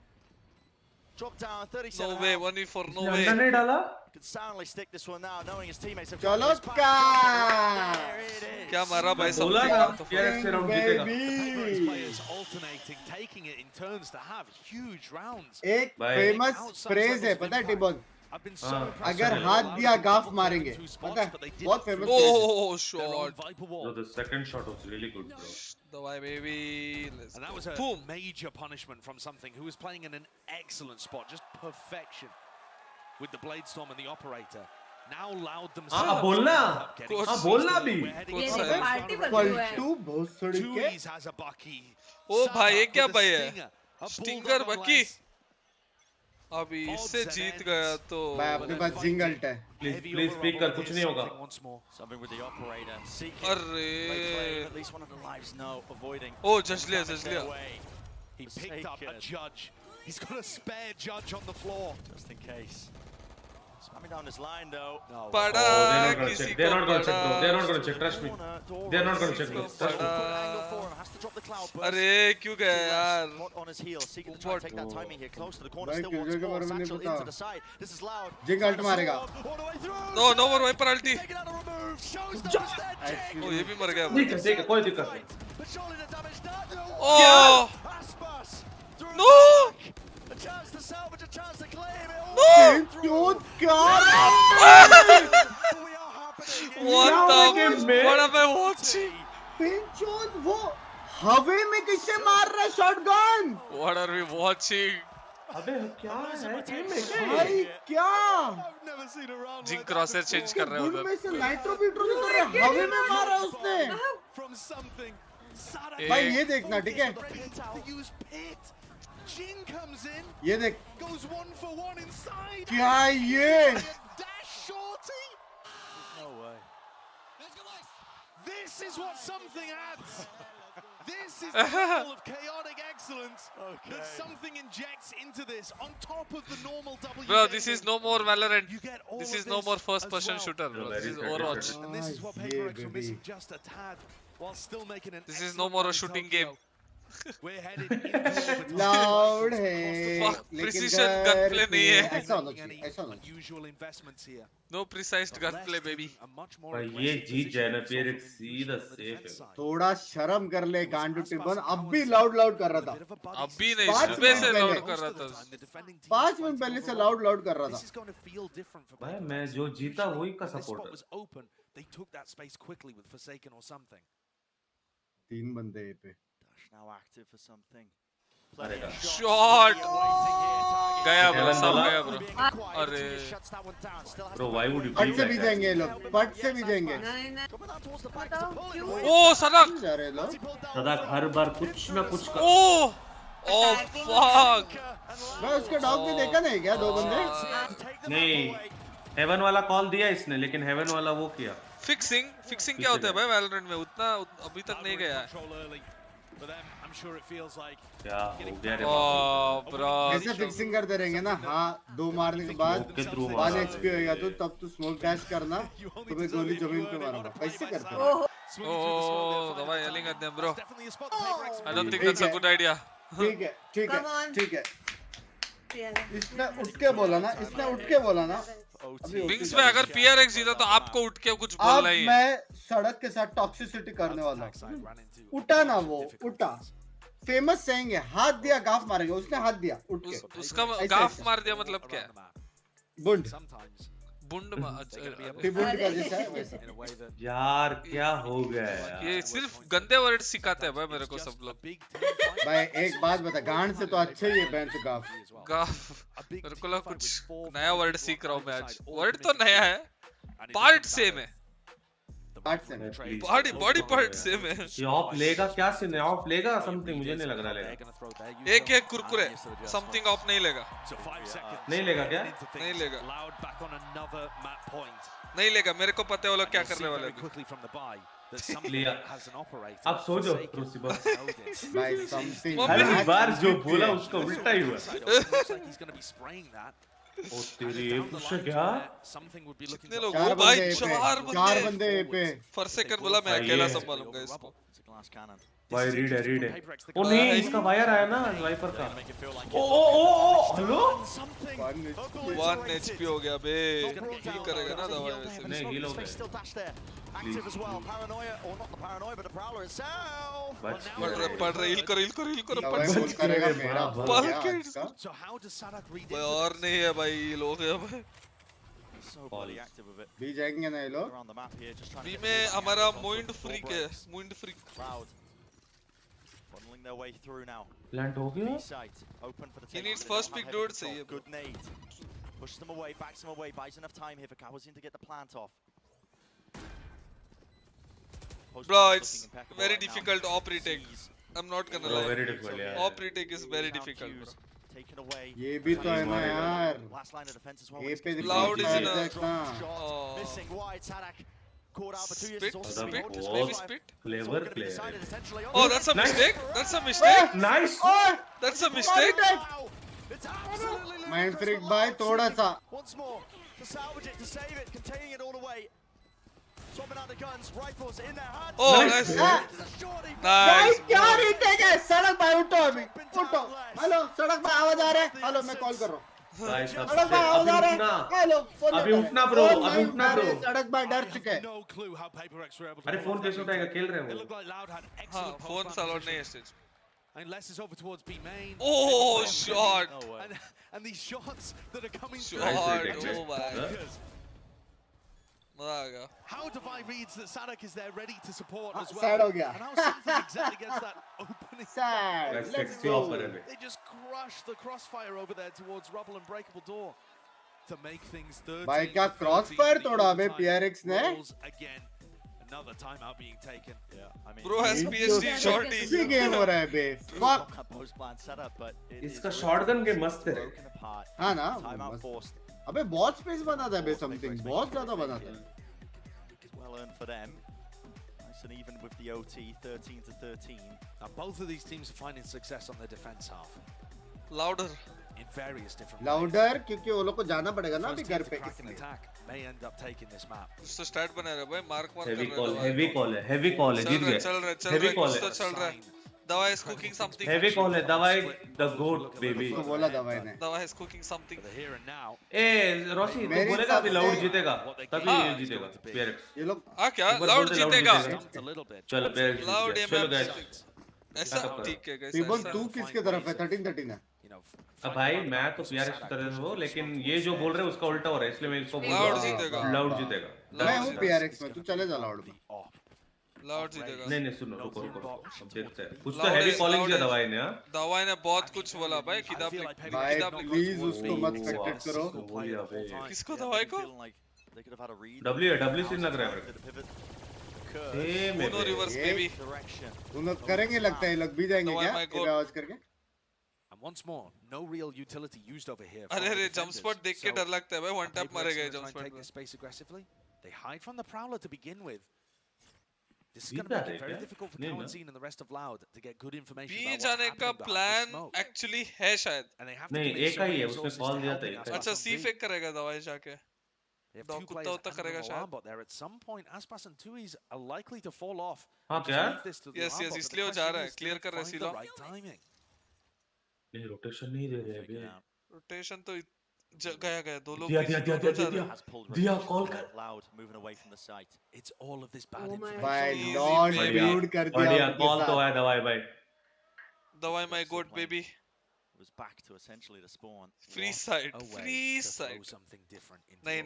Drop down 37. No way, 1v4, no अंदर way. नहीं डाला. Could soundly stick this one now, knowing his teammates have चलो got this का. There it is. क्या मारा भाई सब बोला ना PRX से राउंड जीतेगा. Baby. Players alternating, taking it in turns to have huge rounds. एक famous phrase है पता है टिबोन. I've been so impressed अगर with हाथ how दिया they गाफ did मारेंगे. two spots, पता है but they did बहुत it famous through phrase है. Oh, their own shot. Viper wall. No, the second shot was really good, bro. Давай, baby. Let's And that go. was a Boom. major punishment from something who was playing in an excellent spot, just perfection with the Blade Storm and the Operator. Now Loud themselves. बोलना. बोलना भी. पलटू बहुत सड़ी के. Tui's has a Bucky. ओ भाई ये क्या With a भाई है? stinger. A Stinger bulldog Bucky. nonetheless. अभी इससे जीत गया तो भाई अपने पास जिंगल्ट है. Please speak कर कुछ नहीं होगा. Something with the operator. Seeking. अरे At least one of the lives know, avoiding. ओ जज लिया their way. He picked up a Forsaken. judge. He's got a spare judge on the floor. Just in case. Spamming down this line though. No. पड़ा They're not gonna किसी check. को They're not gonna check, bro. They're पड़ा not gonna check. Trust me. They're not gonna check, bro. Trust me. Angle for him. Has to drop the cloud burst. अरे क्यों गया यार Hot on his heels, seeking to try and take that timing here, close to the corner, भाई still किसी wants के more. बारे में नहीं Satchel पता. into the side. This is Loud. जिंगल्ट मारेगा. All the way through. No no वर Viper ulti Taking out a remove. Shows them it's their jig. Oh ये भी मर गया ठीक है कोई दिक्कत नहीं. But surely the damage done. Oh Aspas. through no the back. A chance to salvage, a chance to claim it. all चोट But क्या? we are happening. what the what am I watching पेंचोद वो हवे में किससे मार रहा है shotgun? what are we watching अबे क्या है टीम में क्या? भाई क्या? I've never seen a round zinc like क्रॉसर that change before. कर रहे हैं गुड उधर में से नाइट्रो बीट्रो नहीं कर रहे, हवे में मारा है उसने. From something. Sada भाई ये देखना ठीक है? the pit out. To use pit. Jin comes in, ये देख goes 1 for 1 inside. क्या ये? Dash shorty. No way. This is what something adds. This is the level of chaotic excellence that something injects into this on top of the normal W. bro this is no more Valorant You get all this of is no more first as person well. shooter bro No, this very is fair, Overwatch very And this is what Yeah, PRX were baby. missing just a tad while still making an this is no excellent more a run in shooting Tokyo. game We're headed into overtime. Loud है Fuck, लेकिन precision घर gunplay पे नहीं है. ऐसा होना Making चाहिए, any ऐसा होना चाहिए. unusual investments here. no precise gunplay baby A much more भाई ये aggressive जीत जाए ना position PRX from सीधा the सेफ defense है. side. थोड़ा शर्म कर ले गांडू टिबन. अब भी लाउड कर रहा था. Bit of a buddy अभी system. नहीं पाँच सुबह मिनट से पहले. लाउड कर रहा था The defending team 5 fighting minute पहले से overall. लाउड कर रहा This था. is going to feel different for भाई PRX. मैं जो जीता वही का When this spot supporter. was open, they took that space quickly with Forsaken or something. 3 बंदे ये पे. Dash now active for something. अरे shot गया bro सब गया bro अरे Bro, why would you पट do से भी that? जाएंगे ये लोग. पट से भी जाएंगे. ओ सनक जा रहे लोग. दादा हर बार कुछ ना कुछ कर. ओ ओ fuck मैं उसका डॉग भी देखा नहीं क्या? 2 बंदे. नहीं हेवन वाला कॉल दिया इसने लेकिन हेवन वाला वो किया. फिक्सिंग क्या होता है भाई वैलोरेंट में उतना अभी तक नहीं गया है क्या हो गया रे ओ ब्रो ऐसे फिक्सिंग करते रहेंगे ना. हाँ 2 मारने के बाद के थ्रू 1 HP होएगा तो तब तू स्मोक डैश करना. तुम्हें गोली जमीन पे मारूंगा. कैसे करते हो? oh the way yelling at them bro I don't think that's a good idea ठीक है ठीक है ठीक है. इसने उठ के बोला ना. इसने उठ के बोला ना. अभी विंग्स में अगर PRX जीता तो आपको उठ के कुछ अब बोलना ही है मैं सड़क के साथ टॉक्सिसिटी करने वाला हूँ. उठा ना वो उठा. फेमस सेइंग है हाथ दिया गाफ मारेंगे. उसने हाथ दिया उठ के. उसका ऐसे गाफ ऐसे. मार दिया मतलब क्या बुंड बुंड बुंड का जैसा है वैसा. यार क्या हो गया यार. ये सिर्फ गंदे वर्ड सिखाते हैं भाई मेरे को सब लोग भाई एक बात बता. गांड से तो अच्छे ही है बेंच गाफ. गाफ मेरे को लगा कुछ नया वर्ड सीख रहा हूँ मैं आज वर्ड तो नया है पार्ट सेम है बॉडी पार्ट सेम है। ये ऑफ लेगा क्या सीन है? ऑफ लेगा समथिंग, मुझे नहीं लग रहा लेगा। एक कुरकुरे समथिंग ऑफ नहीं लेगा। नहीं लेगा क्या? नहीं लेगा, नहीं लेगा। मेरे को पता है वो लोग क्या करने वाले हैं। लिया। अब सो जाओ रोसी बस। भाई समथिंग हर बार जो बोला उसका उल्टा ही हुआ। ओ तेरी उससे क्या? कितने लोग हो भाई? चार बंदे पे। फर्स्ट सेकंड बोला मैं अकेला संभालूंगा इसको। भाई रीड है। ओ नहीं, इसका वायर आया ना वाइपर का। ओ हेलो 1 HP हो गया बे। हील करेगा ना दवा वैसे। नहीं हील हो गया। Active as well, paranoia or not the paranoia, but the prowler itself. पढ़ रहे हील करो बोल करेगा मेरा So how does Sadak read भाई और नहीं है भाई, लोग है भाई। So bloody active of it. भी जाएंगे ना ये लोग। Around the map here, just trying be to में हमारा मोइंड फ्रीक है, mind freak. Cloud funneling their way through now. Land हो गया। B-site open for the He take. needs first pick dude सही है। Good nade. Pushes them away, backs them away, buys enough time here for Kawazin to get the plant off. Bro, it's very difficult op retake. I'm not gonna lie. Very difficult, yeah. Op retake is very difficult, bro. Taken away. ये भी तो है ना यार। Last line of defense as well. ये पे Loud is in a missing wide. Sadak caught out, but 2 years spit, is also maybe spit. Clever player. Oh, that's a mistake. That's a mistake. Nice. That's a mistake. It's absolutely Mind freak भाई थोड़ा सा। once more to salvage it, to save it, containing it all the way. Swapping out the guns, rifles in their hands. Oh, nice. भाई Nice. क्या retake है? सड़क भाई उठो अभी, उठो। हेलो सड़क भाई आवाज आ रहा है? हेलो मैं कॉल कर रहा हूँ। भाई सड़क भाई आवाज आ रहा है? हेलो अभी उठना ब्रो, अभी उठना ब्रो। सड़क भाई डर चुके हैं। अरे फोन कैसे उठाएगा? खेल रहे हैं वो। हाँ, फोन अलाउड नहीं है stage. Unless it's over towards B main. Oh, shot. And these shots that are coming Shot. through. Oh my. मजा आ गया। How Divide reads that Sadak is there ready to support as well. Sad हो गया। And how something exactly gets that opening. Sad. Let's go. They just crush the crossfire over there towards Rubble and Breakable Door to make things 13. भाई क्या crossfire तोड़ा अबे PRX ने? Again, another timeout being taken. Yeah, I mean, Bro has PhD shorty. इसी game हो रहा है बे। Fuck. post plan setup, but it इसका is शॉटगन के मस्त है। broken apart. हाँ ना। Timeout forced. अबे बहुत स्पेस बना था बे समथिंग, बहुत ज्यादा बना था। Well earned for them. Nice and even with the OT, 13 to 13. Now both of these teams are finding success on their defense half. Louder. In various different Louder क्योंकि वो लोग को जाना पड़ेगा ना अभी घर पे। attack may end up taking this map. तो स्टार्ट बना रहा है भाई, मार्क कर हेवी रहा कॉल है। हेवी कॉल है, हेवी कॉल है, जीत गए। चल रहा है, हेवी कॉल कुछ तो है, चल रहा है। दवा is cooking something. Heavy call है, दवाई द गोट बेबी। तो बोला दवाई ने। दवा is cooking something. Here and now. ए रोशी तो बोलेगा अभी लाउड जीतेगा, तभी ये जीतेगा PRX। ये लोग हाँ क्या? लाउड जीतेगा। चलो PRX। लाउड चलो गाइस। ऐसा ठीक है गाइस। टीबल तू किसके तरफ है? 13-13 है। अब भाई मैं तो PRX की तरफ हूँ, लेकिन ये जो बोल रहे हैं उसका उल्टा हो रहा है, इसलिए मैं इसको बोल रहा हूँ। लाउड जीतेगा। लाउड जीतेगा। मैं हूँ PRX में, तू चले जा लाउड में। लाउड जीतेगा। नहीं नहीं सुनो, रुको रुको, अब देखते हैं। कुछ तो हेवी कॉलिंग किया दवाई ने। हाँ दवाई ने बहुत कुछ बोला भाई। किताब भाई प्लीज उसको मत स्पेक्टेट करो। किसको? दवाई को? W है, W सीन लग रहा है मेरे को। ए दोनों रिवर्स बेबी। दोनों करेंगे लगता है, लग भी जाएंगे क्या? तेरा आवाज करके। And once more, no real utility used over here. अरे जंप स्पॉट देख के डर लगता है भाई, वन टैप मारे गए जंप स्पॉट में। Space aggressively. They hide from the prowler to begin with. This is going to make it very difficult for Kawanzine and the rest of Loud to get good information be about what's जाने का happening behind the plan smoke. Actually है शायद। And they have to नहीं commit एक so ही many है, उसने resources call to दिया helping था। out अच्छा on सी B. फेक करेगा दवाई जाके। They have दो two कुत्ता players उत्ता and करेगा an शायद। alarm bot there. At some point, Aspas and Tui's are likely to fall off. हाँ Just क्या? leave this to the Yes, alarm yes, bot, but इसलिए the वो जा question रहा है, is, clear do कर रहा है they find सीधा। the right timing? नहीं रोटेशन नहीं दे रहे अभी। रोटेशन तो गया दो लोग दिया कॉल कर। Loud moving away from the site. It's all of this bad information. भाई नॉट म्यूट कर दिया। बढ़िया कॉल तो है दवाई भाई। दवाई my God baby. Was back to essentially the spawn. Free side, free side. नहीं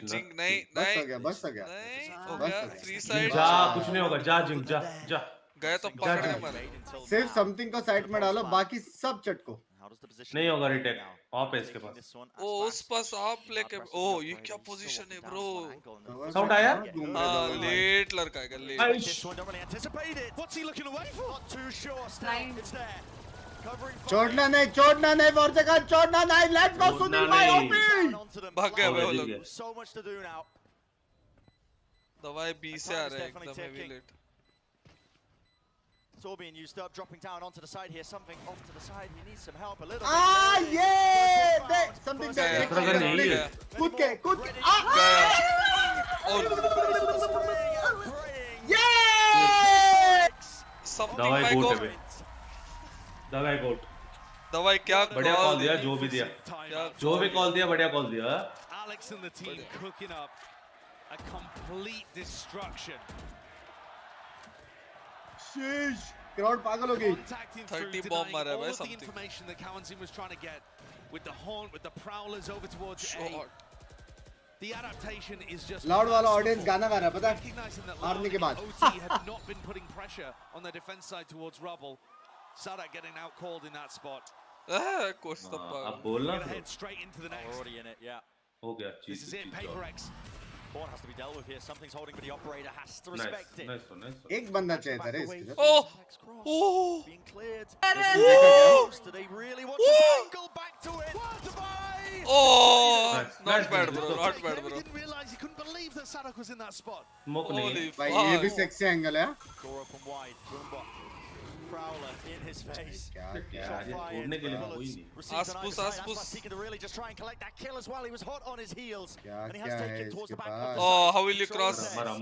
जिंग नहीं बस हो गया, बस हो गया। नहीं हो गया फ्री साइड। जा कुछ नहीं होगा, जा जिंग जा जा। गया तो पकड़े मर। सिर्फ समथिंग को साइड में डालो, बाकी सब चटको। How does the position नहीं होगा look retake. now? आप है इसके Taking पास. this one, ओ उस Aspas, पास आप not लेके aggressively ओ ये operating, क्या he's still पोजीशन walking है down bro to one angle, and then Sound आया? हाँ लेट लड़का है Take let this one, don't really anticipate it. What's he looking away for? Not too sure. Still, it's there. Covering fire. छोड़ना नहीं vertical छोड़ना नहीं let's go Sunil भाई OP Down onto them. भाग गए वो जीत लोग गए. So much to do now. दवाई बी से आ Time is रहे हैं definitely एकदम heavy ticking. Late Torbian used up, dropping down onto the side here. Something off to the side. He needs some help a little Ah, bit. yeah! Something गया that दूसरा gun नहीं है. कूद के और समथिंग दवाई my goat God है बे. दवाई गोट. दवाई क्या बढ़िया कॉल दिया जो भी दिया. जो भी कॉल दिया बढ़िया कॉल दिया. Alex and the team cooking up a complete destruction. शीश क्राउड पागल हो गई. 30 bomb मारा है भाई all of the something information that Cowan team was trying to get with the haunt, with the prowlers over towards A. short The adaptation is just loud वाला audience गाना गा रहा है पता है recognizing that हारने के बाद. OT had not been putting pressure on their defense side towards Rubble. Sadak getting out called in that spot. Course तो अब बोलना. Gonna head straight into the next. Already in it, yeah. हो गया. This is it, PRX. Ball has to be dealt with here. Something's holding, but the operator has to Nice, respect it. nice. एक बंदा चाहिए था रे इसके लिए. oh Being cleared. oh Do they really want to angle back to it? oh Nice, not nice, bad nice. bro not bad He bro didn't realize, he couldn't believe that Sadak was in that spot. Smoke नहीं है. holy भाई ये भी fuck sexy angle है. Door open wide. Boombot. Prowler in his face. क्या क्या Shot ये fired. छोड़ने के लिए Bullets कोई नहीं. received on either Aspus, side. Aspus. Aspas seeking to really just try and collect that kill as well. He was hot on his heels. क्या And he क्या has है taken towards the इसके back of pass. the oh side. how will you cross मरा.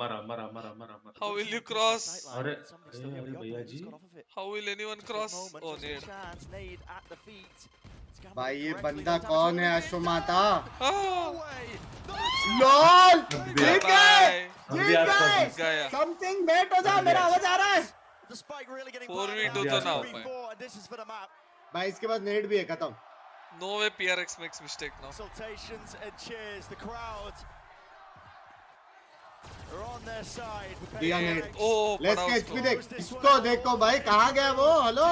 how will you cross अरे Somebody's still here, but the भैया operator's ji. got off of it. how will anyone cross Moment, oh just a nade chance. Nade at the feet. It's gambling भाई ये correctly, बंदा no कौन damage है will be अश्वमाता. ah lol ठीक है bye ठीक है. गया समथिंग वेट हो जा मेरा आवाज आ रहा है. The spike really getting 4v2 blown तो out. ना हो 3v4, and this is for the map. भाई इसके पास नेट भी है खत्म. no way PRX makes mistake now Exultations and cheers. The crowd are on their side. दिया नेट. oh लेट्स पड़ा के उसको एचपी देख. इसको देखो भाई कहाँ गया वो. हेलो.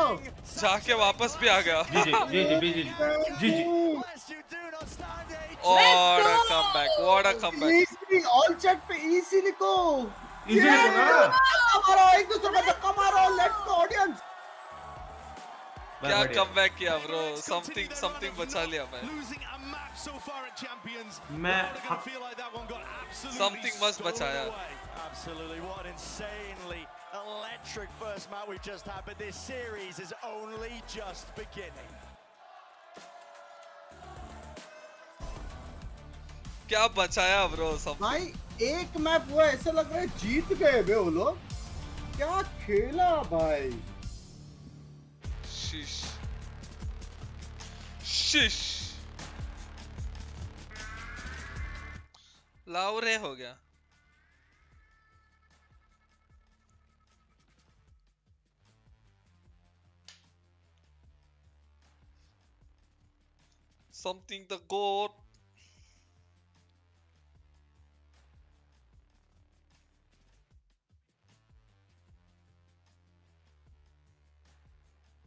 जाके वापस भी आ गया जी. Unless you do not stand a what a comeback what a comeback easy all chat पे इजी लिखो. इजी लिखो ना. मारो एक दूसरे को धक्का मारो. Let's go audience. क्या comeback किया bro something बचा लिया मैं Losing a map so far at Champions. मैं Gonna feel like that one got absolutely Something must stolen बचाया. away. Absolutely, what an insanely electric first match we've just had, but this series is only just beginning. क्या बचाया bro सब भाई एक map हुआ ऐसा लग रहा है जीत गए बे वो लोग. क्या खेला भाई. शिश लाउरे हो गया something the goat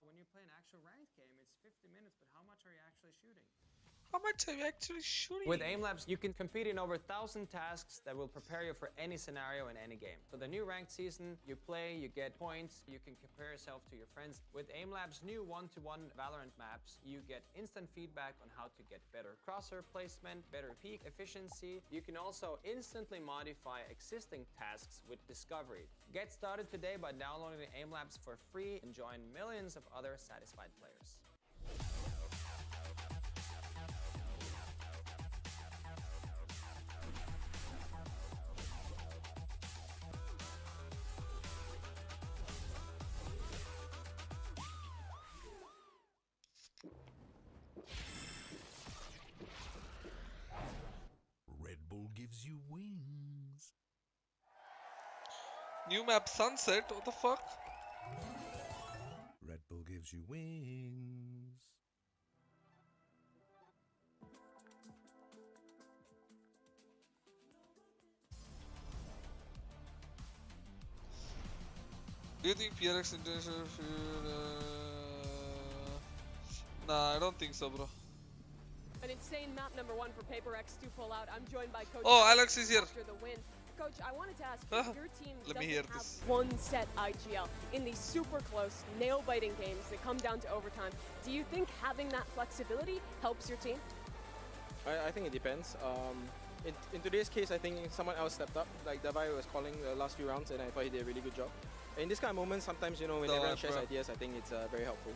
When you play an actual ranked game, it's 50 minutes, but how much are you actually shooting? how much are you actually shooting With AimLabs, you can compete in over 1,000 tasks that will prepare you for any scenario in any game. For the new ranked season, you play, you get points, you can compare yourself to your friends. With AimLabs' new one-to-one Valorant maps, you get instant feedback on how to get better crosshair placement, better peak efficiency. You can also instantly modify existing tasks with Discovery. Get started today by downloading AimLabs for free and join millions of other satisfied players. Red Bull gives you wings. new map sunset what the fuck Red Bull gives you wings. do you think PRX international Nah, I don't think so, bro. An insane map number 1 for PRX to pull out. I'm joined by Coach. Oh, Alex is here. After the win. Coach, I wanted to ask you, your team Let me doesn't hear have this. one set IGL. In these super close, nail-biting games that come down to overtime, do you think having that flexibility helps your team? I think it depends. In today's case, I think someone else stepped up. Like Davai was calling the last few rounds, and I thought he did a really good job. In this kind of moment, sometimes, you know, when everyone shares ideas, I think it's very helpful.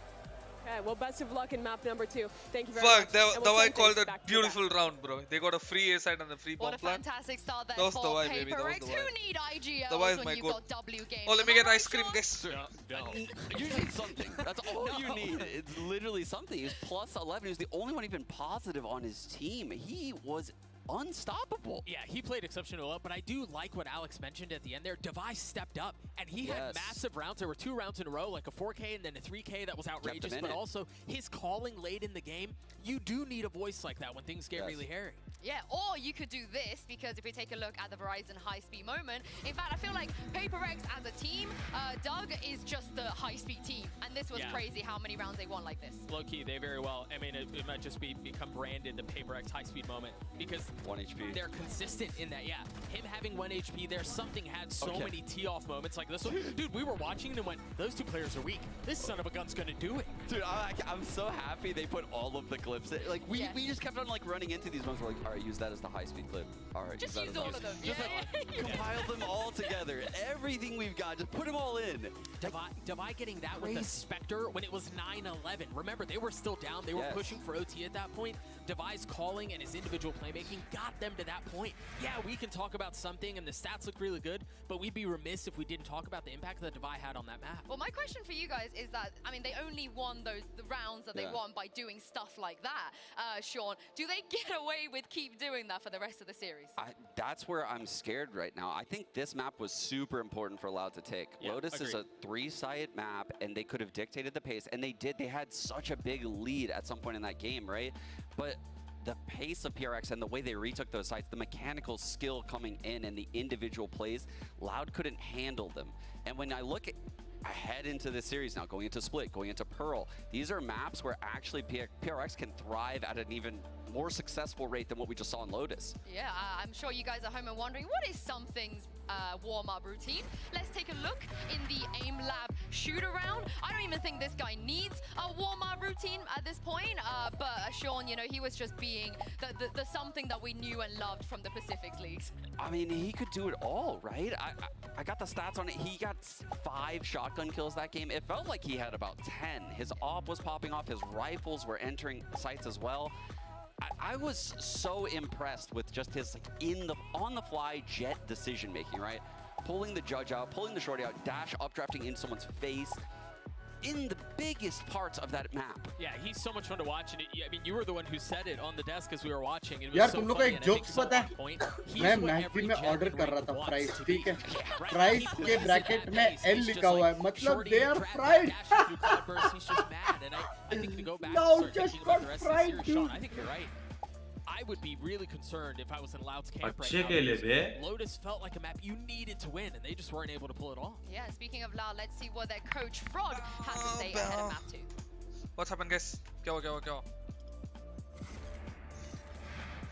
Okay, well, best of luck in map number 2. Thank you very Fuck, much. Davai called a beautiful round, bro. They got a free A side and a free bomb What a plant. fantastic start there That was for Davai, baby. That was PRX. Davai. Who need IGLs Davai is when my you've god. got W games? Oh, let me get ice cream, guys. No. You need something. That's all you need. It's literally something. He was plus 11. He was the only one even positive on his team. He was unstoppable. Yeah, he played exceptionally well, but I do like what Alex mentioned at the end there. Device stepped up, and he had massive rounds. There were 2 rounds in a row, like a 4K and then a 3K that was outrageous, but also his calling late in the game. You do need a voice like that when things get really hairy. Yeah, or you could do this, because if we take a look at the Verizon high-speed moment, in fact, I feel like PRX as a team, Doug is just the high-speed team, and this was crazy how many rounds they won like this. Low-key, they very well, I mean, it might just become branded the PRX high-speed moment, because 1 HP. They're consistent in that, him having 1 HP there, something had so many tee-off moments like this one. Dude, we were watching and went, those 2 players are weak. This son of a gun's gonna do it. Dude, I'm so happy they put all of the clips. Like, we just kept on, like, running into these ones. We're like, all right, use that as the high-speed clip. All right, just use all of them. Just compile them all together. Everything we've got, just put them all in. Davai getting that with the Spectre when it was 9-11. Remember, they were still down. They were pushing for OT at that point. Davai's calling and his individual playmaking got them to that point. Yeah, we can talk about something, and the stats look really good, but we'd be remiss if we didn't talk about the impact that Davai had on that map. Well, my question for you guys is that, I mean, they only won the rounds that they won by doing stuff like that. Sean, do they get away with keep doing that for the rest of the series? That's where I'm scared right now. I think this map was super important for Loud to take. Lotus is a 3-site map, and they could have dictated the pace, and they did. They had such a big lead at some point in that game, right? But the pace of PRX and the way they retook those sites, the mechanical skill coming in and the individual plays, Loud couldn't handle them. And when I look ahead into this series now, going into Split, going into Pearl, these are maps where actually PRX can thrive at an even more successful rate than what we just saw in Lotus. Yeah, I'm sure you guys are home and wondering, what is Something's warm-up routine? Let's take a look in the Aim Lab shoot-around. I don't even think this guy needs a warm-up routine at this point, but Sean, you know, he was just being the Something that we knew and loved from the Pacifics Leagues. I mean, he could do it all, right? I got the stats on it. He got 5 shotgun kills that game. It felt like he had about 10. His AWP was popping off. His rifles were entering sites as well. I was so impressed with just his on-the-fly jet decision-making, right? Pulling the judge out, pulling the shorty out, dash updrafting in someone's face. In the biggest parts of that map. Yeah, he's so much fun to watch, and I mean, you were the one who said it on the desk as we were watching. It was यार so तुम लोग को funny, एक and I think jokes so पता on point. है मैं maxi में order कर रहा था फ्राइज ठीक है फ्राइज के ब्रैकेट में एल लिखा हुआ है मतलब they are fried No, just got fried, dude. I think you're right. I would be really concerned if I was in Loud's camp right now. Lotus felt like a map you needed to win, and they just weren't able to pull it off. Yeah, speaking of Loud, let's see what their coach Frog had to say ahead of map 2. What's happened, guys? Go.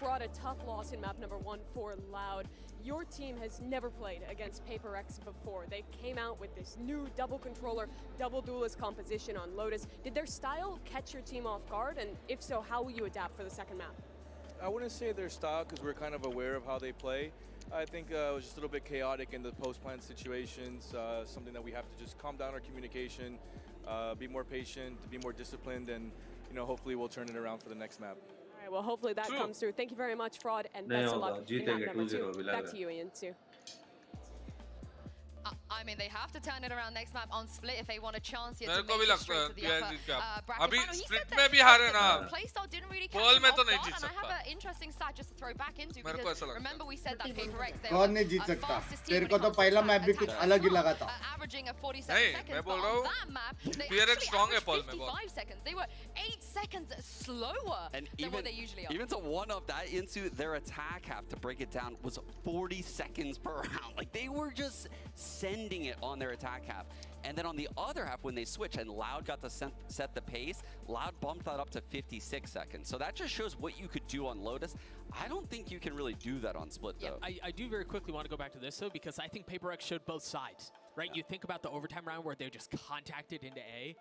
Brought a tough loss in map number 1 for Loud. Your team has never played against PRX before. They came out with this new double controller, double duelist composition on Lotus. Did their style catch your team off guard? And if so, how will you adapt for the second map? I wouldn't say their style because we're kind of aware of how they play. I think it was just a little bit chaotic in the post-plant situations, something that we have to just calm down our communication, be more patient, be more disciplined, and hopefully we'll turn it around for the next map. All right, well, hopefully that comes through. Thank you very much, Fraud, and best of luck in map number 2. Back to you, Ian, too. I mean, they have to turn it around next map on Split if they want a chance here मेरे to को make भी it straight लगता to the है upper bracket. अभी Final. He split said में that भी हारे the ना playstyle didn't really catch Pearl him में off तो नहीं guard, Jeet and I have सकता an interesting stat just to throw back into मेरे को ऐसा because लगता remember we said that PRX they कौन नहीं जीत सकता तेरे को तो पहला मैप भी कुछ अलग ही लगा था averaging at 47 नहीं seconds, मैं but बोल रहा on हूँ that map they PRX actually strong है averaged Pearl में 55 seconds. They were 8 seconds slower and than what they usually are. Even to one of that into their attack half to break it down was 40 seconds per round. Like they were just sending it on their attack half. And then on the other half, when they switch and Loud got to set the pace, Loud bumped that up to 56 seconds. So that just shows what you could do on Lotus. I don't think you can really do that on Split, though. Yeah, I do very quickly want to go back to this, though, because I think PaperX showed both sides, right? You think about the overtime round where they just contacted into A.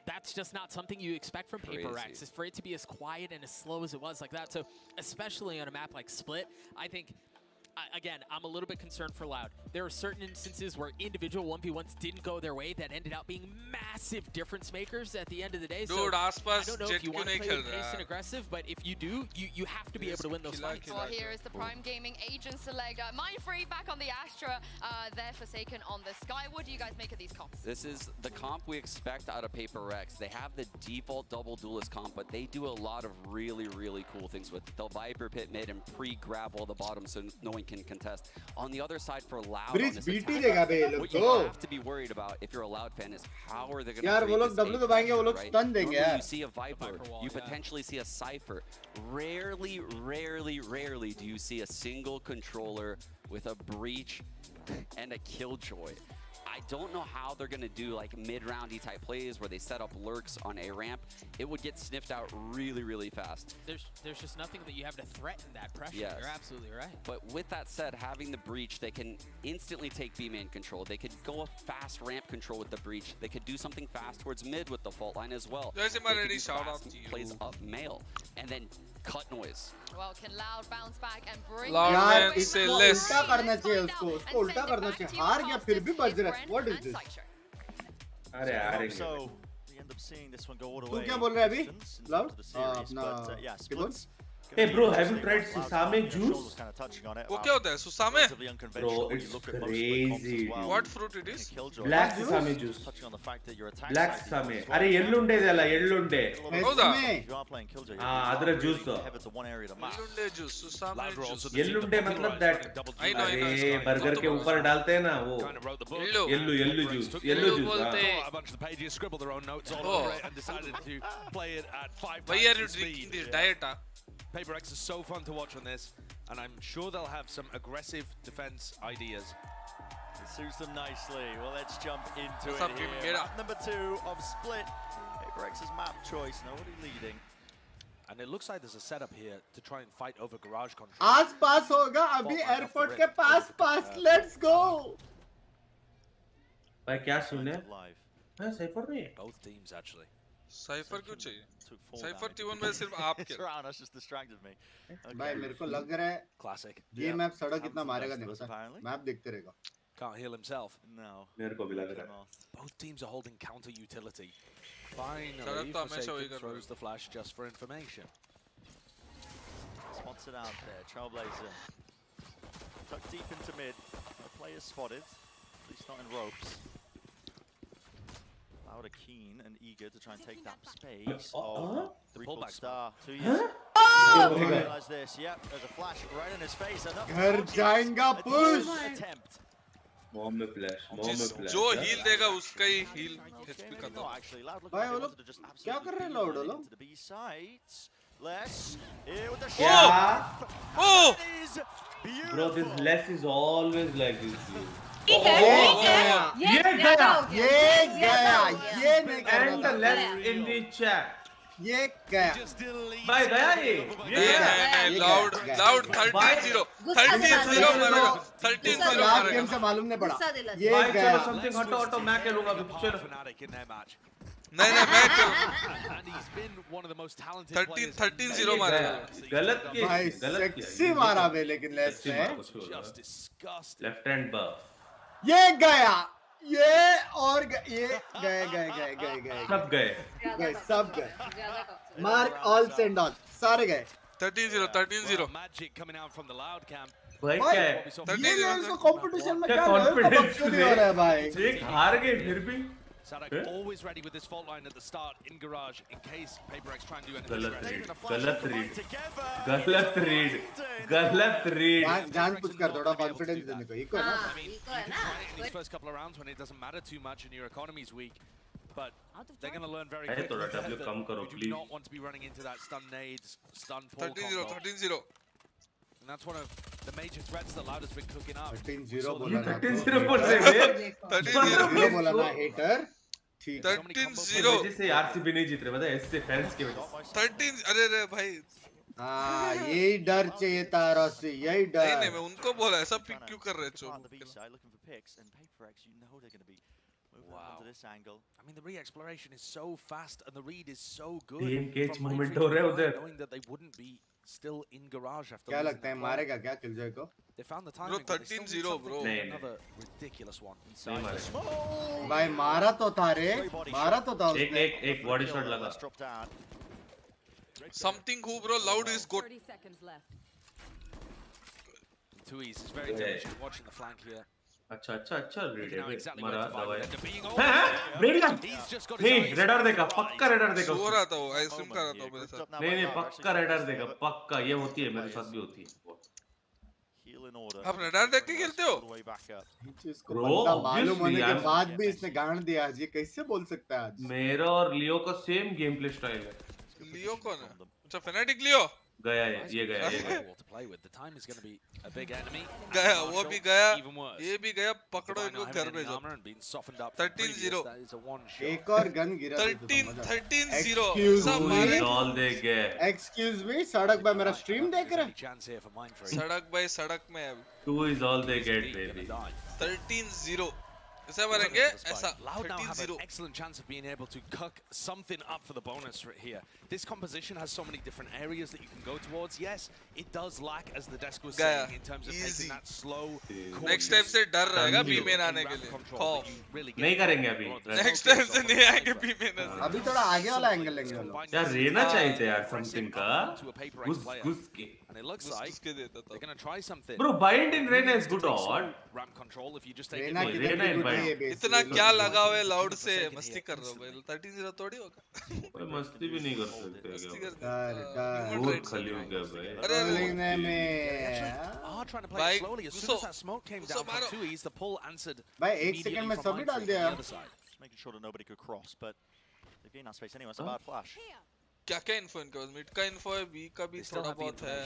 That's just not something you expect from PaperX. Is for it to be as quiet and as slow as it was like that. So especially on a map like Split, I think, again, I'm a little bit concerned for Loud. There are certain instances where individual 1v1s didn't go their way that ended up being massive difference makers at the end of the day. Dude, so I आसपास don't know if you want to play with pace and रहा aggressive, but if you do, you have to be able to win those fights. Well, here is the Prime Gaming agent select. Mindfree back on the Astra, there Forsaken on the Sky. What do you guys make of these comps? This is the comp we expect out of PaperX. They have the default double duelist comp, but they do a lot of really, really cool things with it. They'll Viper pit mid and pre-grab all the bottom so no one can contest. On the other side for Loud, on this attack, what you have to be worried about if you're a Loud fan is how are they going to create this W दबाएंगे वो लोग stun देंगे यार. You see a Viper, you potentially see a Cypher. Rarely do you see a single controller with a breach and a killjoy. I don't know how they're going to do like mid-roundy type plays where they set up lurks on a ramp. It would get sniffed out really, really fast. There's just nothing that you have to threaten that pressure. Yes. You're absolutely right. But with that said, having the breach, they can instantly take B-main control. They could go a fast ramp control with the breach. They could do something fast towards mid with the fault line as well. Guys, They could do fast plays up mail and then cut noise. Well, can Loud bounce back and bring यार इसको उल्टा करना चाहिए उसको उल्टा करना चाहिए. हार गया फिर भी बज रहा है. What is this? अरे यार So we end up seeing this one go all the way. तू क्या बोल रहा है अभी? Loud? अपना yeah, Splits. Hey bro, have you tried susame juice? वो क्या होता है सुसामे? Bro, it's crazy. What fruit it is? Black sesame juice. Black sesame. अरे ಎಳ್ಳುಂಡೆ ಇದೆಯಲ್ಲ ಎಳ್ಳುಂಡೆ. ಹೌದಾ? ಅದರ ಜ್ಯೂಸ್. एल्लुंडे जूस सुसामे जूस. एल्लुंडे मतलब that. अरे बर्गर के ऊपर डालते हैं ना वो. एल्लू जूस. एल्लू जूस. बोलते हैं. A bunch of the pages scribbled their own notes all over it and decided to play it at 5 Why are you drinking this diet? PaperX is so fun to watch on this, and I'm sure they'll have some aggressive defense ideas. It suits them nicely. Well, let's jump into What's it up, here. Gaming? Map number 2 of Split. PaperX's map choice. Nobody leading. And it looks like there's a setup here to try and fight over garage control. आस पास होगा अभी airport के पास. Let's go. भाई क्या सुने? हाँ cipher नहीं है. Both teams actually. Cipher क्यों चाहिए? साइफर T1 में सिर्फ आप के. That's just distracted me. भाई मेरे को लग रहा है Classic. ये मैप सड़क कितना मारेगा नहीं पता. मैप देखते रहेगा. Can't heal himself. No. मेरे को भी लग रहा है. Both teams are holding counter utility. Finally, तो हमेशा वही Forsaken कर रहा throws the flash just for information. Spots it out there. Trailblazer. Tucked deep into mid. No players spotted. At least not in ropes. Loud are keen and eager to try and take that space. Oh, the pullback star. 2 years. Realize this. Yep, there's a flash right in his face. घर जाएगा push. Attempt. Mom में flash. जो heal देगा उसका ही heal HP खत्म. Actually, Loud looking भाई like वो they लोग wanted to just क्या कर रहे हैं absolutely Loud beeline लोग? into the B sides. Less here with the Yeah. shot. Oh! That is beautiful. Bro, this less is always like this. ये गया ये नहीं And the less in the chat. ये गया. भाई गया ये. नहीं लाउड 13-0 13-0 मारेगा. 13-0 लास्ट मारेगा. गेम से मालूम नहीं पड़ा. ये भाई गया. चलो something हटो मैं खेलूंगा चलो. Fnatic in their match. नहीं मैं And he's been one of the most talented players. 13-0 मारेगा. गलत किया. भाई सेक्सी मारा बे लेकिन लेस ने. Just disgusting. Left hand buff. ये गया. ये और ये गए सब गए. सब गए. मार्क ऑल सेंड ऑल सारे गए. 13-0 Magic coming out from the Loud camp. भाई क्या है? ये लेवल का कंपटीशन में क्या क्या कॉन्फिडेंस हो रहा है भाई? एक हार गए फिर भी. Sadak always ready with this fault line at the start in garage in case PaperX try and do anything. गलत रीड. जान पूछ कर थोड़ा कॉन्फिडेंस देने को. इको है ना. I mean, you can try it in these first couple of rounds when it doesn't matter too much and your economy's weak, but they're going to learn very Hey, quickly थोड़ा W कम करो you do please. not want to be running into that stun nades, stun pull 13-0 combo. 13-0. And that's one of the major threats that Loud has been cooking up. 13-0 बोला ना 13-0 बोल रहे हैं 13-0 बोला ना hater 13-0 वजह से आरसीबी नहीं जीत रहे मतलब ऐसे फैंस की वजह से 13 अरे भाई हाँ यही डर चाहिए था रॉसी यही डर नहीं मैं उनको बोला ऐसा पिक क्यों कर रहे हो Wow. I mean, the re-exploration is so fast and the read is so good. engage movement हो रहा है उधर knowing that they wouldn't be still in garage after क्या लगता है मारेगा क्या किलजॉय को they found the timing. Bro 13-0 bro. Another ridiculous one. नहीं मारेगा भाई मारा तो था रे मारा तो था उसने एक बॉडी शॉट लगा Something who bro Loud is good. 30 seconds left. Tuiz is very diligent watching the flank here. अच्छा रीड है Exactly मरा where to दवाई find it. हैं ब्रेड का नहीं रेडर देगा पक्का रेडर देगा सो रहा था वो आइसक्रीम खा रहा था मेरे साथ नहीं पक्का रेडर देगा पक्का ये होती है मेरे साथ भी होती है आप रेडर देख के खेलते हो ब्रो मालूम होने के बाद भी इसने गांड दिया आज ये कैसे बोल सकता है आज मेरा और लियो का सेम गेम प्ले स्टाइल है लियो कौन है अच्छा फैनेटिक लियो गया ये गया गया वो भी गया ये भी गया पकड़ो इनको घर भेजो 13-0 एक और गन गिरा 13-0 सब मारे ऑल दे गए एक्सक्यूज मी सड़क पे मेरा स्ट्रीम देख रहा सड़क भाई सड़क में अब 2 is all they get baby 13-0 ऐसा मारेंगे ऐसा Loud now have an 13-0 excellent chance of being able to cook something up for the bonus right here. This composition has so many different areas that you can go towards. Yes, it does lack, as the desk was saying, in terms of taking that slow. Next time से डर रहेगा B में आने के लिए खौफ नहीं करेंगे अभी नेक्स्ट टाइम से नहीं आएंगे बी में अभी थोड़ा आगे वाला एंगल लेंगे यार रहना चाहिए था यार समथिंग का घुस के And it looks like they're going to try something. Bro, bind in Reyna is good or what? Ramp control if you just take Reyna it. किधर की गुटी है बेसिकली इतना क्या लगा हुआ है लाउड से मस्ती कर रहे हो भाई 13-0 थोड़ी होगा कोई मस्ती भी नहीं कर सकते डर बहुत खली हो गया भाई अरे लेने में Trying to play it slowly. As soon as that smoke came down from Tuiz, the pull answered. भाई एक सेकंड में सभी डाल दिया Making sure that nobody could cross, but they gain that space anyway. It's a bad flash. क्या क्या info इनके पास mid का इन्फो है बी का भी थोड़ा बहुत है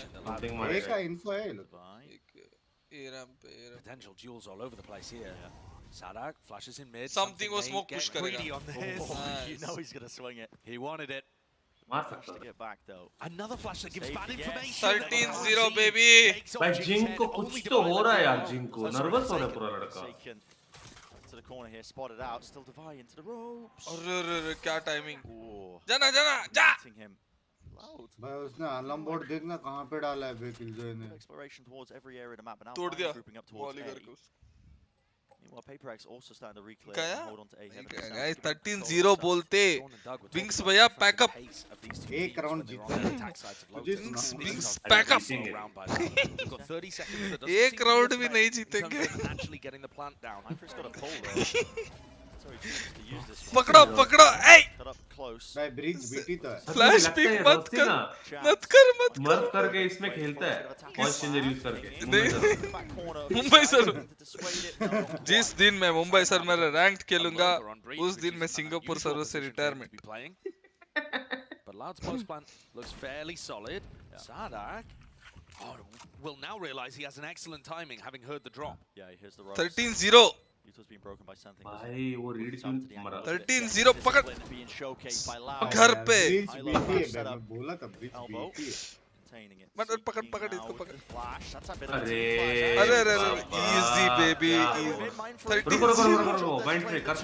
ए का इन्फो है ए रैंप पे Potential duels all over the place here. Sadak flashes in mid. Something was smoke push greedy on this. You know he's going to swing it. He wanted it. मार सकता To get back though. Another flash that gives bad information. 13-0 baby भाई zinc को कुछ तो हो रहा है यार जिंक को नर्वस हो रहा है पूरा लड़का To the corner here, spotted out, still Divide into the ropes. अरे क्या टाइमिंग Oh, जाना जा hitting him. Loud. भाई उसने अलार्म बोर्ड देखना कहां पे डाला है बे किलजॉय ने Exploration towards every area of the map, but now तोड़ दिया grouping up towards वॉली A. करके Meanwhile, PRX also starting to reclear गया and hold on to A. heavily. Guys 13-0 बोलते विंग्स भैया पैकअप एक राउंड जीता विंग्स पैकअप एक राउंड भी नहीं जीतेंगे पकड़ो ए भाई ब्रिज बीटी तो है फ्लैश पिक मत कर मर्फ करके इसमें खेलता है वॉइस चेंजर यूज करके मुंबई सर जिस दिन मैं मुंबई सर में रैंक्ड खेलूंगा उस दिन मैं सिंगापुर सर्विस से retirement But Loud's post plan looks fairly solid. Sadak will now realize he has an excellent timing, having heard the drop. Yeah, here's the ropes. 13-0 Utah's being broken by something. भाई वो read क्यों मरा 13-0 पकड़ Being showcased by Loud. घर पे bridge BT है मैं बोला था ब्रिज बीटी है Containing it. मत पकड़ इसको पकड़ Flash. That's a bit of अरे इजी बेबी रुको माइंड फ्री कर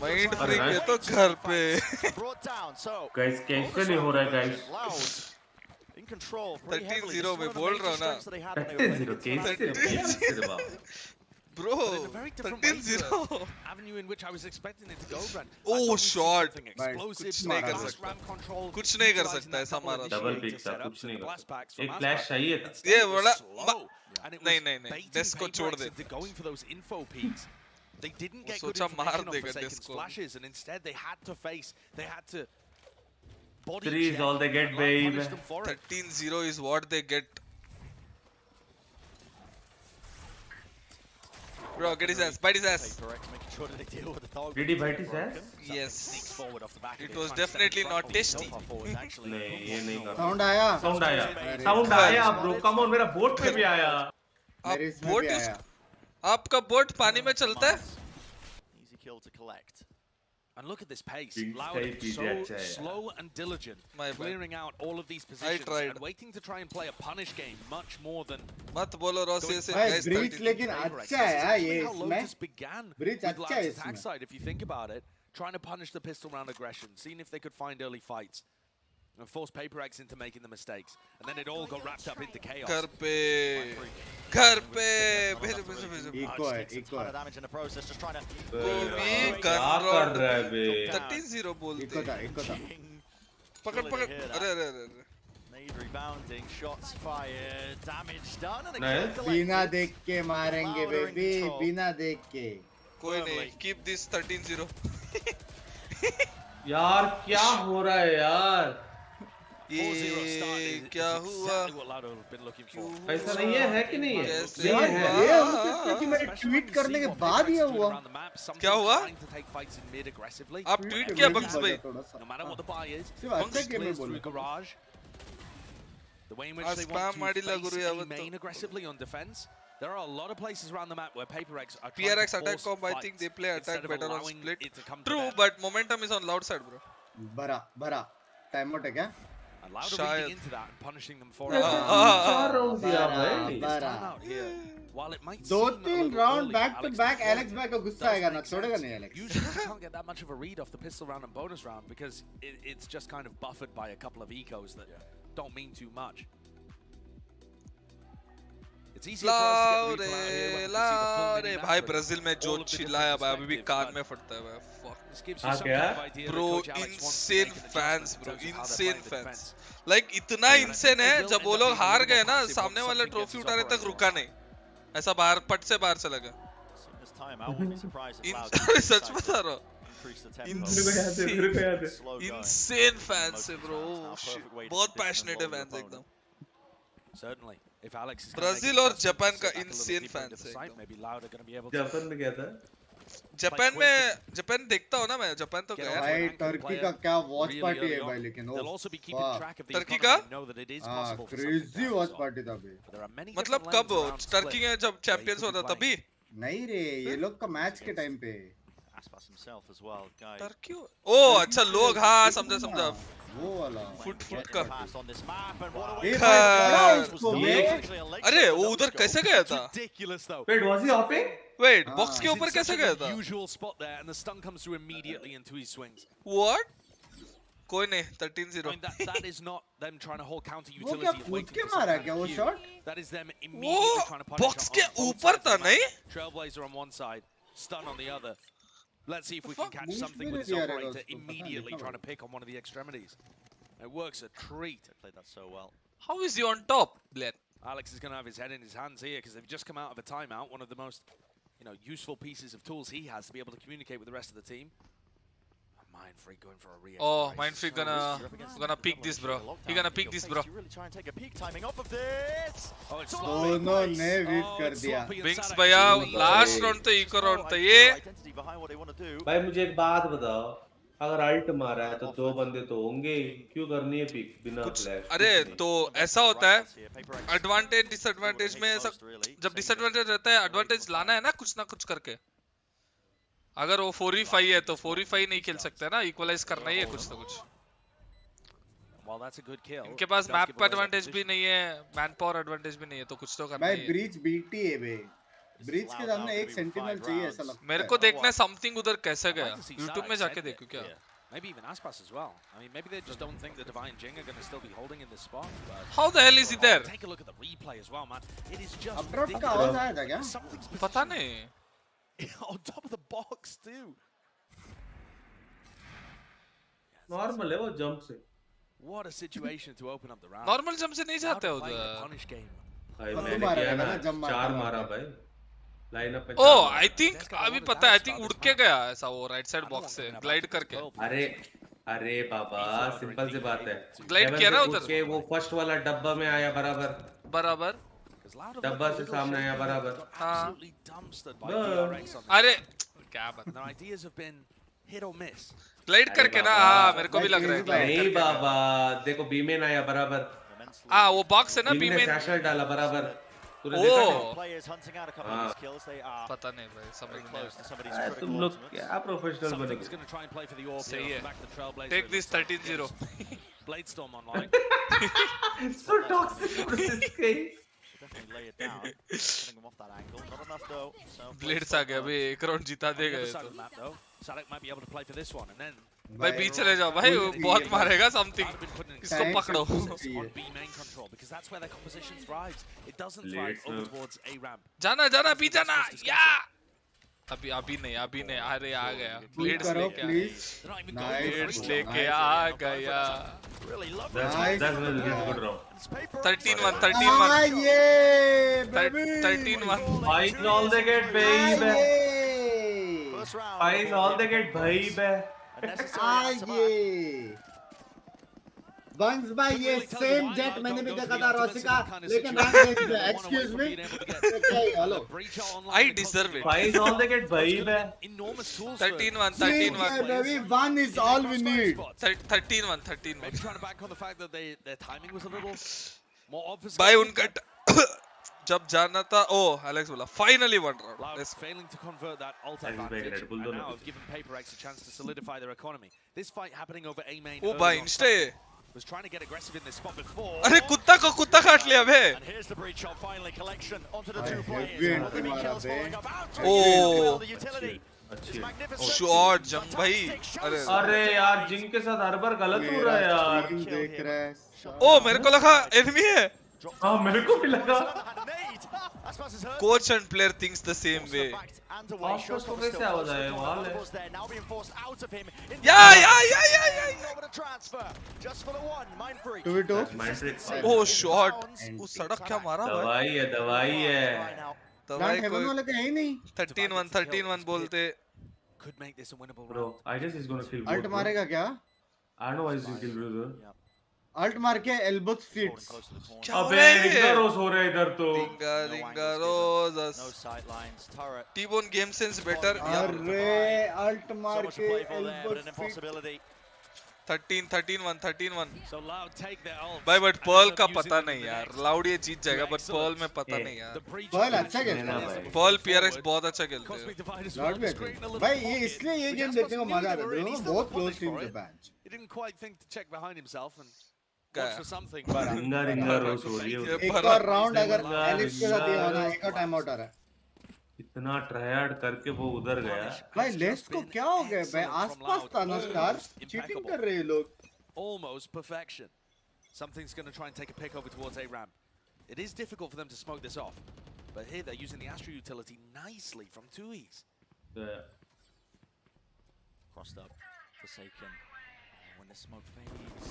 माइंड फ्री के तो घर पे brought down. So गाइस कैसे नहीं हो रहा है गाइस in control. 13-0 में बोल रहा हूँ ना 13-0 कैसे Bro, In a very different 13-0 avenue in which I was expecting it to go, Brent. Oh, shot. Explosive, कुछ नहीं कर सकता कुछ नहीं कर सकता ऐसा मारा डबल पिक था कुछ नहीं कर सकता एक फ्लैश चाहिए था ये बड़ा नहीं डेस्क को छोड़ दे going for those info peaks. They didn't get good सोचा मार information on देगा Forsaken's डेस्क को flashes, and instead they had to body 3 is check all they get and Loud punished babe them for it. 13-0 is what they get Bro, get his ass. Bite his ass. Did he bite his ass? Yes. It was definitely not tasty. नहीं ये नहीं कर sound आया sound आया bro come on मेरा boat पे भी आया आप बोट आपका बोट पानी में चलता है Easy kill to collect. And look at this pace. Loud, so slow and diligent, clearing out all of these positions and waiting to try and play a punish game much more than. मत बोलो Rossi से guys breach लेकिन अच्छा है यार ये इसमें Lotus began with Loud's attack side, if you think about it, trying to punish the pistol round aggression, seeing if they could find early fights, and force PRX into making the mistakes, and then it all got wrapped up into chaos. घर पे भेजो eco है damage in the process, just trying to क्या कर रहा है बे 13-0 बोलते eco था पकड़ अरे Nade rebounding, shots fired, damage done, and Nice. बिना देख के मारेंगे बेबी बिना देख के कोई नहीं keep this 13-0 यार क्या हो रहा है यार ये क्या हुआ ऐसा नहीं है कि नहीं है यार ये हो सकता है कि मेरे ट्वीट करने के बाद ये हुआ क्या हुआ आप ट्वीट किया बंक्स भाई सिर्फ अच्छा गेम में बोला The way in which they want to face a main aggressively on defense. There are a lot of places around the map where PRX are trying PRX to attack force comp, I think they play attack better on split. True, them. but momentum is on loud side, bro. बरा time out है क्या And Loud are reading into that and punishing them for it. चार round दिया भाई While it might दो seem a तीन little round early, back to Alex back is Alex back को गुस्सा आएगा ना छोड़ेगा नहीं Alex Usually you can't get that much of a read off the pistol round and bonus round because it's just kind of buffered by a couple of ecos that don't mean too much. It's easy loud भाई Brazil में जो चिल्लाया भाई अभी भी कान में फटता है भाई fuck bro insane fans bro insane fans like इतना इनसेन है जब वो लोग हार गए ना सामने वाला ट्रॉफी उठाने तक रुका नहीं ऐसा बाहर पट से बाहर चला गया सच बता रहा इनसेन फैंस है ब्रो बहुत पैशनेट है फैंस एकदम Certainly. If Alex is Brazil और जापान का इंसेन फैंस है जापान में क्या था जापान देखता हूँ ना मैं जापान तो गया भाई टर्की का क्या वॉच पार्टी है भाई लेकिन टर्की का क्रेजी वॉच पार्टी था भाई मतलब कब टर्की में जब चैंपियंस होता तभी नहीं रे ये लोग का मैच के टाइम पे टर्की ओ अच्छा लोग हाँ समझा वो वाला फुट का अरे वो उधर कैसे गया था Wait, was he hopping? Wait, box के ऊपर कैसे गया था usual spot there and the stun comes through immediately into his swings. What? कोई नहीं 13-0 I mean, that is not them trying to hold counter वो utility क्या and कूद waiting के for मारा something क्या वो like you. Shot That is them immediately trying to punish box on के both ऊपर sides था of the नहीं map. Trailblazer on one side, stun on the other. Let's see if we can catch Boost something भी with नहीं his दिया रहेगा operator उसको, immediately पता trying to pick on one of the extremities. It works a treat. They played that so well. How is he on top Blair Alex is going to have his head in his hands here because they've just come out of a timeout. One of the most, useful pieces of tools he has to be able to communicate with the rest of the team. Mindfreak going for a re-edge. Oh, Mindfreak gonna peek this, bro. He gonna peek this, bro. You really try and take a peek, timing off of this. Oh, it's दोनों ने whip कर दिया Binks भैया last round तो eco round था ये Identity behind what they want to do. भाई मुझे एक बात बताओ अगर अल्ट मारा है तो दो बंदे तो होंगे क्यों करनी है पिक बिना फ्लैश अरे तो ऐसा होता है एडवांटेज डिसएडवांटेज में ऐसा जब डिसएडवांटेज रहता है एडवांटेज लाना है ना कुछ करके अगर वो 4v5 है तो 4v5 नहीं खेल सकते ना इक्वलाइज करना ही है कुछ तो कुछ इनके पास मैप एडवांटेज भी नहीं है मैन पावर एडवांटेज भी नहीं है तो कुछ तो करना भाई ही है ब्रीच बीटी है बे ब्रीच के सामने एक सेंटिनल चाहिए ऐसा लगता है मेरे को देखना है समथिंग उधर कैसे गया YouTube में जाके देखो क्या Maybe even Aspas as well. I mean, maybe they just don't think the Divine Jing are going to still be holding in this spot. How the hell is he there? Take a look at the replay as well, man. It is just abrupt का आवाज आया था क्या पता नहीं on top of the box too. Normal है वो jump से What a situation to open up the round. Normal jump से नहीं जाते उधर Punish game. भाई मैंने किया ना चार मारा भाई लाइनअप पे ओ आई थिंक अभी पता है आई थिंक उड़ के गया ऐसा वो राइट साइड बॉक्स से ग्लाइड करके अरे बाबा सिंपल सी बात है ग्लाइड किया ना उधर के वो फर्स्ट वाला डब्बा में आया बराबर डब्बा से सामने आया बराबर Absolutely dumpstered by PRX on अरे क्या बात their ideas have been hit or miss. Glide करके ना हाँ मेरे को भी लग रहा है नहीं बाबा देखो बीमेन आया बराबर हाँ वो बॉक्स है ना बीमेन ने बीमेन सैशल डाला बराबर तूने ओ देखा नहीं पता नहीं भाई समझ नहीं तुम लोग क्या प्रोफेशनल बने Something's going to try and play for the orb सही here, है back the Trailblazers. Take this 13-0 Bladestorm online. so toxic for this game Definitely lay it down. Getting him off that angle. Not enough though. So blades आ गया भाई एक round जिता दे गए तो Sadek might be able to play for this one, and then भाई बीच चले जाओ भाई बहुत मारेगा समथिंग इसको पकड़ो on B main control because that's where their composition thrives. It doesn't thrive over towards A ramp. जाना जाना पी जाना या अभी नहीं अरे आ गया ब्लेड्स लेके ब्लेड्स लेके आ गया that's good round 13-1 Eyes all they get baby Eyes all they get baby बंस भाई ये सेम जेट मैंने भी देखा था रॉसी का लेकिन excuse me hello I deserve it Eyes all they get baby Enormous tools. 13-1 maybe one is all we need 13-1 Maybe trying to bank on the fact that their timing was a little more obvious. भाई उनका जब जाना था ओ Alex बोला finally one round Failing to convert that ult advantage and now have given PRX a chance to solidify their economy. This fight happening over A main ओ भाई इंस्टे was trying to get aggressive in this spot before. अरे कुत्ता को कुत्ता काट लिया बे and here's the breach shot finally collection onto the two players. Oh The utility. Shot जंग भाई अरे यार जिंग के साथ हर बार गलत हो रहा है यार देख रहा है ओ मेरे को लगा एनिमी है हाँ मेरे को भी लगा coach and player thinks the same way of course को कैसे आवाज आया वाल है या ओ शॉट उस सड़क क्या मारा दवाई है दवाई हेवन वाले का है ही नहीं 13-1 बोलते Could make this a winnable bro I guess he's going to kill ult मारेगा क्या I don't know why he's kill brother ult मार के एल्बो फीट्स अबे रिंगा रोज हो रहा है इधर तो रिंगा रोज टी-बोन गेम सेंस बेटर अरे अल्ट मार के एल्बो फीट 13-1 भाई बट पर्ल का पता नहीं यार लाउड ये जीत जाएगा बट पर्ल में पता नहीं यार पर्ल अच्छा खेलता है पर्ल PRX बहुत अच्छा खेलते हैं लाउड भी भाई ये इसलिए ये गेम देखने को मजा आता है दोनों बहुत क्लोज टीम थे match He didn't quite think to check behind himself and watch for something. रिंगा रोज हो रही है एक और राउंड अगर एलिक्स के साथ ये होना एक और टाइम आउट आ रहा है इतना ट्रायड करके वो उधर गया भाई लेस्ट को क्या हो गया भाई आसपास था ना स्टार चीटिंग कर रहे हैं लोग almost perfection. Something's going to try and take a pick over towards A ramp. It is difficult for them to smoke this off, but here they're using the Astro utility nicely from 2Es. Crossed up, Forsaken. When the smoke fades.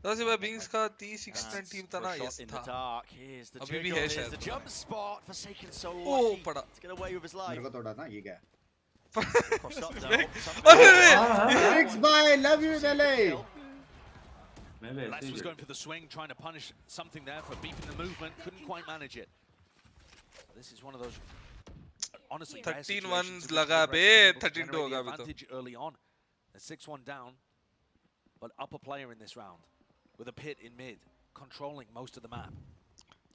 वैसे भाई बिंग्स का 30-6 team था ना yes था अभी भी है शायद The jump spot Forsaken so O lucky पड़ा to get away with his life. मेरे को तोड़ा ना ये क्या Crossed up though. Alex bye love you LA Lex was going for the swing, trying to punish something there for beefing the movement, couldn't quite manage it. This is one of those honestly 13-1 लगा बे 13-2 होगा अभी तो early on. They're 6-1 down, but upper player in this round with a pit in mid, controlling most of the map.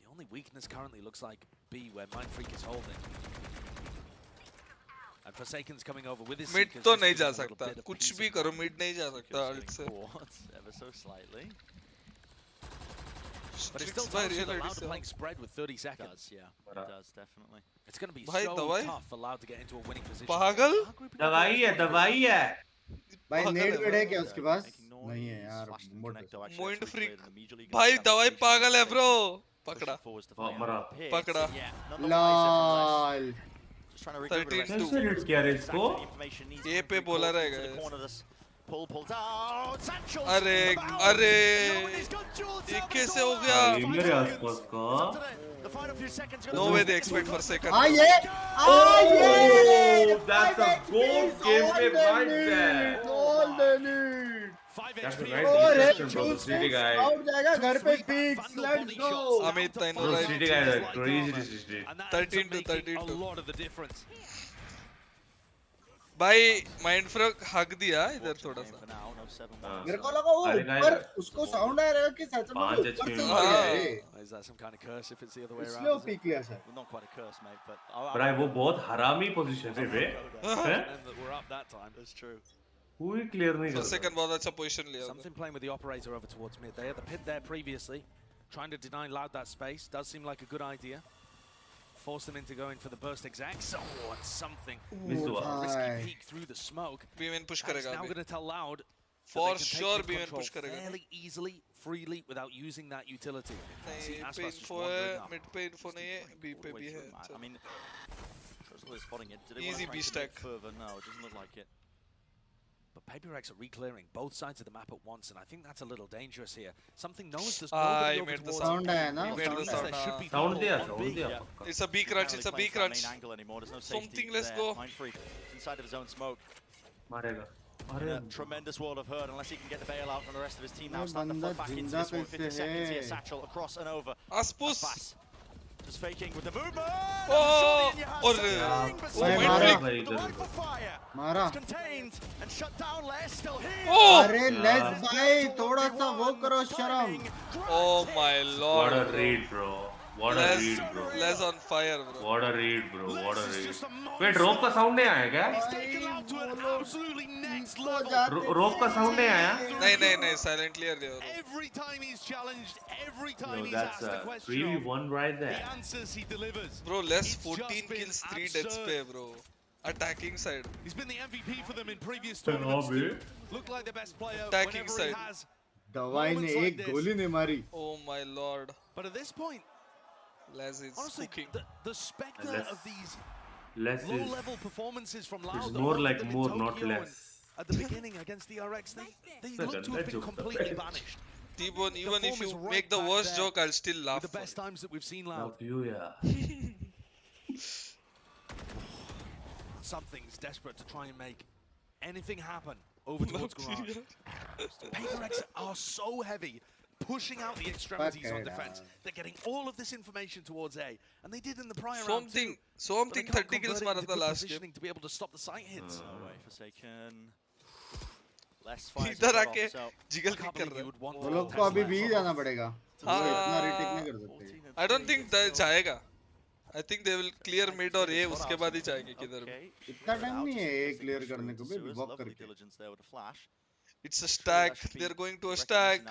The only weakness currently looks like B, where Mindfreak is holding. And Forsaken's coming over with his mid तो नहीं जा सकता कुछ भी करो mid नहीं जा सकता अल्ट से Ever so slightly. But it's still allowed to playing spread with 30 seconds. Yeah, it does definitely. It's going to be भाई so दवाई tough for Loud to get into a winning position. पागल दवाई है भाई net वेड है क्या उसके पास नहीं है यार मोइंड फ्रीक भाई दवाई पागल है ब्रो पकड़ा पकड़ा लाल 13-2 क्या रे इसको ए पे बोला रहेगा Pull down. Sancho. अरे ये कैसे हो गया मेरे आसपास का No way they expect for second. आइए that's a goal game में right there golden That's the right decision, bro. The city guy. Out जाएगा घर पे fix let's go Amit I know Bro, right. city guy is a crazy decision. 13 to 13 a to. lot of the difference. भाई माइंडफ्रग हक दिया इधर थोड़ा सा. मेरे को लगा वो ऊपर उसको साउंड आ रहा है कि सच में ऊपर से मार गया ये. Is that some kind of curse if it's the other way इसलिए वो around? पीक लिया sir. Not quite a curse, mate, but भाई वो बहुत हरामी पोजीशन पे वे. And that we're up that time. That's true. कोई क्लियर नहीं कर. सेकंड बहुत अच्छा पोजीशन लिया. Something playing with the operator over towards mid. They had the pit there previously, trying to deny Loud that space. Does seem like a good idea. Force them into going for the burst exacts. Oh, and something. Risky peek through the smoke. B-main push करेगा. Now going to tell Loud. For sure B-main push करेगा. Fairly easily, freely, without using that utility. पे info है, mid पे info नहीं है, B पे भी है. I mean, spotting it. Easy B stack. Further? No, it doesn't look like it. But PRX are reclearing both sides of the map at once, and I think that's a little dangerous here. Something knows there's I nobody made the over sound. Sound है ना. Made the sound. There should be Sound people दिया, on sound B. दिया. It's a B crunch. It's a B crunch. Angle anymore. There's no Something. Let's go. Mind free. Inside of his own smoke. मारेगा. In a tremendous world of hurt, unless he can get the bail out from the rest of his team now. Start to बंदा flip back into जिंदा this one. 50 कैसे seconds here. है? Satchel across and over. Aspus. Just faking with the movement. Oh, or मारा. Contained and shut down. Les still here. Oh, अरे let's भाई थोड़ा सा वो करो शर्म. oh my lord. What a read, bro. What a read, bro. Les on fire, bro. What a read, bro. What a read. Wait, rope का sound नहीं आया क्या? Rope का sound नहीं आया? नहीं, silently है दिया. Every time he's challenged, every time Yo, he's that's asked a a question, 3v1 right the there. answers he delivers. Bro, Les It's 14 just been kills, 3 deaths absurd. पे, bro. Attacking side. He's been the MVP for them in previous tournaments. too. Looked like the best player Attacking whenever he side. has. दवाई ने एक गोली नहीं मारी. Oh my lord. But at this point, Les is honestly, cooking. the specter Less- of these Less is low-level performances from Loud, it's that more won like them in more, Tokyo not and less. At the beginning against the RX, they look to have been completely vanished. T-Bone, even if form is you right make the back worst there joke, I'll still laugh. With the best times that we've seen Loud. Love you, yeah. Something's desperate to try and make anything happen over towards Garage. PRX are so heavy, pushing out the extremities on defense. They're getting all of this information towards A, and they did in the prior round too. Something 30 kills मारा था last game. To be able to stop the site hits. Away Forsaken. Less fires. इधर आके jiggle pick कर रहा है. वो लोग को अभी भी जाना पड़ेगा. इतना retake नहीं कर सकते. I don't think that जाएगा. I think they will clear mid or A उसके बाद ही जाएंगे किधर भी. इतना टाइम नहीं है A clear करने को भी वॉक करके. It's a stack. They're going to a stack.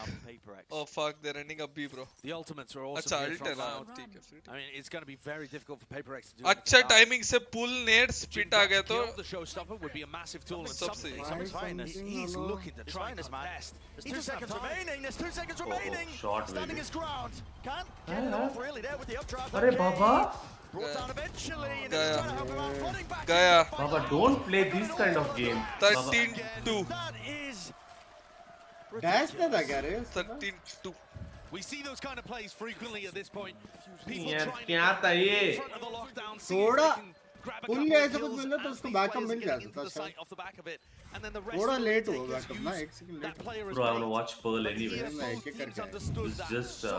Oh fuck, they're ending up B, bro. The ultimates are also अच्छा here ult from है ना. Loud. ठीक है, free. I mean, it's going to be very difficult for PRX to do. अच्छा timing से pull nade split आ गया तो. The showstopper would be a massive tool. And सबसे. he's looking to try his best. There's 2 seconds remaining. There's 2 seconds remaining. Short Standing his ground. Can't get it off really there with the updraft. अरे बाबा. Brought down eventually. And then he's trying to help him out. Running back. गया. Baba, don't play this kind of game. 13-2. That is. Dash पे था क्या रे? 13-2. We see those kind of plays frequently at this point. People यार trying क्या था ये? in front of the lockdown. see if थोड़ा they can grab a pull couple या of ऐसा कुछ kills मिला तो as उसको these backup players mill are जाता getting into था the शायद. site off the back of it. And then the rest थोड़ा of the लेट हो takers बैकअप ना use एक second that late. player as Bro, I want to bait. watch Pearl But anyway. here मैं both एक-एक teams करके. understood It's that just so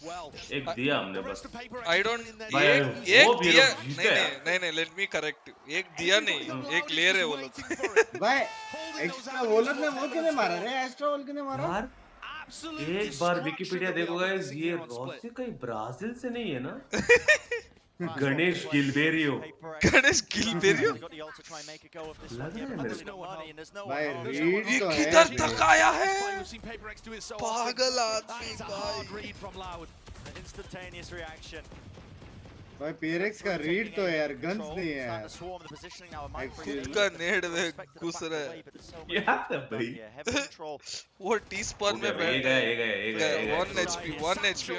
well. एक दिया हमने The बस. rest of PRX I are don't. in their भाई, एक वो भी दिया लोग जीते नहीं हैं. नहीं let me correct you. एक दिया नहीं एक ले रहे वो लोग. भाई एक्स्ट्रा वोलर ने वो किने मारा रे? एक्स्ट्रा वोल किने मारा? यार एक बार विकिपीडिया देखो गाइस, ये रॉसी कहीं ब्राजील से नहीं है ना? गणेश गिलबेरियो. गणेश गिलबेरियो. लग रहा है मेरे को. भाई रीड तो है. किधर तक आया है? We've seen PRX do it so often. पागल आदमी That's a भाई. hard read from Loud. An instantaneous reaction. भाई PRX का रीड तो है यार, गन्स नहीं है Trying यार. to swarm the positioning now. Mind free. उसका नेड में घुस रहा है. क्या था भाई? Heavy control. वो टी स्पॉन में बैठ गए 1 HP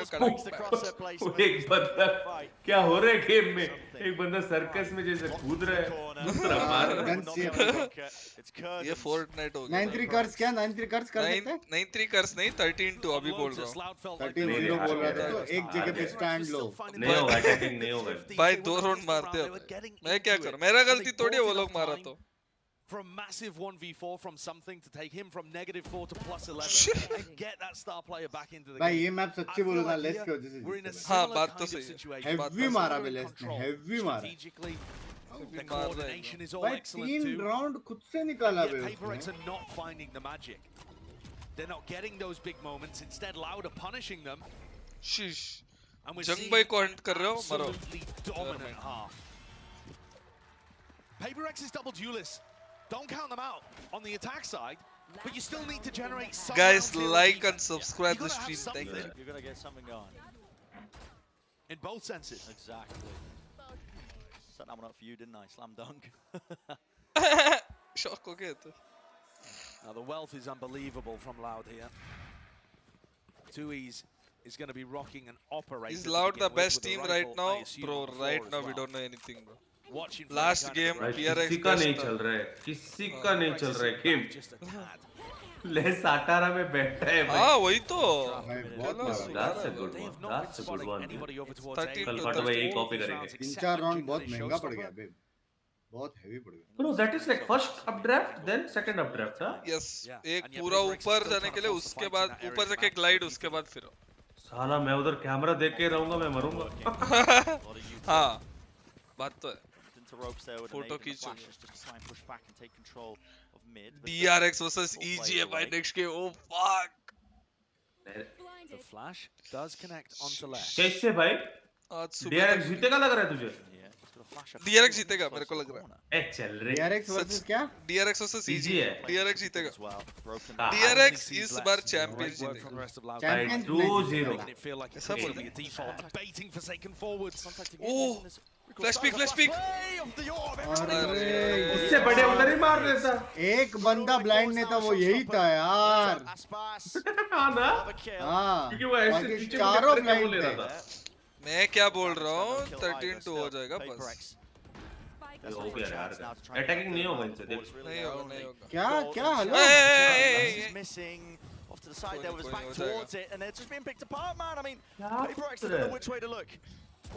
का करेक्ट. एक बंदा क्या हो रहा है गेम में? एक बंदा सर्कस में जैसे कूद रहा है, दूसरा मार रहा है. ये फोर्टनाइट हो गया. 9-3 कर्स क्या? 9-3 कर्स कर सकते हैं? 9-3 कर्स नहीं 13-2 अभी बोल रहा हूँ. 13-0 बोल रहा था तो एक जगह पे स्टैंड लो. नहीं होगा, अटैकिंग नहीं होगा. भाई 2 राउंड मारते हो. मैं क्या करूं? मेरा गलती थोड़ी है वो लोग मारा तो. for a massive 1v4 from something to take him from -4 to +11 and get that star player back into the भाई game. ये मैप सच्ची बोलो ना लेस की वजह से We're in a जीते हाँ similar बात तो kind of सही है situation. हेवी मारा They're बे in लेस ने control. हेवी मारा Strategically, the मार रहा है coordination is all भाई excellent 3 too. राउंड खुद से निकाला Yet बे PRX उसने are not finding the magic. They're not getting those big moments. Instead, Loud are punishing them. शीश And we're जंग seeing भाई an को हंट कर रहे हो मरो absolutely dominant half. PRX is double duelist. Don't count them out on the attack side, but you still need to generate some guys rounds here on like defense. and subscribe You the gotta have stream thank something. you You're gonna get something going. In both senses. Exactly. Set that one up for you, didn't I? Slam dunk. Shock हो गया तो Now the wealth is unbelievable from Loud here. Tui's is going to be rocking an operator. Is to Loud begin the with best a team rifle, right now I assume, bro on the floor right as now we well. don't know anything bro Watching for last the game kind of PRX किसी का नहीं best चल था रहा है किसी का नहीं चल रहा है game just a tad. Less 18 में बैठा है हाँ वही तो भाई बहुत चलो मारा that's a good They one have not that's been a good spotting one anybody over towards 13 कल to फाटो भाई एक All कॉपी these करेंगे rounds 3-4 except राउंड Jung बहुत and महंगा पड़ Showstopper. गया बे बहुत हेवी पड़ गया bro that is like first updraft then second updraft huh yes Yeah, एक and yet पूरा PRX is ऊपर still जाने trying के to लिए force the उसके fight in बाद that area ऊपर of the जाके map, ग्लाइड but उसके बाद फिर साला मैं उधर कैमरा देख के रहूंगा मैं मरूंगा हाँ बात तो है Into ropes there with Photo an 8 and the खींच flashes just to try and push back and take control of mid. but DRX versus all players EGMI away. next game oh fuck The flash does connect onto left. कैसे भाई आज सुबह DRX जीतेगा लग रहा है तुझे Yeah, just got a flash up DRX close जीतेगा to मेरे को the लग रहा है corner. ए चल रे DRX वर्सेस क्या DRX versus PG EG है DRX जीतेगा As well, broken हाँ, DRX sees इस left. Bar Great champion work from the जीतेगा rest of Loud. by Champions 2-0 Making it feel like it ऐसा could बोल be a default. Baiting Forsaken forwards. Oh, flash peek Play of the orb. Everybody अरे उससे बड़े उधर ही मार देता एक बंदा ब्लाइंड नहीं था वो यही था यार Aspas. हाँ ना Another kill. हाँ क्योंकि वो ऐसे बाकी पीछे चारों मुझे करके ब्लाइंड बोल थे रहा था मैं क्या बोल रहा हूँ Kill either 13-2 हो still. जाएगा बस PRX. ये हो गया यार अटैकिंग नहीं होगा इनसे देख नहीं होगा नहीं होगा क्या क्या hello He's missing off to the side there with his back Going, going, towards it, and they're just being picked apart, man. I mean, Yeah, PRX don't know which way to look.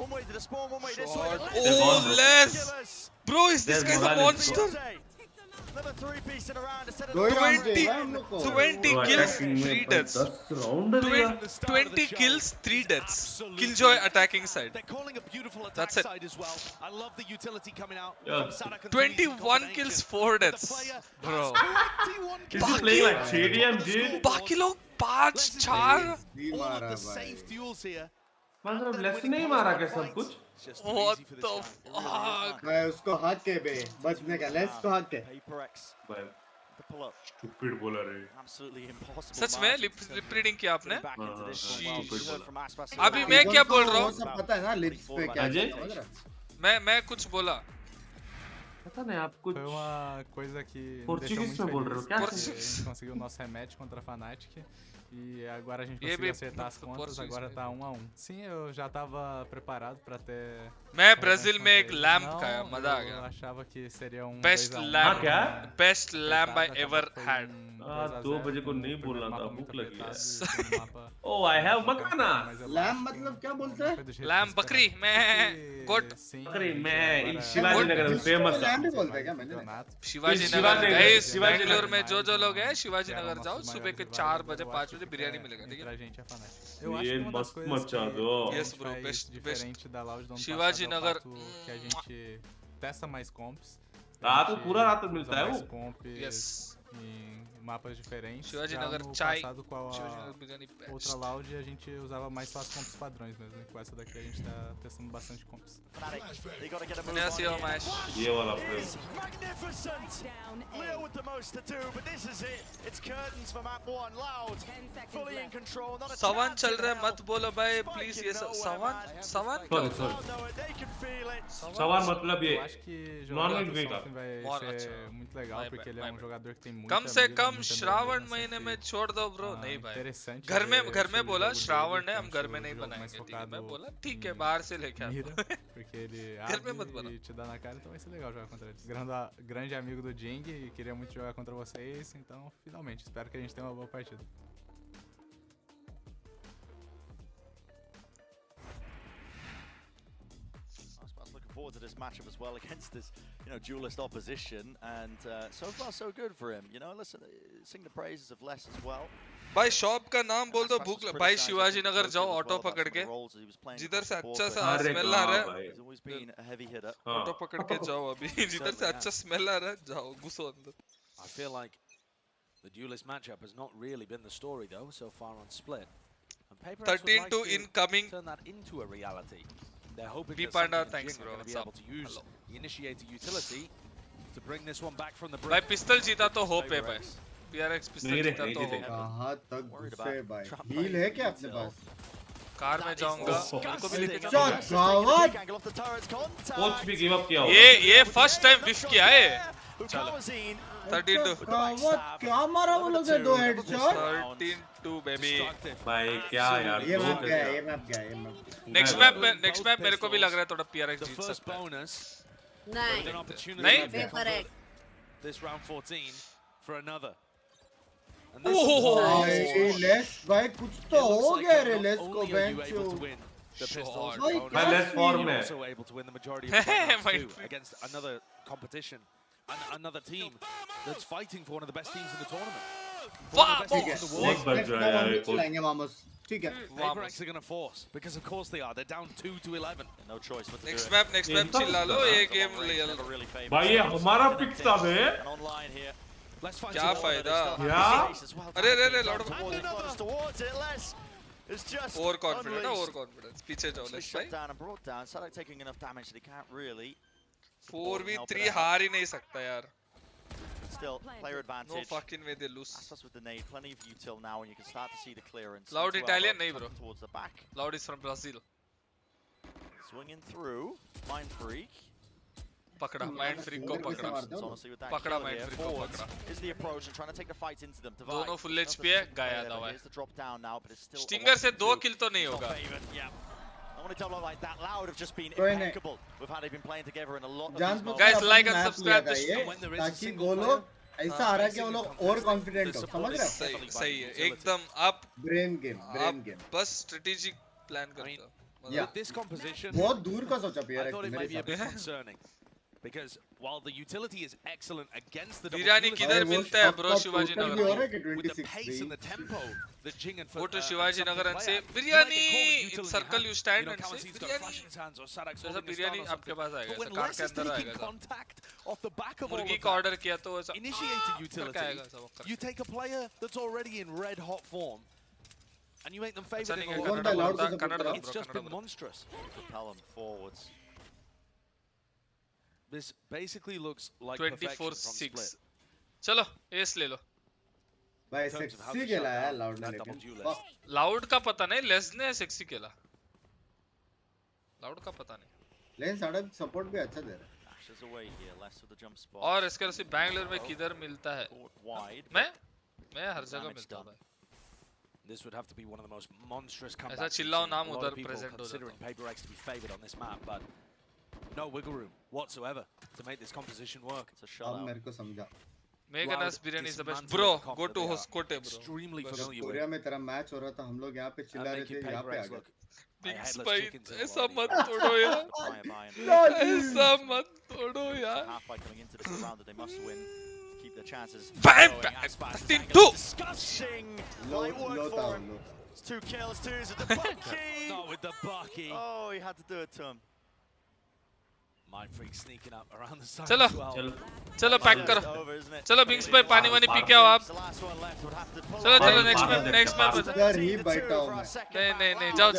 One way to the spawn, one way this way. Oh, Les! Killers. Bro, is this There's guy a Morales, bro. monster? Another three-piece in a round instead of दो ही round थे 20 भाई हम लोग को 20 kills 3 deaths 10 round दिया 20 kills 3 deaths Killjoy attacking side They're calling a beautiful attack That's it. side as well. I love the utility coming out Yeah. from Sadak and Tui's 21 kills combination. 4 The deaths player bro has 21 Is kills. he playing like CDM dude बाकी लोग 5 4 भी All of मारा the भाई safe duels here. मतलब less नहीं मारा क्या सब कुछ It's just too What easy for this the guy. fuck मैं उसको हक के बे बचने का लेस को हक के PRX. भाई The pull-up. स्टूपिड बोला रे Absolutely impossible. सच में lip reading किया आपने Back into this हाँ, one. Well, stupid we heard बोला। from Aspas. अभी मैं क्या बोल रहा वो हूँ सब पता है ना लिप्स पे क्या अजय? समझ रहा है? मैं कुछ बोला पता नहीं आप कुछ Foi uma coisa que me deixou português muito में बोल रहे हो feliz. क्या Português. A gente conseguiu o nosso rematch contra a Fnatic e agora a gente E aí, conseguiu acertar as contas, português agora mesmo. tá 1 a 1. Sim, eu já tava preparado pra ter... मैं revanche Brazil में contra एक eles. Lamp Não, खाया मजा आ eu गया achava que seria um Best 2 a 1. lamb. हाँ क्या best lamp I Apertado, ever acabou que foi had 2 a 2 बजे 0, को no नहीं primeiro बोलना mapa था muito भूख लगी apertado, है e segundo mapa oh I have um campo मखाना mais लैम elástico, मतलब क्या बोलते não हैं foi do jeito que lamp eu बकरी esperava. मैं गोट Sim, बकरी a gente मैं agora शिवाजी नगर में फेमस लैम भी fazer बोलते हैं mais क्या um मैंने campeonato. शिवाजी नगर शिवाजी नगर, गाइस शिवाजी बेंगलुरु नगर। में जो लोग हैं शिवाजी Que era नगर o जाओ nosso सुबह maior के rival, 4 mas बजे eu 5 acho बजे que बिरयानी é मिलेगा ठीक है entre a gente e a Fnatic. Eu acho ये que uma das मस्त coisas मचा que दो a Yes, gente bro, faz best- diferente da Loud do ano Shivaji passado é o Nagar, fato que a gente testa mais comps. रात A gente पूरा रात में usa मिलता है mais वो comps yes em mapas diferentes. Shivaji Já नगर no चाय passado com Shivaji a Nagar biryani outra Loud a gente usava mais só as comps padrões mesmo. E com essa daqui a gente tá testando bastante comps. Fnatic, they got to get a move on 안녕하세요 here. 마이시 ये वाला frame Magnificent! Leo with the most to do, but this is it. It's curtains for map 1. Loud, fully in control. Not a Sawan chance चल in रहा है hell. मत बोलो भाई Spike please it ये nowhere, सवान man. सवान sorry Loud sorry know it, they can feel it. सवाल मतलब ये Eu acho que Non jogar wing com o vehicle. Something vai More ser अच्छा. muito legal, My porque bad, ele my é um bad. jogador que tem muita कम से mira, कम muita Shravan mira, महीने sempre, में छोड़ दो bro नहीं भाई interessante घर में ver में o बोला estilo de jogo Shravan dele, ने que é हम um घर में estilo नहीं de jogo बनाएंगे mais ठीक है मैं focado बोला ठीक है em बाहर से लेके आता mira, हूँ porque ele घर में मत abre बना e te dá na cara, então vai ser legal jogar contra ele. Grande amigo do Jing e queria muito jogar contra vocês, então finalmente, espero que a gente tenha uma boa partida. Aspas looking forward to this matchup as well against this, duelist opposition, and so far so good for him. Listen, sing the praises of Les as well. भाई shop का नाम बोल दो भूख भाई शिवाजी नगर जाओ auto पकड़ के जिधर से अच्छा सा स्मेल आ रहा है ऑटो पकड़ के जाओ अभी जिधर से अच्छा स्मेल आ रहा है जाओ घुसो अंदर I feel like the duelist matchup has not really been the story though so far on Split. And PRX 13 to incoming. Turn that into a reality. They're hoping B that Panda, Sunken and thanks Jing bro. are going to be able to use the initiator utility to bring this one back from the भाई brink. पिस्तल जीता तो hope है भाई PRX पिस्तल जीता तो hope कहाँ तक घुसे भाई हील है क्या अपने पास कार में जाऊंगा मेरे को भी लेके कोच भी गिव अप किया ये फर्स्ट टाइम विफ किया है चलो 13-2 क्या मारा वो लोग दो हेडशॉट 13-2 बेबी भाई क्या यार ये मैप गया नेक्स्ट मैप मेरे को भी लग रहा है थोड़ा PRX जीत सकता है नहीं this round 14 for another. And this less भाई कुछ तो हो गया रे लेस को बेंचो the pistols. भाई लेस फॉर्म में Also able to win the majority of the rounds too against another competition and another team that's fighting for one of the best teams in the tournament. बहुत बढ़ रहा है यार ये चलाएंगे वामस ठीक है PRX are going to force because of course they are. They're down 2-11. No choice but to next map चिल्ला लो ये गेम ले लो भाई ये हमारा पिक था बे online here. Let's find क्या फायदा क्या अरे Lord It's just over confidence पीछे जाओ लेट्स shut भाई down and brought down. Sadak taking enough damage that he can't really 4v3 हार ही नहीं सकता यार still player advantage. no fucking way they lose Aspas with the nade, plenty of util now, and you can start to see the clearance. Loud Italian नहीं bro towards the back. Loud is from Brazil Swinging through, Mind Freak. पकड़ा mind freak को पकड़ा mind freak को पकड़ा Is the approach and trying to take the fight into them. दोनों full HP है गाया दवा है Here's the drop down now, but it's still stinger से 2 किल तो नहीं होगा I want to double like that. Loud have just been impeccable with how they've been playing together in a lot of these moments. Guys, like and subscribe this channel. ताकि वो लोग ऐसा आ रहा है कि वो लोग और कॉन्फिडेंट हो समझ रहे हो सही है एकदम आप ब्रेन गेम बस स्ट्रेटेजिक प्लान करते हो With this composition, बहुत दूर का सोचा I thought it might be a bit concerning because while the utility is excellent against the biryani किधर मिलता है bro Shivaji Nagar with the pace and the tempo that Jing and go to Shivaji Nagar and say biryani in circle you stand and say biryani ऐसा बिरयानी आपके पास आएगा ऐसा car के अंदर आएगा मुर्गी का ऑर्डर किया तो ऐसा initiator utility you take a player that's already in red hot form and you make them favorite it's just been monstrous. Propel them forwards. This basically looks like 24-6 चलो एस ले लो भाई सेक्सी खेला है loud ने लेकिन loud का पता नहीं लेस ने सेक्सी खेला लाउड का पता नहीं लेकिन सड़क सपोर्ट भी अच्छा दे रहा है और SkRossi बैंगलोर में किधर मिलता है मैं हर जगह मिलता हूं भाई This would have to be one of the most monstrous comebacks. ऐसा चिल्लाओ नाम उधर प्रेजेंट हो considering PRX to be favored on this map, but no wiggle room whatsoever to make this composition work. It's a shutout. अब मेरे को समझा Meganas biryani is the best bro go to Hoskote bro extremely familiar with Korea में तेरा match हो रहा था हम लोग यहाँ पे चिल्ला रहे थे यहाँ पे आ गए Big Spite ऐसा मत तोड़ो यार ऐसा मत तोड़ो यार halfway coming into this round that they must win to keep their chances. Bam! 13-2 Disgusting light work for him. It's 2 kills, 2s with the bucky. Not with the bucky. Oh, he had to do it to him. Mind Freak sneaking up around the side चलो as well. चलो pack करो चलो बिंग्स भाई पानी वानी P के आओ आप चलो नेक्स्ट मैप इधर ही बैठा हूं मैं नहीं जाओ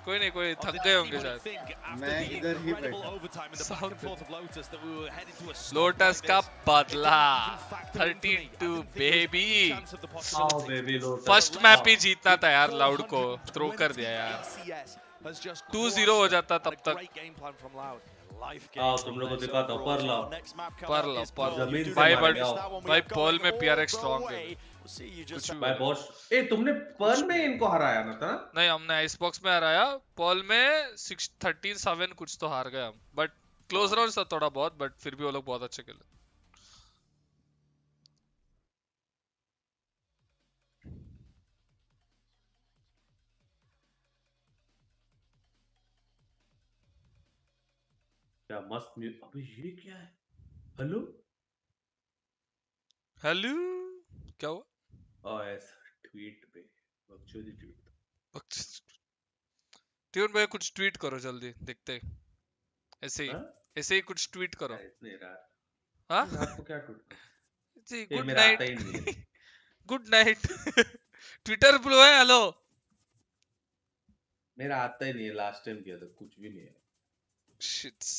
कोई थक गए होंगे शायद मैं इधर ही बैठा लोटस का बदला 32 बेबी फर्स्ट मैप ही जीतना था यार लाउड को थ्रो कर दिया यार 2-0 हो जाता तब तक तुम लोगों को दिखा था पर भाई पर्ल में PRX स्ट्रांग है भाई बॉस तुमने पर्ल में इनको हराया ना था नहीं हमने आइसबॉक्स में हराया पर्ल में 13-7 कुछ तो हार गए हम बट क्लोज राउंड था थोड़ा बहुत बट फिर भी वो लोग बहुत अच्छे खेले क्या मस्त म्यूजिक। अबे ये क्या है? हेलो हेलो क्या हुआ? ऐसा ट्वीट पे एक्चुअली ट्वीट। ट्यून भाई कुछ ट्वीट करो जल्दी देखते हैं। ऐसे ही कुछ ट्वीट करो। इतने रात हाँ रात को क्या ट्वीट करूं? जी ये गुड मेरा आता ही नहीं नाइट है। गुड नाइट ट्विटर ब्रो है हेलो। मेरा आता ही नहीं है, लास्ट टाइम किया था कुछ भी नहीं है। शिट्स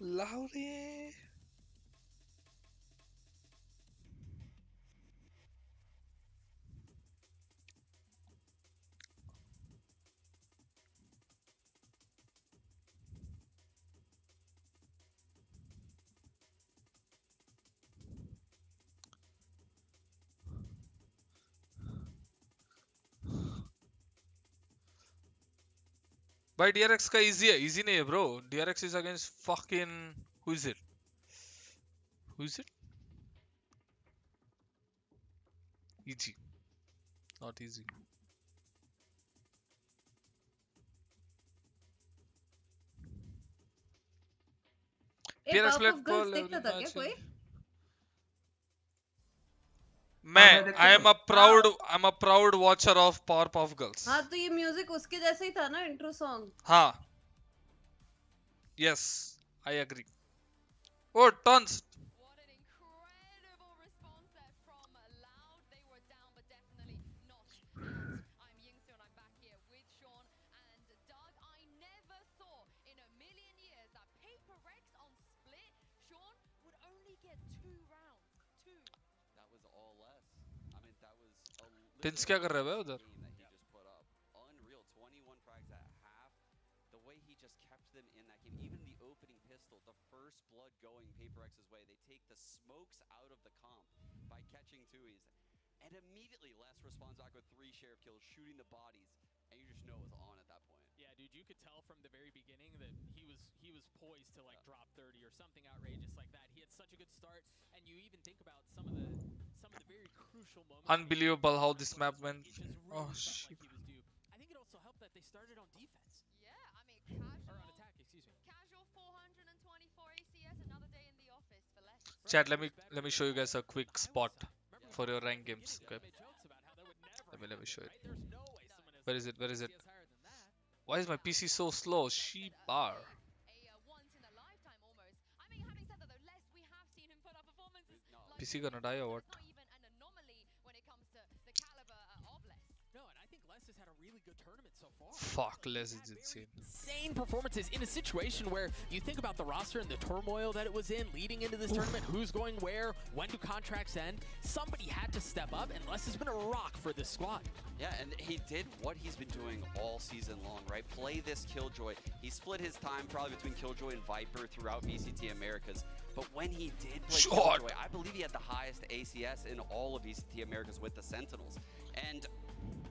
लाउरे भाई DRX का इजी है, इजी नहीं है bro. DRX is against fucking who is it easy not easy। PRX plate call देखता था क्या कोई? मैं I am a proud watcher of Powerpuff girls. हाँ तो ये म्यूजिक उसके जैसे ही था ना, इंट्रो सॉन्ग। हाँ यस आई एग्री। ओ टॉन्स टिंस क्या कर रहा है भाई उधर? And immediately Les responds back with 3 share of kills, shooting the bodies, and you just know it's on at that point. Yeah, dude, you could tell from the very beginning that he was poised to like drop 30 or something outrageous like that. He had such a good start, and you even think about some of the very crucial moments. Unbelievable how this map went. Oh shit. Like he was due. I think it also helped that they started on defense. Yeah, I mean casual. Or on attack, excuse me. Casual 424 ACS, another day in the office for less. Chat, let me show you guys a quick spot for your rank games. Okay. Let me show it. Where is it? Why is my PC so slow? Sheep bar. PC gonna die or what? Fuck, Les is insane. Insane performances in a situation where you think about the roster and the turmoil that it was in leading into this tournament, who's going where, when do contracts end, somebody had to step up, and Les has been a rock for this squad. Yeah, and he did what he's been doing all season long, right? Play this Killjoy. He split his time probably between Killjoy and Viper throughout VCT Americas, but when he did play Killjoy, I believe he had the highest ACS in all of VCT Americas with the Sentinels. And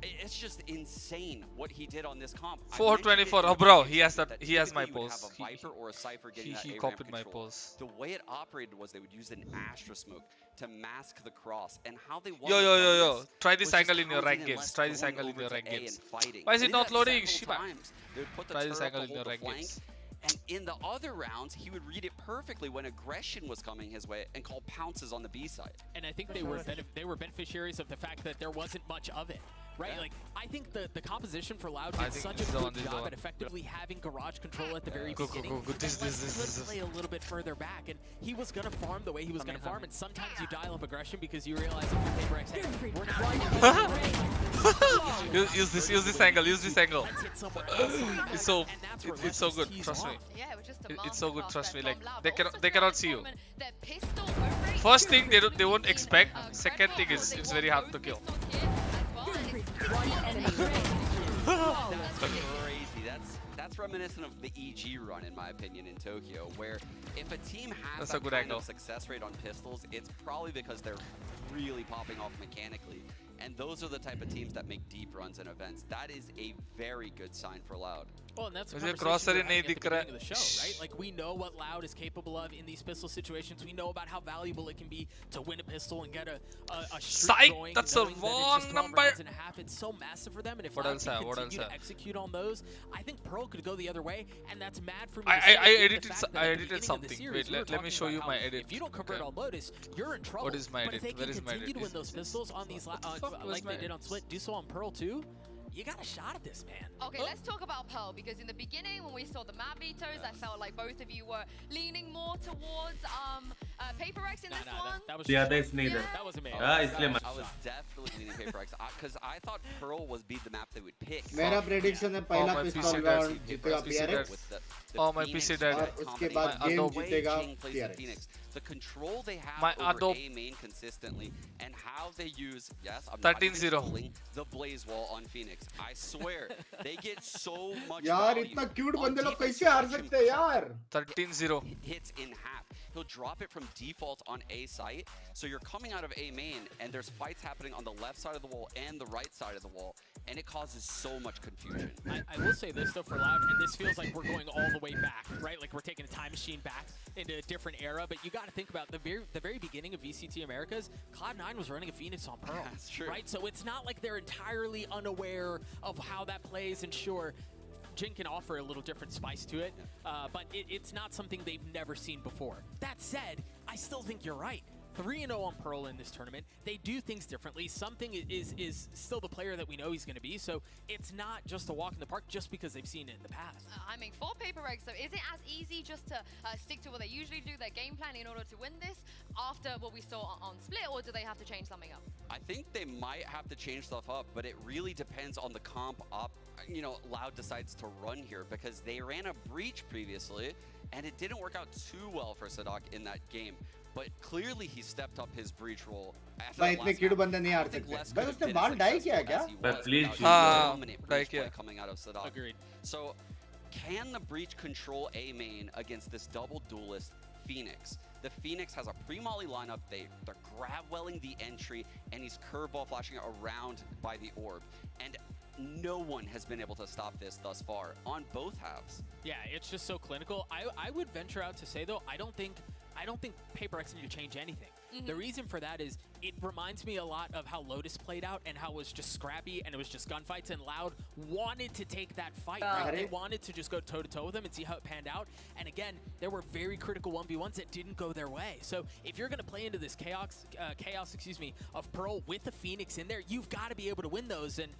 It's just insane what he did on this comp. 424. Oh, bro, he has that. He has my pose. Have a Viper or a Cypher getting that He A-ramp copied my control. pose. The way it operated was they would use an Astra smoke to mask the cross, and how they won Yo. Try this was angle just in your housing rank and games. less Try this going angle in over your to rank A games. and fighting. Why is They it did not that loading? several Shiba. times. They would put the Try this turret angle to in hold your the rank flank, games. and in the other rounds, he would read it perfectly when aggression was coming his way and call pounces on the B side. And I think they were beneficiaries of the fact that there wasn't much of it. Right, like I think the composition for Loud did such a good job at effectively having garage control at the very beginning. This play a little bit further back, and he was gonna farm the way he was gonna farm. And sometimes you dial up aggression because you realize if you're PaperX, hey, we're not. Use this angle. It's so good. Trust me. It's so good. Trust me. Like they cannot see you. First thing they won't expect. Second thing is it's very hard to kill. That's crazy. That's reminiscent of the EG run, in my opinion, in Tokyo, where if a team has that kind of success rate on pistols, it's probably because they're really popping off mechanically. And those are the type of teams that make deep runs in events. That is a very good sign for Loud. Well, and that's the conversation we were having at the beginning of the show, right? Like, we know what Loud is capable of in these pistol situations. We know about how valuable it can be to win a pistol and get a streak going. That's a wrong number. It's so massive for them, and if Loud can continue to execute on those, I think Pearl could go the other way, and that's mad for me. I edited something. Wait, let me show you my edit. If you don't convert on Lotus, you're in trouble. What is my edit? But if they can continue to win those pistols on these, like they did on Split, do so on Pearl too. You got a shot at this, man. Okay, let's talk about Pearl, because in the beginning, when we saw the map vetoes, I felt like both of you were leaning more towards PaperX in this one. That was neither. That was amazing. I was definitely leaning PaperX because I thought Pearl was be the map they would pick. मेरा prediction है पहला pistol round जीतेगा PRX. Oh, my PC dead. और उसके बाद game जीतेगा PRX. The control they have over A main consistently and how they use, I'm 13-0 the Blaze Wall on Phoenix. I swear, they get so much यार value इतना cute बंदे लोग कैसे हार सकते हैं यार? 13-0 hits in half. He'll drop it from default on A site, so you're coming out of A main, and there's fights happening on the left side of the wall and the right side of the wall, and it causes so much confusion. I will say this though for Loud, and this feels like we're going all the way back, right? Like we're taking a time machine back into a different era, but you got to think about the very beginning of VCT Americas, Cloud9 was running a Phoenix on Pearl. That's true. Right? So it's not like they're entirely unaware of how that plays, and sure, Jin can offer a little different spice to it, but it's not something they've never seen before. That said, I still think you're right. 3-0 on Pearl in this tournament. They do things differently. Something is still the player that we know he's going to be, so it's not just a walk in the park just because they've seen it in the past. I mean, for PaperX, so is it as easy just to stick to what they usually do, their game plan, in order to win this after what we saw on Split, or do they have to change something up? I think they might have to change stuff up, but it really depends on the comp up. You know, Loud decides to run here because they ran a breach previously, and it didn't work out too well for Sadak in that game. But clearly he stepped up his breach role. भाई इतने cute बंदे नहीं हार सकते. भाई उसने बाल die किया क्या? Please. Coming out of Sadak. Agreed. So, can the breach control A main against this double duelist Phoenix? The Phoenix has a pre-molly lineup. They're grab-welling the entry, and he's curveball flashing around by the orb. And no one has been able to stop this thus far on both halves. Yeah, it's just so clinical. I would venture out to say though, I don't think PaperX need to change anything. The reason for that is it reminds me a lot of how Lotus played out and how it was just scrappy and it was just gunfights, and Loud wanted to take that fight, right? They wanted to just go toe-to-toe with them and see how it panned out. And again, there were very critical 1v1s that didn't go their way. So if you're going to play into this chaos, of Pearl with the Phoenix in there, you've got to be able to win those, and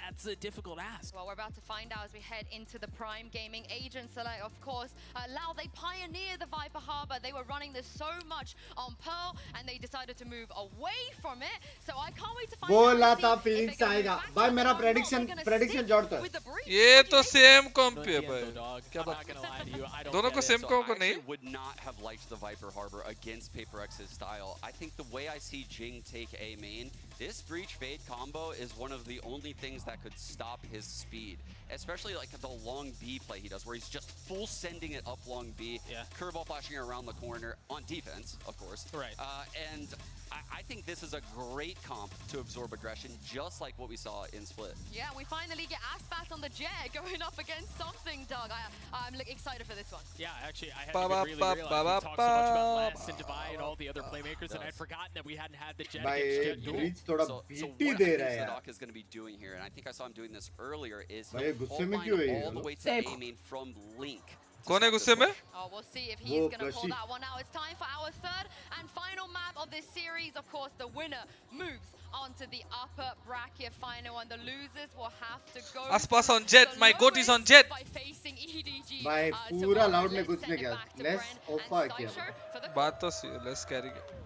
that's a difficult ask. Well, we're about to find out as we head into the Prime Gaming agents. So, like, of course, Loud, they pioneered the Viper Harbor. They were running this so much on Pearl, and they decided to move away from it. So I can't wait to find बोला out. था Phoenix आएगा. भाई मेरा prediction जोड़ता है. ये तो same comp है भाई. I'm not gonna lie to you. I don't दोनों को same comp को नहीं? I would not have liked the Viper Harbor against PaperX's style. I think the way I see Jing take A main This Breach Fade combo is one of the only things that could stop his speed, especially like the long B play he does, where he's just full sending it up long B, curveball flashing around the corner on defense, of course. Right. And I think this is a great comp to absorb aggression, just like what we saw in Split. Yeah, we finally get Aspas on the jet going up against something, Doug. I'm excited for this one. Yeah, actually, I hadn't even really realized we talked so much about Les and Divide and all the other playmakers, and I'd forgotten that we hadn't had the jet against Jet duel. So what I think Sadak is going to be doing here, and I think I saw him doing this earlier, is he'll pull line all the way to A main from Link. कौन है गुस्से में? Oh, we'll see if he's going to pull that one out. It's time for our third and final map of this series. Of course, the winner moves onto the upper bracket final, and the losers will have to go. Aspas on Jet. My goat is on Jet. By facing EDG. भाई पूरा loud ने कुछ नहीं किया. Less ओफा किया. बात तो सही है. लेस कैरी किया.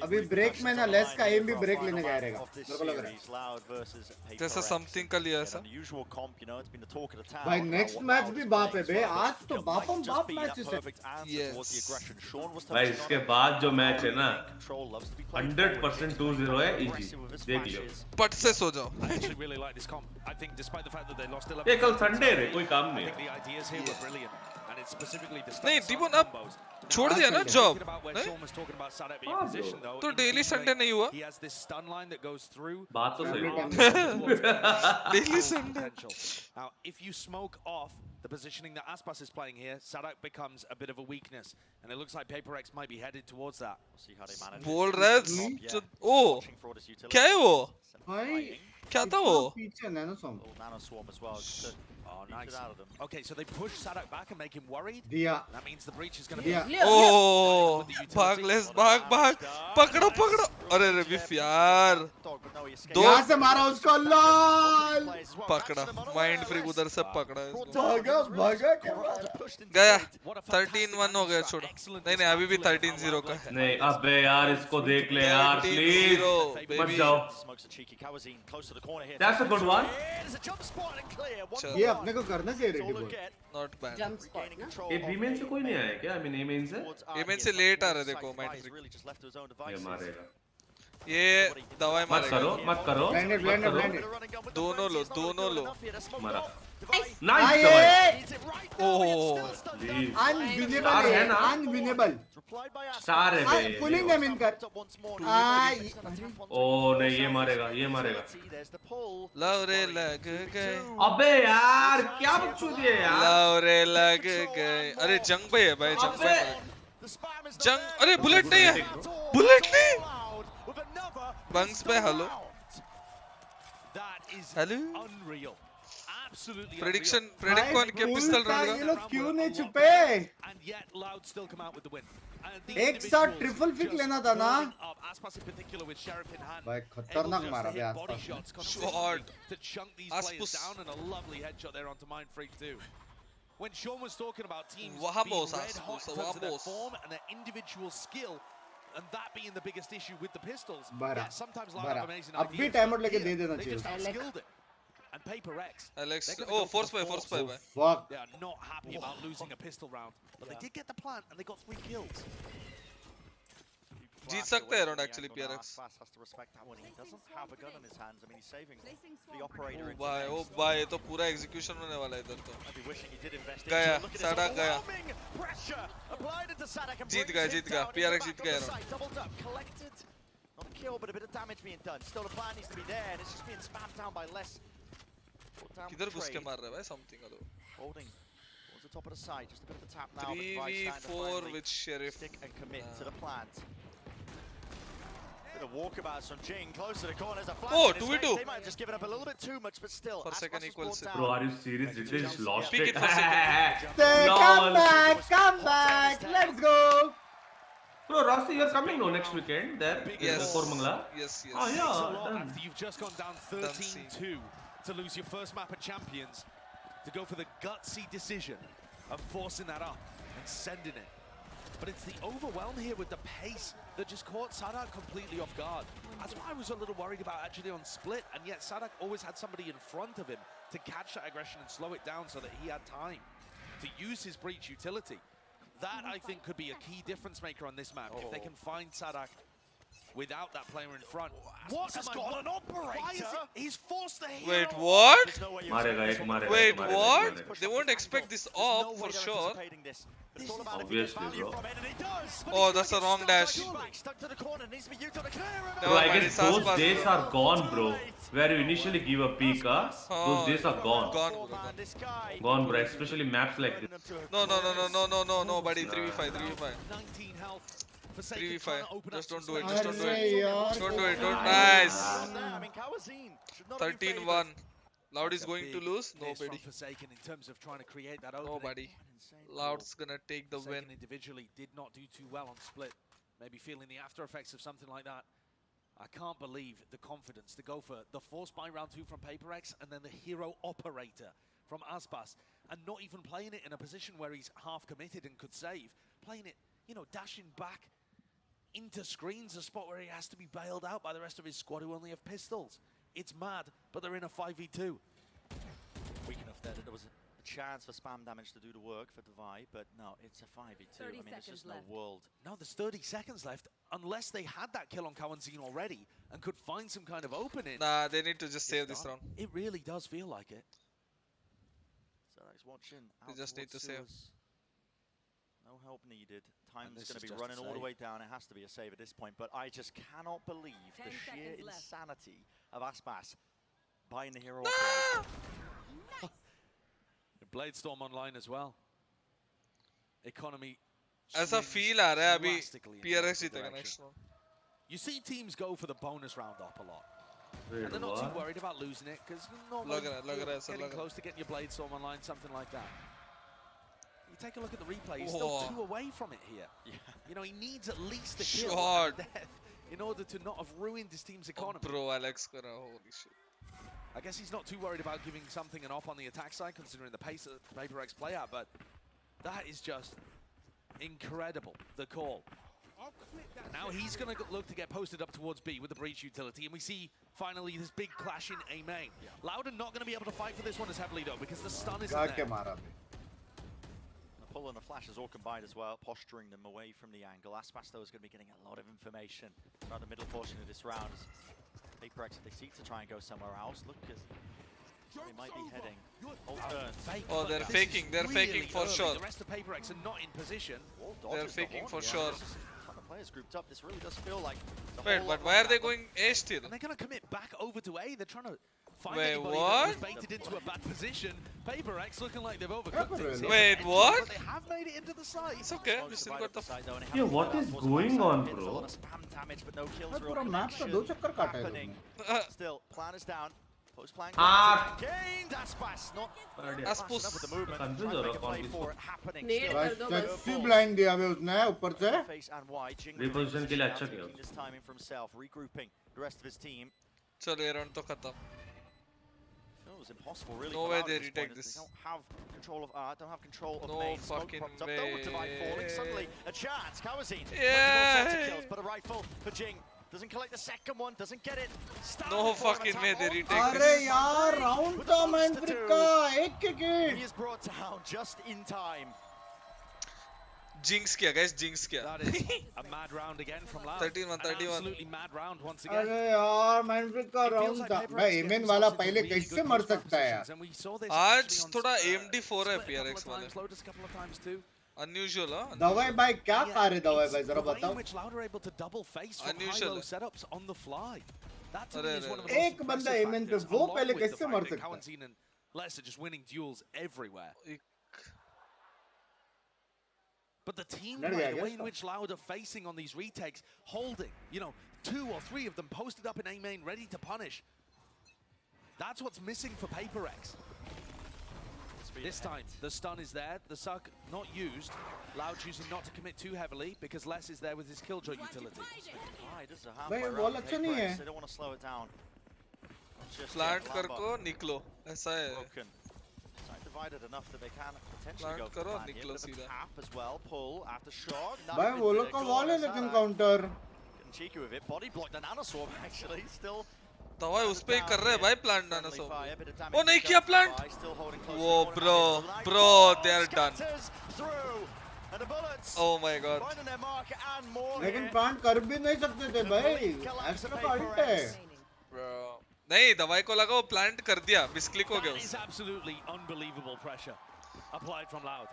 अभी ब्रेक में ना लेस का एम भी ब्रेक लेने गया रहेगा. मेरे को लग रहा है. जैसा समथिंग का लिया ऐसा. भाई नेक्स्ट मैच भी बाप है बे. आज तो बापम बाप मैच है. भाई इसके बाद जो मैच है ना 100% 2-0 है इजी. देख लियो. पट से सो जाओ. ये कल संडे है, कोई काम नहीं है. नहीं दीपन अब छोड़ दिया ना जॉब. तो डेली संडे नहीं हुआ. बात तो सही. Daily Sunday. Now, if you smoke off the positioning that Aspas is playing here, Sadak becomes a bit of a weakness, and it looks like PaperX might be headed towards that. बोल रहा है. ओ क्या है वो? भाई क्या था वो? पीछे nano swarm. Oh, nice. Okay, so they push Sadak back and make him worried. दिया. That means the breach is going to be. Oh, भाग लेस भाग भाग. पकड़ो पकड़ो. अरे रे बिफ यार. दो यहाँ से मारा उसको. लॉल. पकड़ा. माइंड फ्रीक उधर से पकड़ा. भागा भागा गया. 13-1 हो गया. छोड़ो. नहीं नहीं अभी भी 13-0 का है. नहीं अबे यार इसको देख ले यार प्लीज. मत जाओ. That's a good one. ये अपने को करना चाहिए रेडी बॉल. Not bad. ये बी मेन से कोई नहीं आया क्या? आई मीन ए मेन से. ए मेन से लेट आ रहे देखो माइंड फ्रीक. ये मारेगा. ये दवाई मारेगा. मत करो. ब्लेंडेड. दोनों लो. मारा. नाइस. ओह. अनविनेबल. स्टार है बे. पुलिंग है मिनकर. ओ नहीं ये मारेगा. लवरे लग गए. अबे यार क्या बकचोदी है यार. लवरे लग गए. अरे जंग पे है भाई. जंग पे. जंग. अरे बुलेट नहीं है. बुलेट नहीं. बंग्स पे हेलो. Unreal. Absolutely. Predict कौन के पिस्टल रहेगा. ये लोग क्यों नहीं छुपे? And yet Loud still come out with the win. एक साथ ट्रिपल फिक लेना था ना. Aspas in particular with Sheriff in hand. भाई खतरनाक मारा बे Aspas. Shot to chunk these players down, and a lovely headshot there onto Mind Freak too. When Sean was talking about teams being red hot in terms of their form and their individual skill, and that being the biggest issue with the pistols, yeah, sometimes Loud have amazing ideas. अब भी timer लेके दे देना चाहिए. They just skilled it. And PaperX, Alex, force play. Fuck. They are not happy about losing a pistol round, but they did get the plant and they got 3 kills. जीत सकते हैं round actually PRX. ओ भाई तो पूरा execution होने वाला है इधर तो. गया. साडक गया. जीत गया. PRX जीत गया round. Not a kill, but a bit of damage being done. Still, the plan needs to be there, and it's just being spammed down by less. किधर घुस के मार रहा है भाई something hello. Holding towards the top of the side, just a bit of a tap now. 3v4 with Sheriff. Stick and commit to the plant. Bit of walkabouts from Jing, close to the corners. A flash. Oh, 2v2. They might have just given up a little bit too much, but still. For second equals. Bro, are you serious? Did they just lost Pick it? it for second. Come back. Let's go. Bro, Rossi, you're coming no next weekend there? Yes. Kormangla? Yes. Oh yeah. After you've just gone down 13-2 to lose your first map of Champions, to go for the gutsy decision of forcing that up and sending it. But it's the overwhelm here with the pace that just caught Sadak completely off guard. That's why I was a little worried about actually on split, and yet Sadak always had somebody in front of him to catch that aggression and slow it down so that he had time to use his breach utility. That, I think, could be a key difference maker on this map. If they can find Sadak without that player in front. What has got an operator? Why is it? He's forced the hero. Wait, what? मारेगा एक मारेगा Wait, एक मारेगा, what? एक मारेगा. They won't expect this op for sure. Obviously, bro. Oh, that's a wrong dash. Bro, Never I mind, guess it's those Aspas, days bro. are gone, bro. Where you initially give a peek, those days are gone. Gone, bro. Gone, bro. Especially maps like this. No, buddy. 3v5, 3v5. 19 health. 3v5. Just don't do it, just don't do Arre it. yaar, Don't do it, kaise don't. maar Nice. 13-1. Loud is going to lose? Nobody. Forsaken in terms of trying to create that opening. Nobody. Loud's gonna take the win. Individually did not do too well on split. Maybe feeling the after effects of something like that. I can't believe the confidence to go for the force buy round 2 from PRX and then the hero operator from Aspas, and not even playing it in a position where he's half committed and could save. Playing it, you know, dashing back into screens, a spot where he has to be bailed out by the rest of his squad who only have pistols. It's mad, but they're in a 5v2. Weak enough there that there was a chance for spam damage to do the work for Divide, but no, it's a 5v2. I mean, there's just no world. No, there's 30 seconds left. Unless they had that kill on Kawanzin already and could find some kind of opening. Nah, they need to just save this round. It really does feel like it. So he's watching. They just need to save. No help needed. Time's going to be running all the way down. It has to be a save at this point, but I just cannot believe the sheer insanity of Aspas buying the hero operator. Bladestorm online as well. Economy. ऐसा feel आ रहा है अभी PRX जीतेगा next round. You see teams go for the bonus round up a lot. Wait, and they're not what? too worried about losing it because you're not getting close to getting your Bladestorm online, something like that. You take a look at the replay, he's still 2 away from it here. Yeah. You know, he needs at least a kill and a death in order to not have ruined his team's economy. Bro, Alex kara, holy shit. I guess he's not too worried about giving something an op on the attack side, considering the pace of PRX play out, but that is just incredible, the call. Now he's going to look to get posted up towards B with the breach utility, and we see finally this big clash in A main. Loudon not going to be able to fight for this one as heavily though, because the stun isn't there. The pull and the flash is all combined as well, posturing them away from the angle. Aspas though is going to be getting a lot of information around the middle portion of this round. PRX, if they seek to try and go somewhere else, look at they might be heading. Oh, they're faking for sure. The rest of PRX are not in position. They're faking for sure. Players grouped up. This really does feel like. Wait, but why are they going A still? And they're going to commit back over to A. They're trying to find Wait, anybody what? that was baited into a bad position. PRX looking like they've overcooked things. Wait, what? They have made it into the site. It's okay. We still got the. Yeah, what is going on, bro? A lot of spam damage, but no kills. पूरा map का 2 चक्कर काटा है लोगों ने. Still, plan is down. Post plan gained. Aspas not Aspas with the movement. Confused हो रहा कौन For it happening. Sexy blind दिया हुआ उसने ऊपर से. Reposition के लिए अच्छा किया. This timing for himself, regrouping the rest of his team. चलो ये round तो खत्म. It was impossible, really. No way they retake this. They don't have control of art, don't have control of No main. fucking way. Double divide falling. Suddenly, a chance. Kawazin. Yeah. Kills, but a rifle for Jing. Doesn't collect the second one. Doesn't get it. No fucking way they retake अरे this. यार round था मैनफ्रिक का एक kick. He is brought down just in time. Jinx किया guys, jinx किया. That is a mad round again from Loud. 13-1, 31. Absolutely mad round once again. अरे यार मैनफ्रिक का round था. भाई एमएन वाला पहले कैसे मर सकता है यार? आज थोड़ा AMD 4 है PRX वाले. Lotus a couple of times too. Unusual, huh? दवाई भाई क्या कार्य दवाई भाई जरा बताओ. Which Loud are able to double face from high-low setups on the fly. That to me is one of the एक बंदा एमएन पे वो पहले कैसे मर सकता है? Kawanzin and Les are just winning duels everywhere. But the team play, the way in which Loud are facing on these retakes, holding, you know, 2 or 3 of them posted up in A main, ready to punish. That's what's missing for PRX. This time, the stun is there, the suck not used. Loud choosing not to commit too heavily because Les is there with his killjoy utility. भाई वो अच्छा नहीं है. They don't want to slow it down. Plant करको निकलो, ऐसा है. Divided enough that they can potentially Plant go for करो plan here. निकलो Bit of a सीधा. cap as well. Pull after shot. भाई वो लोग का wall है लेकिन counter. Getting cheeky with it. Body block the nanoswarm actually still. दवाई उस पे ही कर रहे हैं भाई plant नानोसो. वो नहीं किया plant. वो bro, they are done. And the bullets Oh my god. finding their mark and more. लेकिन प्लांट कर भी नहीं सकते थे भाई. एक्स्ट्रा का अल्ट है. Bro. नहीं दवाई को लगा वो प्लांट कर दिया. मिसक्लिक हो गया That is उससे. absolutely unbelievable pressure applied from Loud.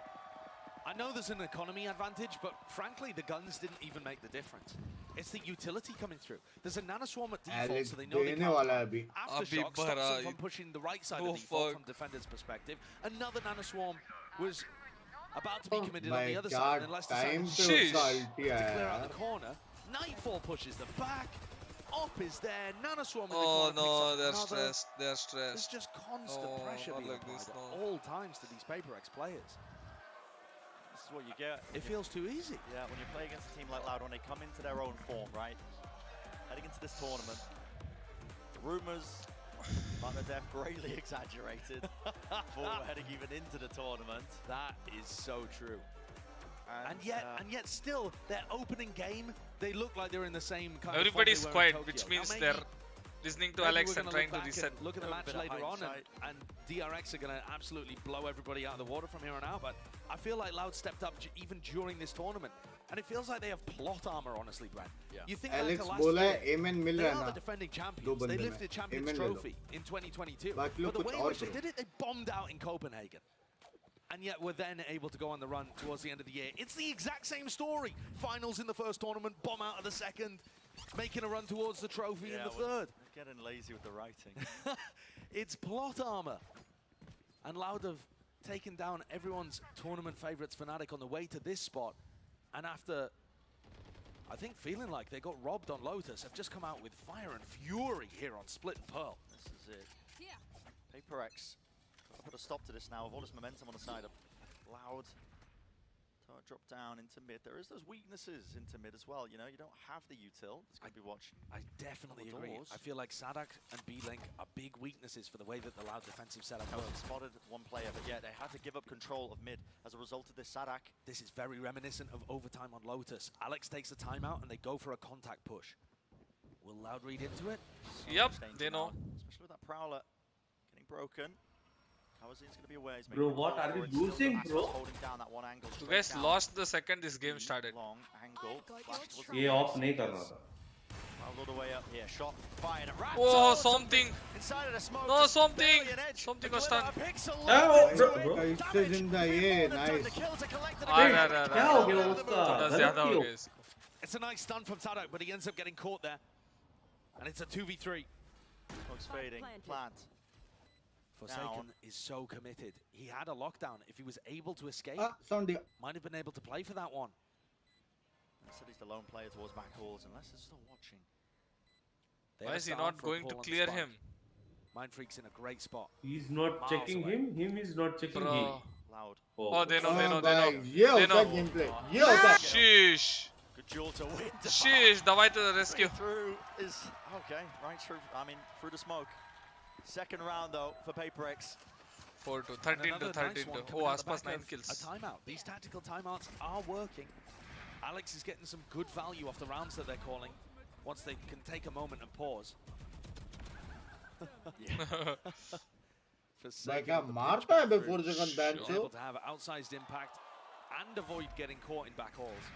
I know there's an economy advantage, but frankly, the guns didn't even make the difference. It's the utility coming through. There's a nanoswarm at default, so they know they can't. Aftershock stops them from pushing the right side of default from defender's perspective. Another nanoswarm was about to be committed on the other side, and Leicester to clear out the corner. Nightfall pushes them back. Op is there. Nanoswarm in the corner. Oh no, they're stressed. They're stressed. There's just constant pressure being applied at all times to these PaperX players. This is what you get. It feels too easy. Yeah, when you play against a team like Loud, when they come into their own form, right? Heading into this tournament, the rumours might have greatly exaggerated before heading even into the tournament. That is so true. And yet still, their opening game, they look like they're in the same kind of Everybody's quiet, which means they're listening to Alex and trying to reset. Look at the match later on, and DRX are going to absolutely blow everybody out of the water from here on out. But I feel like Loud stepped up even during this tournament. And it feels like they have plot armor, honestly, Brad. Yeah. You think Alex last बोला year, है amen mill they रहा है are the ना. defending champions. They lifted Champions Trophy in 2022. But the way in which they did it, they bombed out in Copenhagen. And yet we're then able to go on the run towards the end of the year. It's the exact same story. Finals in the first tournament, bomb out of the second, making a run towards the trophy in the third. We're getting lazy with the writing. It's plot armor. And Loud have taken down everyone's tournament favorites Fnatic on the way to this spot. And after, I think, feeling like they got robbed on Lotus, have just come out with fire and fury here on Split and Pearl. This is it. PaperX. Put a stop to this now with all this momentum on the side of Loud. Drop down into mid. There is those weaknesses into mid as well. You know, you don't have the util. It's going to be watched. I definitely agree. I feel like Sadak and B-Link are big weaknesses for the way that the Loud defensive setup works. Spotted one player, but yeah, they had to give up control of mid as a result of this Sadak. This is very reminiscent of overtime on Lotus. Alex takes the timeout and they go for a contact push. Will Loud read into it? Yep, they know. Especially with that Prowler getting broken. Bro, what are we losing, bro? You guys lost the second this game started. ये off नहीं करना था. All the way up here, shot fired. Oh, something! No, something! Something was done. Oh, bro. इससे जिंदा ये nice. क्या हो गया उसका? थोड़ा ज़्यादा हो गया इसको. It's a nice stun from Sadak, but he ends up getting caught there. And it's a 2v3. Smoke's fading. Plant. Forsaken is so committed. He had a lockdown. If he was able to escape, might have been able to play for that one. Said he's the lone player towards back halls, unless he's still watching. Why is he not going to clear him? Mindfreak's in a great spot. He's not checking him. Him is not checking him. Loud. Oh, they know. They know. Gameplay. ये होता है. Sheesh. Good duel to win. Sheesh, Davai to the rescue. Through is okay. Right through. I mean, through the smoke. Second round though for PaperX. 4-2, 13-2. Oh, Aspas 9 kills. A timeout. These tactical timeouts are working. Alex is getting some good value off the rounds that they're calling. Once they can take a moment and pause. मारता है before second ban से. Able to have outsized impact and avoid getting caught in back halls.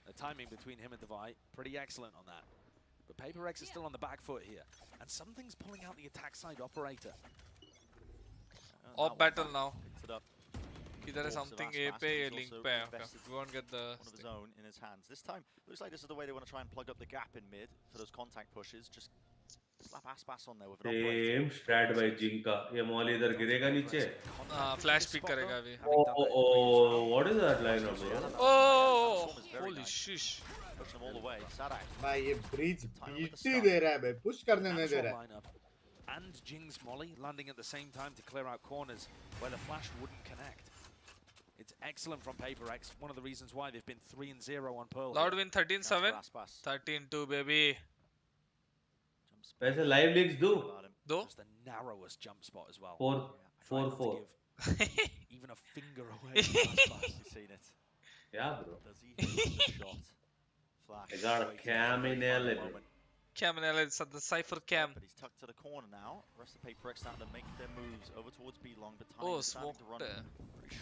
The timing between him and Davai, pretty excellent on that. But PaperX is still on the back foot here. And something's pulling out the attack side operator. Off battle now. Either is something A पे link पे. We won't get the one of his own in his hands. This time, looks like this is the way they want to try and plug up the gap in mid for those contact pushes. Just slap Aspas on there with an operator. Same strat by Jinka. ये mall इधर गिरेगा नीचे. Flash pick करेगा अभी. Oh, what is that line of bro? Oh, holy shish. Push them all the way. Sadak. भाई ये breach beat ही दे रहा है भाई. Push करने नहीं दे रहा है. And Jing's molly landing at the same time to clear out corners where the flash wouldn't connect. It's excellent from PaperX. One of the reasons why they've been 3-0 on Pearl. Loud win 13-7. 13-2 baby. वैसे live leagues do. It's the narrowest jump spot as well. 4-4. Even a finger away. You've seen it. Yeah, bro. Does he hit the shot? Flash. I got a cam in LA. Cam in LA, it's at the Cypher cam. But he's tucked to the corner now. The rest of PaperX starting to make their moves over towards B long, but Oh, starting smoke to run.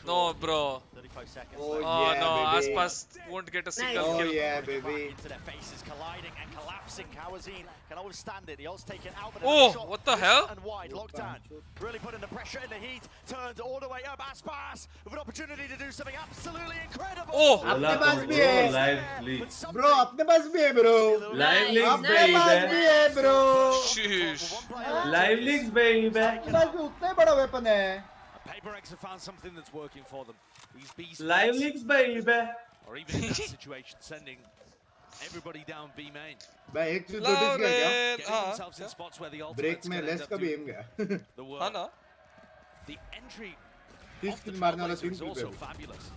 No, bro. 30 close seconds. Oh, Oh yeah, no, baby. Aspas won't get a single Oh kill. yeah, baby. Into their faces, colliding and collapsing. Kawazine cannot withstand it. The ult's taken out, but Oh, shot what the close hell? And wide, lockdown. Really putting the pressure in the heat. Turned all the way up. Aspas with an opportunity to do something absolutely incredible. Oh, अपने पास भी है. Live leak. Bro, अपने पास भी है, bro. Live leaks, अपने पास भी baby. है, bro. Sheesh. Live leaks, baby. अपने पास भी उतना ही बड़ा weapon है. PaperX have found something that's working for them. These B Live leaks, baby. or even in that situation, sending everybody down B main. भाई एक चीज notice किया क्या? Getting themselves in spots where the Break ultimates में can end less up का भी doing aim गया. the हाँ work. ना? The entry 30 of the kill मारने वाला Trailblazer 3 is kill also पे. fabulous.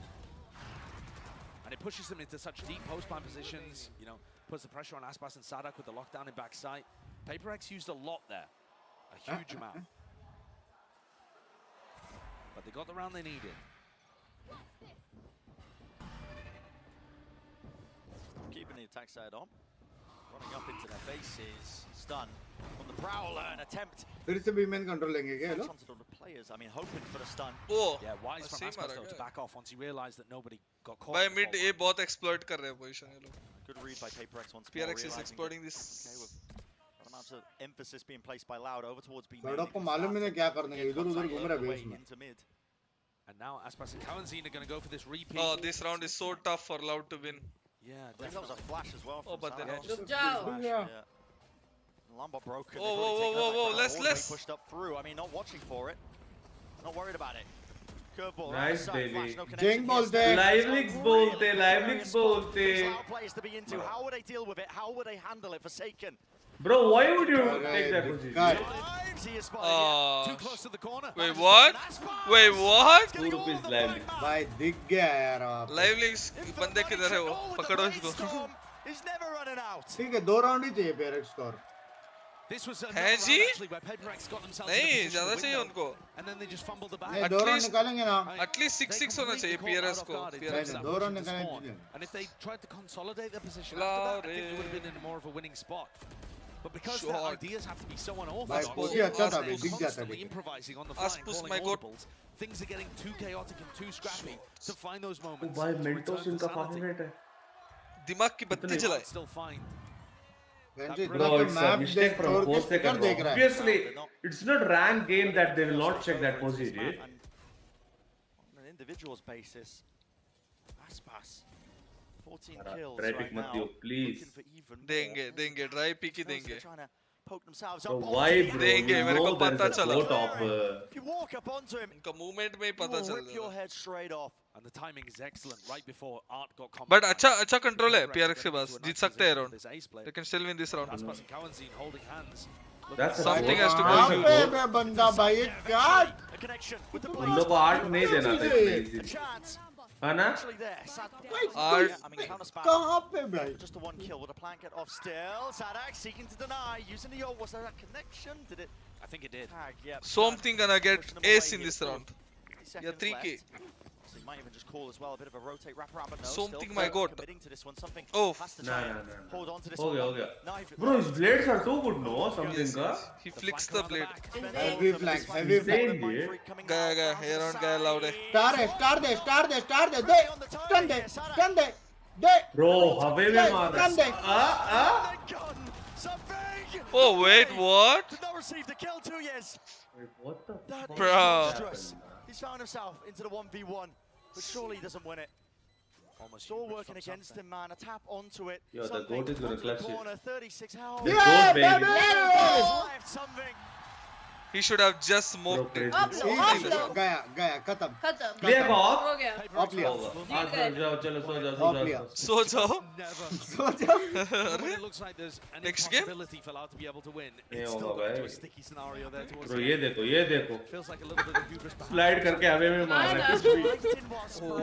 And it pushes them into such deep post-plan positions, you know, puts the pressure on Aspas and Sadak with the lockdown in backside. PaperX used a lot there, a huge amount. But they got the round they needed. Keeping the attack side on. Running up into their faces. Stun on the Prowler. An attempt. फिर से भी main control लेंगे क्या ये लोग? Onto the players. I mean, hoping for the stun. Oh, Yeah, wise from same Aspas मारा though to क्या? back off once he realized that nobody got caught. भाई in the mid fall A बहुत exploit कर रहे हैं position ये लोग. Good read by PaperX once more. PRX is realizing exploiting that, this. Okay, with amount of emphasis being placed by Loud over towards B. सड़क को मालूम ही नहीं क्या करने का. इधर-उधर घूम रहा है base में. Into mid. And now Aspas and Kawanzine are going to go for this repeat. Oh, this round is so tough for Loud to win. Yeah, I think that was a flash as well. Oh, but then Just Ciao. Yeah. Lambot broken. Whoa, whoa, whoa, whoa, less. Pushed up through. I mean, not watching for it. Not worried about it. Curveball. Nice, outside, baby. flash, no connection Jeng here. बोलते हैं. Live leaks बोलते, live leaks बोलते. There's Loud players to be into. How would they deal with it? How would they handle it? Forsaken. Bro, why would you take that position? God. Too close to the corner. Wait, what? Wait, what? 2 rupees live leaks. भाई दिख गया यार आप. Live links बंदे किधर है वो? पकड़ो इसको. He's never running out. ठीक है 2 round ही चाहिए PRX score. This was है another ji? round actually where PaperX got themselves in a नहीं, position ज़्यादा to चाहिए win उनको. though, and then they just fumbled the bag. नहीं At 2 round least- निकालेंगे ना. At least 6-6 होना चाहिए PRS को. PRX नहीं, को. 2 round निकालने चाहिए. And if they tried to consolidate their position after that, I think they would have been in more of a winning spot. But because their Short. ideas have to be so भाई unorthodox, पोजी अच्छा था they're भाई दिख जाता constantly है. improvising on the fly and Aspus, calling my God. audibles. Things are getting too chaotic and too scrappy to find those Oh, moments. भाई to Mentos return to इनका sanity. favorite है. दिमाग की बत्ती कितने- जलाए. Still fine. बेंच इतना Bro, तो it's a मैप mistake देख from छोड़ के 4 स्टिकर seconds. देख रहा है. Obviously, it's not ranked game that they will not check that position, dude. On an individual's basis, Aspas, 14 Alright, kills try right pick now. Matthew, please. Looking for even देंगे dry pick ही more. देंगे. They're trying to poke themselves So up. why, bro? देंगे, You मेरे को know there पता is a चला. quote of If you walk up onto him, इनका movement में ही you पता will चल rip your जाता. head straight off. And the timing is excellent right before Art got But compromised. अच्छा control है PRX PRX के getting pass. into a Jeet nice सकते हैं position round. with this ace play. They can still win this round. Aspas and Kawanzine holding hands. That's a Something quote. has to go कहाँ huge. पे है बंदा भाई ये क्या? A connection with the उन लोगों को 8 नहीं देना था इतने A easily. chance. है ना? Actually there. Art. I mean, counter spam. कहाँ पे भाई? Just the one kill with a plank get off still. Sadak seeking to deny, using the ult. Was there a connection? Did it I think it did. tag? Yep. Something gonna get Pushing them away ace in here, this still round. 50 Yeah, seconds 3K. left. So he might even just call as well, a bit of a rotate wraparound, but no, Something still my God. committing to this one. Something Oh. has to Nah, try nah, and nah, nah. hold on to this हो one. गया, हो गया. Knife. Bro, his blades are too good, no? Something Yes, का. yes. He flicks the blade. Heavy flank, heavy flank. Insane, dude. गया here on गया loud है. Star है, star दे, स्टार दे, स्टार दे, दे, स्टन दे, स्टन दे, दे. Bro, हवे में मार रहा स्टन दे. Oh wait, what? Did not receive the kill 2 years. Wait, what the That fuck? is Bro. monstrous. He's found himself into the 1v1, but surely he doesn't win it. It's all working against him, man. A tap onto it. Yo, the Something goat is gonna onto the clutch it. corner. 36 health. The Yeah, goat, baby. baby. Left something. He should have just smoked Bro, it. crazy. गया, गया, खत्म. खत्म. Clear off? हो गया. Of लिया. हाँ, जाओ, चलो, सो जाओ, ऑफ सो लिया. जाओ. सो जाओ. Never. सो जाओ. When it looks like there's an Next game? impossibility for Loud to be able to win, नहीं it's होगा still got into a भाई. sticky scenario there towards Bro, the ये end. देखो, ये देखो. Feels like a little bit of hubris behind. Slide करके हवे में मार रहा है.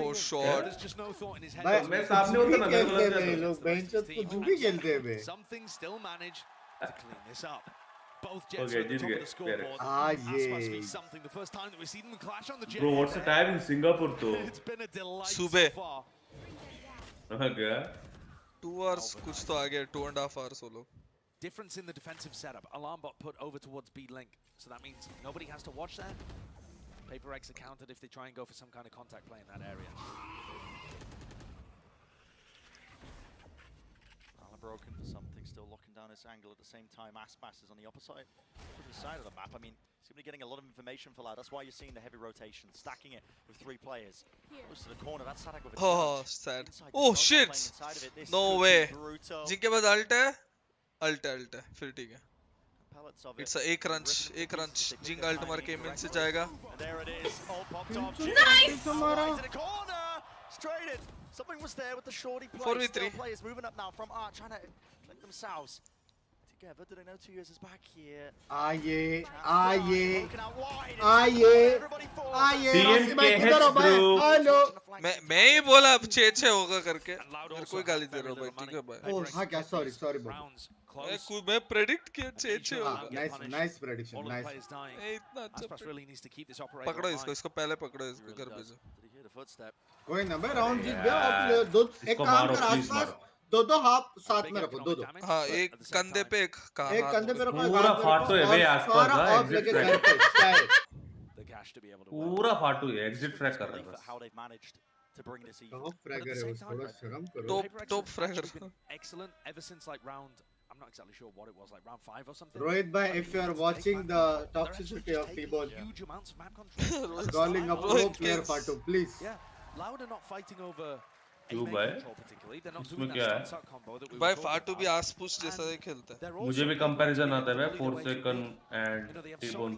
Oh shot. There's just no thought in his head. भाई मैं सामने होता ना, मेरे को खेलते लग हैं ये जाता. लोग बेंचेस को जो भी खेलते हैं बे. Something still managed to clean this up. Both Okay, Jets are at the did top of get the scoreboard. Ah, Aspas yeah. beat something. The first time that we've seen them clash on the Jet. Bro, what's the time in Singapore though? It's been a delight Suबह. so far. Okay. 2 hours कुछ तो आ गया. 2.5 hours solo. Difference in the defensive setup. Alarm bot put over towards B link. So that means nobody has to watch that. PaperX are countered if they try and go for some kind of contact play in that area. broken for something, still locking down this angle at the same time. Aspas is on the opposite side of the map. I mean, he's going to be getting a lot of information for Loud. That's why you're seeing the heavy rotation, stacking it with 3 players. Close to the corner, that's Sadak with a Oh, sad. Oh shit! No way. जिनके बाद ult है, ult है, फिर ठीक है. It's a एक crunch. Jing ult मार के main से जाएगा. There it is, all popped off. Nice! Right in the corner, straight in. Something was there with the shorty play. 4v3. Still players moving up now from Art, trying to link themselves together. Do they know 2 years is back here? आइए hello मैं ही बोला अब 6-6 होगा करके. मेरे कोई गाली दे रहा हूँ भाई, ठीक है भाई. ओह हाँ क्या सॉरी मैं प्रेडिक्ट किया 6-6 होगा. Nice prediction nice. इतना अच्छा. पकड़ो इसको पहले पकड़ो इसको घर भेजो. कोई ना भाई राउंड जीत गया. आप दो एक काम कर आसपास दो हाफ साथ में रखो दो. हाँ एक कंधे पे एक कंधे पे रखो. पूरा फाटू है बे आसपास का एग्जिट फ्रैग. पूरा फाटू है एग्जिट फ्रैग कर रहा है. टॉप फ्रैगर है थोड़ा शर्म करो. Top fragger. Excellent ever since like round, I'm not exactly sure what it was, like round 5 or something. Rohit bhai, if you are watching the toxicity of T-Ball, Huge amounts of map control. calling a pro player Fatu, please. Yeah, Loud are not fighting over क्यों भाई? इसमें क्या है? भाई फाटू भी आसपूस जैसा ही खेलता है. मुझे भी कंपैरिजन आता है भाई. 4 second and T-Bone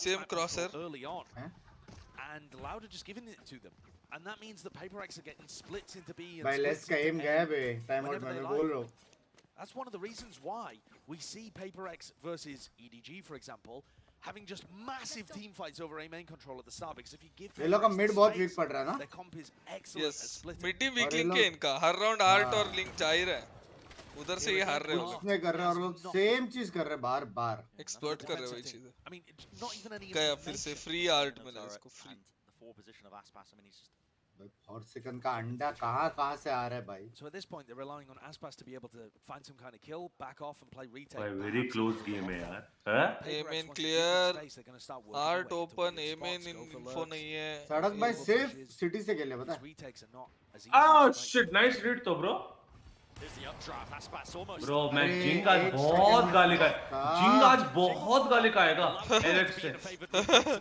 same क्रॉसर. And Loud are just giving it to them. And that means that PRX are getting split into B and भाई लेस का एम गया बे. टाइम आउट में बोल रहा हूँ. That's one of the reasons why we see PRX versus EDG, for example, having just massive team fights over A main control at the start. Because if you give ये लोग का mid बहुत week पड़ रहा है ना. their comp is excellent at splitting. Mid he weak link है इनका. हर राउंड आर्ट और लिंक जा ही रहा है. उधर से ये हार रहे हो. उसने कर रहे हैं और लोग सेम चीज कर रहे हैं बार. एक्सप्लोइट कर रहे हो ये चीजें. I mean, not even any. गया फिर से फ्री आर्ट मिला इसको free. The 4 position of Aspas, I mean, he's just 4 second का अंडा कहाँ से आ रहा है भाई. So at this point they're relying on Aspas to be able to find some kind of kill, back off and play retake. भाई very close game है यार. हैं? A main clear. Art open. A main info नहीं है. सड़क भाई safe city से खेले पता है. Oh shit, nice read तो bro. Bro, मैं जिंग आज बहुत गाली खाएगा एलेक्स से.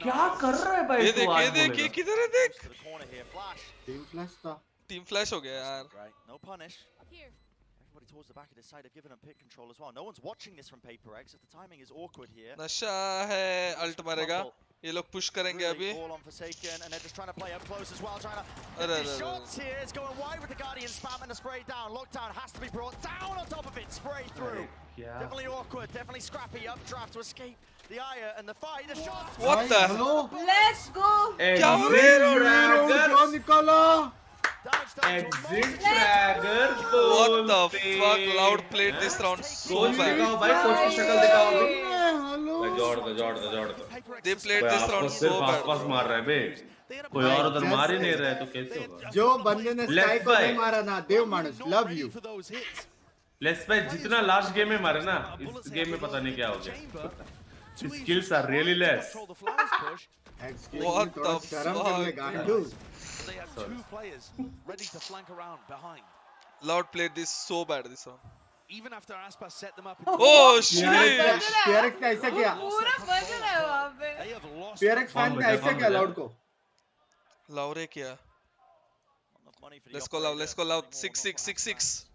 क्या कर रहा है भाई तू आज? ये देख किधर है देख. टीम फ्लैश था. टीम फ्लैश हो गया यार. no punish. Everybody towards the back of this side have given him pick control as well. No one's watching this from PRX. If the timing is awkward here. नशा है. Alt मारेगा. ये लोग push करेंगे अभी. All on Forsaken and they're just trying to play up close as well, trying to get these shots here. It's going wide with the Guardian spam and the spray down. Lockdown has to be brought down on top of it. Spray through. Definitely awkward, definitely scrappy. Updraft to escape the ire and the fight. The shot. What the hell? Let's go. क्या हो रहा है? निकाला. Exit Fragger. What the fuck? Loud played this round so bad. भाई coach की शक्ल दिखाओ अभी. जोड़ दो. They played this round so bad. आसपास मार रहा है बे. कोई और उधर मार ही नहीं रहा है तो कैसे होगा? जो बंदे ने स्काई को नहीं मारा ना, देव मानुस, love you. लेट्स भाई जितना लास्ट गेम में मारे ना, इस गेम में पता नहीं क्या हो गया. Skills are really less. What the fuck? They have 2 players ready to flank around behind. Loud played this so bad this round. Even after Aspas set them up. Oh shit! PRX ने ऐसा किया. पूरा बज रहा है वहाँ पे. PRX fan ने ऐसा किया Loud को. Loud ने किया. Let's go Loud. 6-6.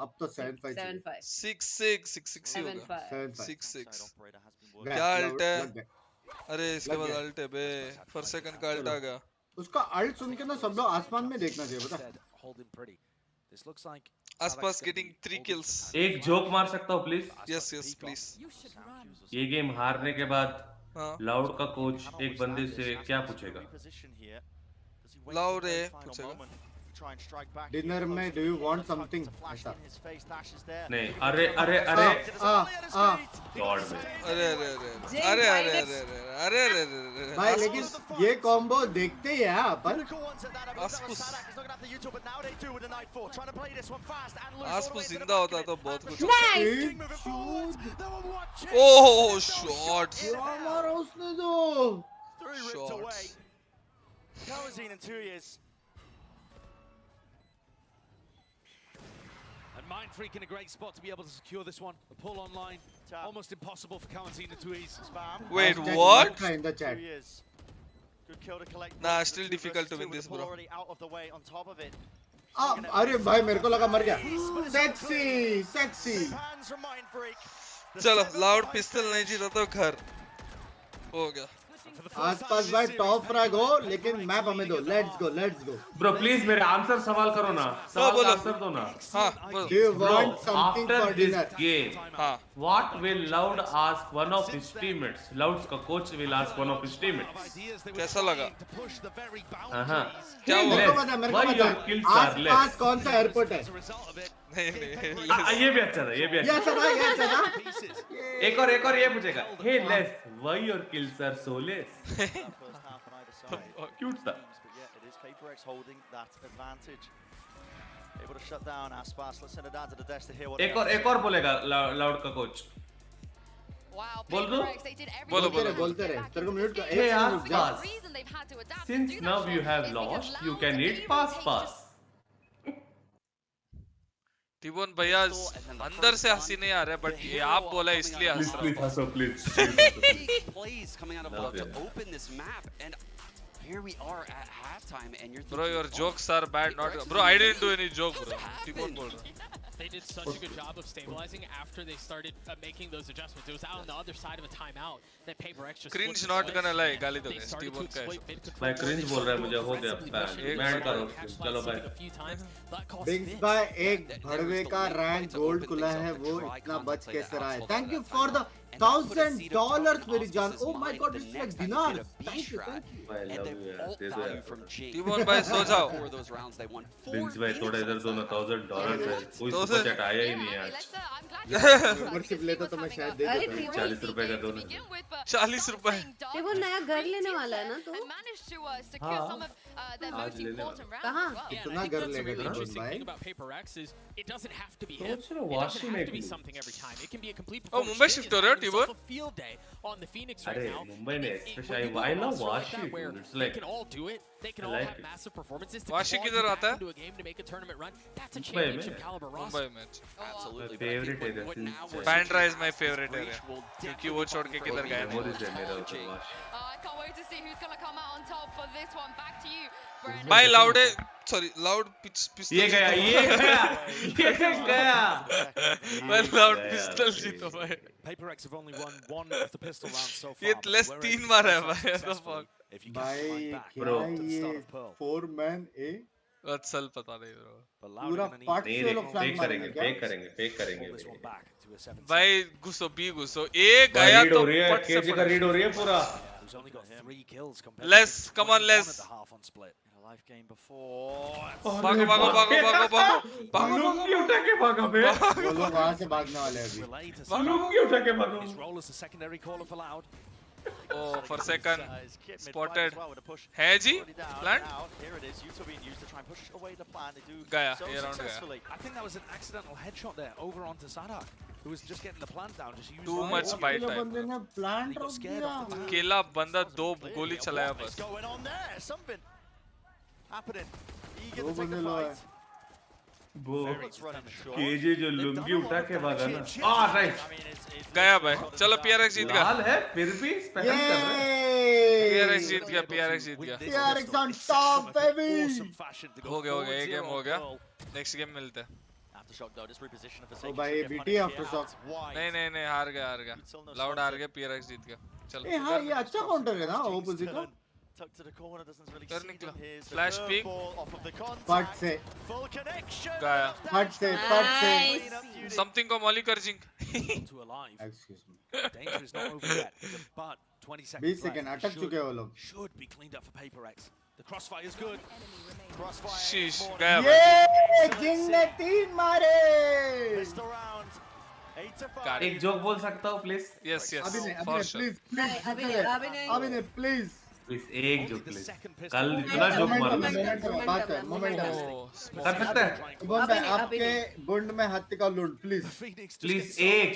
अब तो 7-5. 6-6 ही होगा. 6-6. क्या अल्ट है? अरे इसके बाद अल्ट है बे. फॉर सेकंड का अल्ट आ गया. उसका अल्ट सुन के ना सब लोग आसमान में देखना चाहिए पता. आसपास getting 3 kills. एक जोक मार सकता हूँ प्लीज? Yes please. ये गेम हारने के बाद लाउड का कोच एक बंदे से क्या पूछेगा? लाउड है पूछेगा. डिनर में do you want something? ऐसा. नहीं. अरे गॉड में. अरे भाई लेकिन ये कॉम्बो देखते ही है अपन. आसपास जिंदा होता तो बहुत कुछ. ओह शॉट. हमारा उसने दो. And Mind Freak in a great spot to be able to secure this one. The pull online, almost impossible for Karantina to ease. Wait, what? In the chat. Good kill to collect. Nah, still difficult to win this, bro. Already out of the way on top of it. अरे भाई मेरे को लगा मर गया. Sexy. चलो, Loud pistol नहीं जीता तो घर हो गया. आसपास भाई टॉप फ्रैग हो लेकिन मैप हमें दो. Let's go. ब्रो प्लीज मेरे आंसर सवाल करो ना. सवाल का आंसर दो ना. हाँ Do you want something after for this dinner? game, what will Loud ask one of his teammates? Loud's का coach will ask one of his teammates. कैसा लगा? क्या हुआ? Why your kills are less? आसपास कौन सा एयरपोर्ट है? नहीं. ये भी अच्छा था. ये अच्छा था. एक और ये पूछेगा. Hey Les, why your kills are so less? Cute था. It is PRX holding that advantage. Able to shut down Aspas. Let's send it down to the desk to hear what. एक और बोलेगा Loud का coach. Wow, बोल दो. बोलते रहे. तेरे को म्यूट कर. Hey Aspas, since now you have lost, you can eat pass. टिबोन भैया अंदर से हंसी नहीं आ रहा है, बट ये आप बोला इसलिए हंस रहा हूँ. Plays coming out of Love to open this map, and here we are at halftime, and you're. Bro, your jokes are bad, not. Bro, I didn't do any joke, bro. टिबोन बोल रहा. They did such a good job of stabilizing after they started making those adjustments. It was out on the other side of a timeout that PRX just Cringe not gonna lie, गाली दो guys. टिबोन का है. मैं cringe बोल रहा है, मुझे हो गया बैन करो. चलो भाई. बिग्स भाई एक भड़वे का रैंक गोल्ड खुला है, वो इतना बच कैसे रहा है? थैंक यू फॉर द $1,000 मेरी जान. Oh my God, it's like dinars. Thank you. टिबोन भाई सो जाओ. बिग्स भाई थोड़ा इधर दो ना. $1,000 है. कोई सुपर चैट आया ही नहीं आज. मेंबरशिप लेता तो मैं शायद दे देता. 40 रुपए का दो ना. 40 रुपए. ये वो नया घर लेने वाला है ना तो? कहाँ? कितना घर लेगा टिबोन भाई? It doesn't have to be him. It doesn't have to be something every time. It can be a complete. Oh, Mumbai shift हो रहा है टिबोन. Field day on the Phoenix right अरे now. मुंबई ने especially why not Washi? It's They like can all do it. They can all have massive performances. Washi किधर आता है? Into a game to make a tournament run. That's a championship caliber roster. Mumbai में. Absolutely. favorite area since Bandra is my favorite area. क्योंकि वो छोड़ के किधर गया नहीं. memories है मेरा उधर Washi. I can't wait to see who's gonna come out on top for this one. Back to you, Brandon. By Loud, sorry, Loud pistol. ये गया. By Loud pistol जीतो भाई. PRX have only won one of the pistol rounds so far. ये less 3 मारा है भाई. What the fuck? भाई क्या ये 4-man A? वत्सल पता नहीं bro. पूरा पार्ट से लोग फ्लैंक मारेंगे क्या? फेक करेंगे. भाई घुसो बी घुसो. ए गया तो पट से केजी का रीड हो रही है पूरा. Les, come on Les. Life game before. भागो. लुंगी उठा के भागा बे. वो लोग वहाँ से भागने वाले हैं अभी. लुंगी उठा के भागो. His role as a secondary caller for Loud. Oh, for second spotted. है जी plant? Here it is. Utah being used to try and push away the plan. They do गया so ये round गया. successfully. I think that was an accidental headshot there over onto Sadak, who was just getting the plant down. Just used Too much fight time. बंदे ने plant रोक दिया. अकेला बंदा 2 गोली चलाया बस. What's going on there? Something happening. Eager दो to take बंदे the लो है. fight. वो It's running short. केजी जो लुंगी उठा के भागा ना. नाइस. गया भाई. चलो PRX जीत गया. लाल है फिर भी स्पेशल कर रहा है. PRX जीत गया. PRX on top baby. हो गया एक गेम हो गया. नेक्स्ट गेम मिलते हैं. Aftershock though, just reposition for ओ भाई BT Aftershock. नहीं हार गया. Loud हार गया. PRX जीत गया. चलो. ए हाँ ये अच्छा काउंटर है ना ओपोजिट का. Tucked to the corner, doesn't really कर see निकला. them. Here's the Flash third peek. ball off of the contact. फट से. Full connection. गया. फट से. Something को मॉली कर zinc. To alive. Excuse me. Danger is not over yet, but 20 seconds 20 second अटक चुके हैं वो लोग. should be cleaned up for PRX. The crossfire is good. Crossfire. शीश गया. ये जिंग ने 3 मारे. Pistol round. 8 to 5. एक जोक बोल सकता हूँ प्लीज. Yes अभी नहीं for sure. प्लीज प्लीज एक जोक प्लीज. कल इतना जोक मारना मोमेंटम कर सकते हैं. बोल आपके गुंड में हत्ती का लूट प्लीज प्लीज एक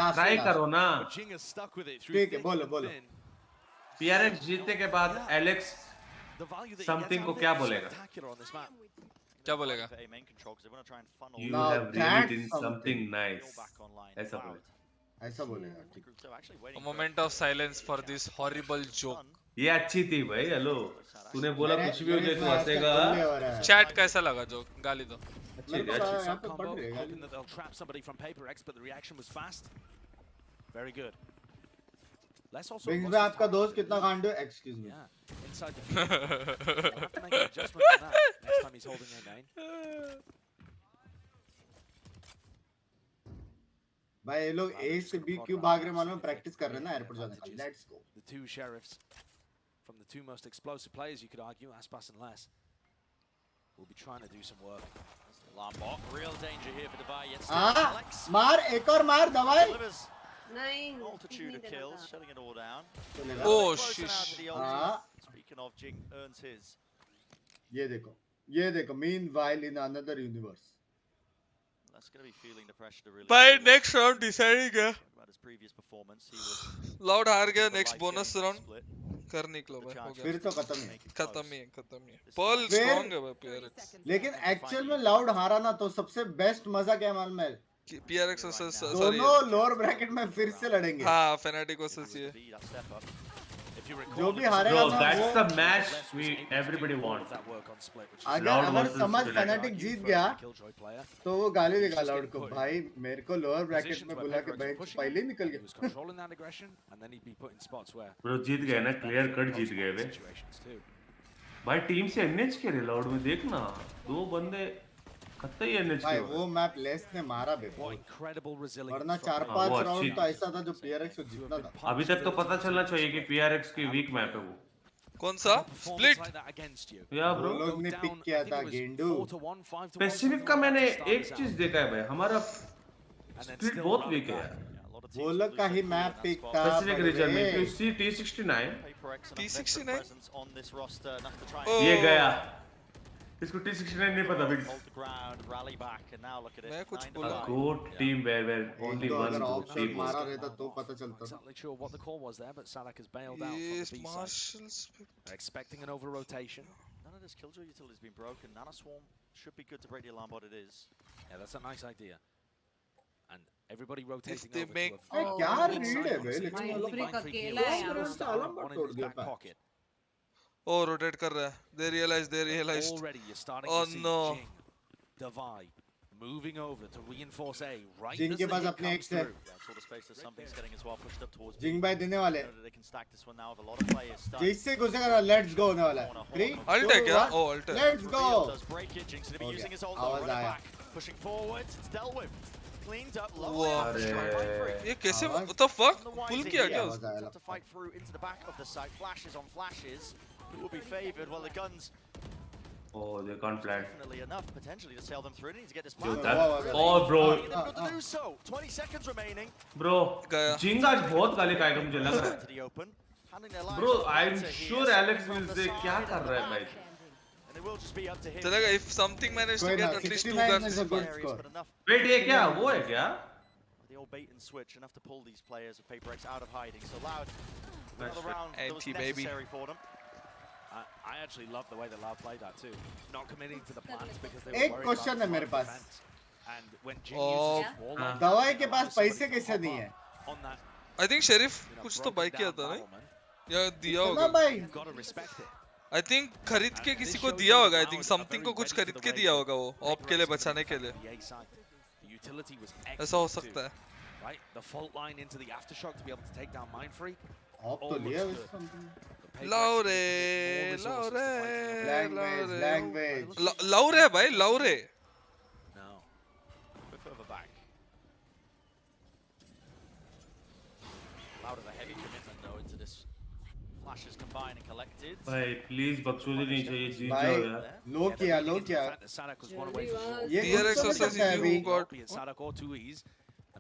लास्ट ट्राई करो ना. ठीक है बोलो PRX जीतने के बाद एलेक्स समथिंग को क्या बोलेगा? क्या बोलेगा? You have really done something nice. ऐसा बोले. ऐसा बोलेगा. A moment of silence for this horrible joke. ये अच्छी थी भाई. हेलो. तूने बोला कुछ भी हो जाए तो हंसेगा. Chat कैसा लगा जो गाली दो? अच्छी थी. Hoping that they'll trap somebody from PRX, but the reaction was fast. Very good. Let's also. बिंग्स में आपका दोस्त कितना गांडू है? Excuse me. Yeah, inside the field. They'll have to make an adjustment to that next time he's holding their main. भाई ये लोग A से B क्यों भाग रहे मालूम? प्रैक्टिस कर रहे हैं ना एयरपोर्ट जाने का. Let's go. The two sheriffs from the two most explosive players, you could argue, Aspas and Les, will be trying to do some work. Lambot, real danger here for Divide. Yet हाँ मार एक और मार दवाई. नहीं. Multitude of kills, shutting it all down. Oh shit. हाँ. Speaking of, Jing earns his. ये देखो. Meanwhile in another universe. That's going to be feeling the pressure to really. By next round deciding है. About his previous performance, he was. Loud हार गया. Next bonus round कर निकलो भाई. हो गया. फिर तो खत्म ही. Pearl strong है भाई PRX. लेकिन एक्चुअल में लाउड हारा ना तो सबसे बेस्ट मजा क्या मालूम है? PRX वर्सेस दोनों लोअर ब्रैकेट में फिर से लड़ेंगे. हाँ Fnatic वर्सेस ये. जो भी हारेगा ना that's the match we everybody wants. अगर समझ Fnatic जीत गया तो वो गाली देगा लाउड को. भाई मेरे को लोअर ब्रैकेट में बुला के बेंच पहले ही निकल गया. ब्रो जीत गए ना. क्लियर कट जीत गए वे. भाई टीम से एनएच के रे लाउड में देखना. दो बंदे कत्ते ही एनएच भाई वो मैप लेस ने मारा बे. वरना 4-5 राउंड तो ऐसा था जो PRX को जीतना था. अभी तक तो पता चलना चाहिए कि PRX की वीक मैप है वो. कौन सा? स्प्लिट. या ब्रो लोग ने पिक किया था गेंडू. पैसिफिक का मैंने एक चीज देखा है भाई. हमारा स्प्लिट बहुत वीक है. वो लोग का ही मैप पिक था. पैसिफिक रीजन में T69. ये गया. इसको T69 नहीं पता बिग. मैं कुछ बोला. Good team where only one team मारा रहता तो पता चलता. Not really sure what the call was there, but Salak has bailed out from the B side. They're expecting an over rotation. None of this killjoy utility has been broken. Nana Swarm should be good to break the alarm, but it is. Yeah, that's a nice idea. And everybody rotating they over make to a क्या read है बे. लेकिन one in his back pocket. Oh, rotate कर रहा है. They realized. Already you're starting oh to see no. Jing, Divide, moving over to reinforce A right Jing as के the pass hit अपने comes X है. through. Sort of space that something's getting as well pushed up towards. Jing भाई देने वाले. They can stack this one now with a lot of players. जिससे घुसेगा ना let's go होने वाला है. 3 Ult है क्या? Oh ult है. Let's go. Does break it. Jing's going to be using his ult. Running back, pushing forward. It's dealt with. Cleaned up. Low. ये कैसे? What the fuck? Pull किया क्या? To fight through into the back of the site. Flashes on flashes. Who will be favored? Well, the guns. Oh, they can't plant. Definitely enough potentially to sail them through. They need to get this Yo, plan. that, oh, bro. Able to do so. 20 seconds remaining. Bro, Jing आज बहुत गाली खाएगा मुझे लग रहा है. Bro, I'm sure Alex will say क्या कर रहा है भाई. And it will just be up to him. चलेगा if something managed to get at least 2 guns. Wait, ये क्या? वो है क्या? The old bait and switch enough to pull these players of PRX out of hiding. So Loud, another round that was necessary for them. I actually love the way that Loud played that too. Not committing to the plans because they were एक worried question है मेरे पास. And when Jing uses his wall line, दवाई के पास पैसे कैसे नहीं है? on that, I think Sheriff कुछ तो buy किया था नहीं? या दिया होगा. you've got to respect it. I think खरीद के किसी को दिया होगा. I think something को कुछ खरीद के दिया होगा वो ऑप के लिए बचाने के लिए. ऐसा हो सकता है. Right, the fault line into the aftershock to be able to take down Mindfree. Op तो लिया something. लाउरे Language. लाउरे भाई Laure. No. Bit further back. Loud of a heavy commitment though into this. Flashes combined and collected. भाई please बकचोदी नहीं चाहिए. जीत जाओ यार. लो किया. ये PRX versus you got.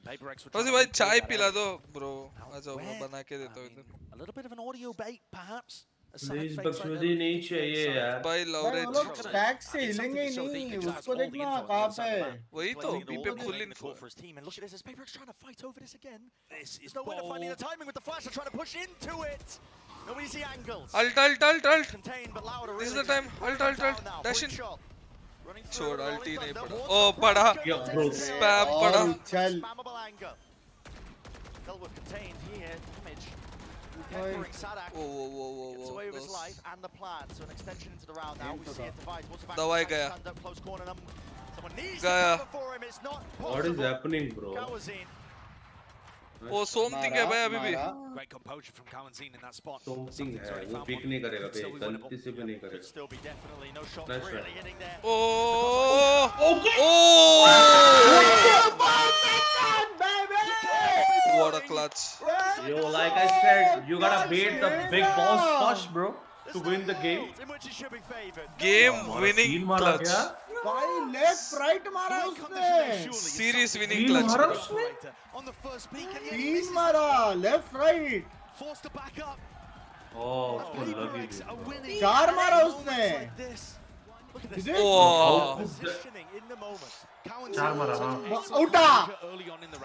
वैसे भाई चाय पिला दो bro. आजा मैं बना के देता हूँ इधर. A little bit of an audio bait perhaps. Please बकचोदी नहीं चाहिए यार. भाई लाउरे बैक से हिलेंगे ही नहीं. उसको देखना कहाँ पे. वही तो बी पे full in for his team and look at this as PRX trying to fight over this again. This is no way to finding the timing with the flash and trying to push into it. Nobody see angles. Ult. Contained but Louder. This is the time. Ult. Dash in. छोड़ अल्टी नहीं पड़ा ओ पड़ा spam पड़ा चल दवाई गया गया What is happening, bro? वो सोमथिंग है भाई अभी भी Great composure from Kawanzin in that spot. Something है वो पिक नहीं करेगा भाई गलती से भी नहीं करेगा Nice try. Oh what a clutch Yo, like I said, you gotta beat the big boss first, bro, to win the game. game winning clutch भाई लेफ्ट राइट मारा उसने series winning clutch मारा उसने 3 मारा लेफ्ट राइट Oh, उसको लगी थी 4 मारा उसने चार मारा हाँ उठा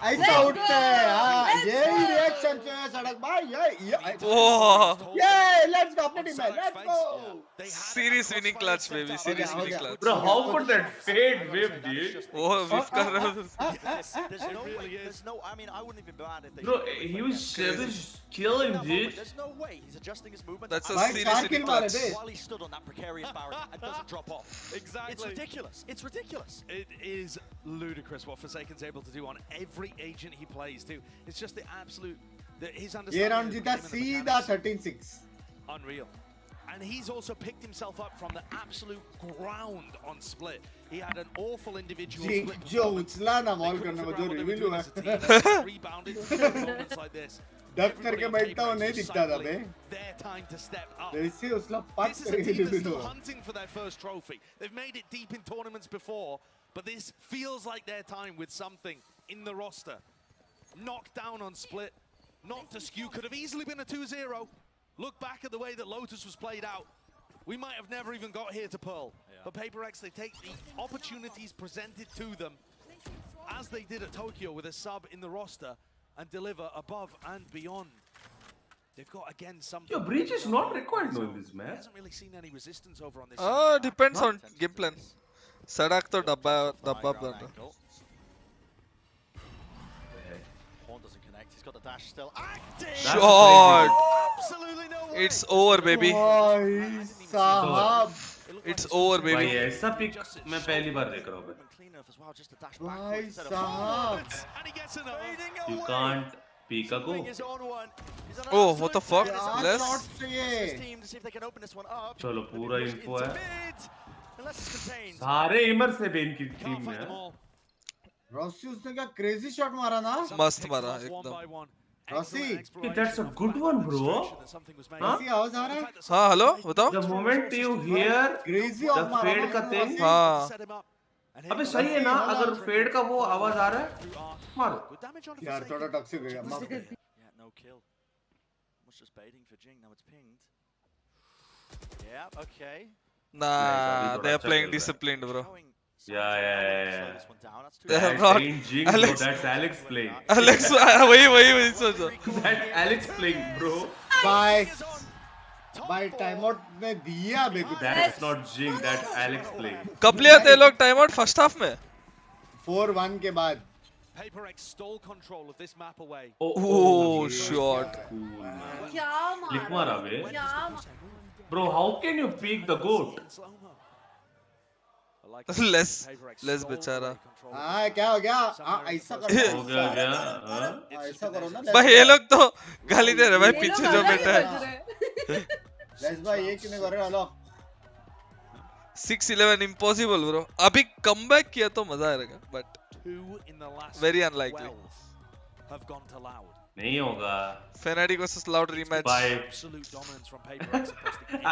ऐसा उठते हाँ यही रिएक्शन चाहिए सड़क भाई ये लेट्स गो अपनी टीम में let's go series winning clutch baby series winning clutch Bro, how could that fade whip, dude? वो whip कर रहा था Bro, he was killing, dude. There's no way he's adjusting his movement. That's a series winning clutch While he stood on that precarious barrier and doesn't drop off. Exactly. It's ridiculous. It's ridiculous. It is ludicrous what Forsaken's able to do on every agent he plays too. It's just the absolute his ये understanding round of the जीता game and the सीधा mechanics, 13-6 unreal. And he's also picked himself up from the absolute ground on split. He had an awful individual split जो उछला ना ball करने में जो reveal हुआ rebounded moments like this. Duck करके बैठता वो नहीं दिखता था बे Their time to step up. जैसे उसला पक This is a करके team that's रिवील still हुआ hunting for their first trophy. They've made it deep in tournaments before, but this feels like their time with something in the roster. Knocked down on split, knocked askew, could have easily been a 2-0. Look back at the way that Lotus was played out. We might have never even got here to Pearl. But PRX, they take the opportunities presented to them, as they did at Tokyo with a sub in the roster, and deliver above and beyond. They've got again something. Yo, breach is not required no in this match. Hasn't really seen any resistance over on this. depends on game plan सड़क तो डब्बा डब्बा बन रहा Horn doesn't connect. He's got the dash still active. shot Absolutely no way. it's over baby भाई साहब it's over भाई baby ऐसा पिक मैं पहली बार देख रहा हूँ भाई भाई साहब You can't pick a go. oh what the fuck less shots चाहिए चलो पूरा इन्फो है सारे इमर से बेन की टीम में है रॉसी उसने क्या क्रेजी शॉट मारा ना मस्त मारा एकदम Rossi That's a good one, bro. Rossi आवाज आ रहा है हाँ हेलो बताओ The moment you hear crazy the of मारा fade का thing, हाँ अबे सही है ना अगर फेड का वो आवाज आ रहा है मारो यार थोड़ा टॉक्सिक हो गया माफ कर Yeah, no kill. Was just baiting for Jing. Now it's pinged. Yeah, okay. nah they are playing disciplined bro Yeah. they are That not ain't Jing, bro. Alex That's Alex playing. Alex वही सोचो That's Alex playing, bro. Bye bye time out ने दिया Begu That's not Jing. That's Alex playing. कब लिया थे लोग time out first half में 4-1 के बाद PaperX stole control of this map away. oh shot क्या Click मारा बे. क्या Bro, how can you pick the goat? less बेचारा हाँ क्या हो गया हाँ ऐसा करो हो गया क्या? हाँ? ऐसा करो ना भाई ये लोग तो गाली दे रहे भाई पीछे जो बैठा है लेट्स भाई ये क्यों नहीं कर रहे हेलो 6-11 impossible bro अभी कमबैक किया तो मजा आएगा but very unlikely Have gone to Loud. नहीं होगा. Fnatic versus Loud rematch Bye. Absolute dominance from PaperX.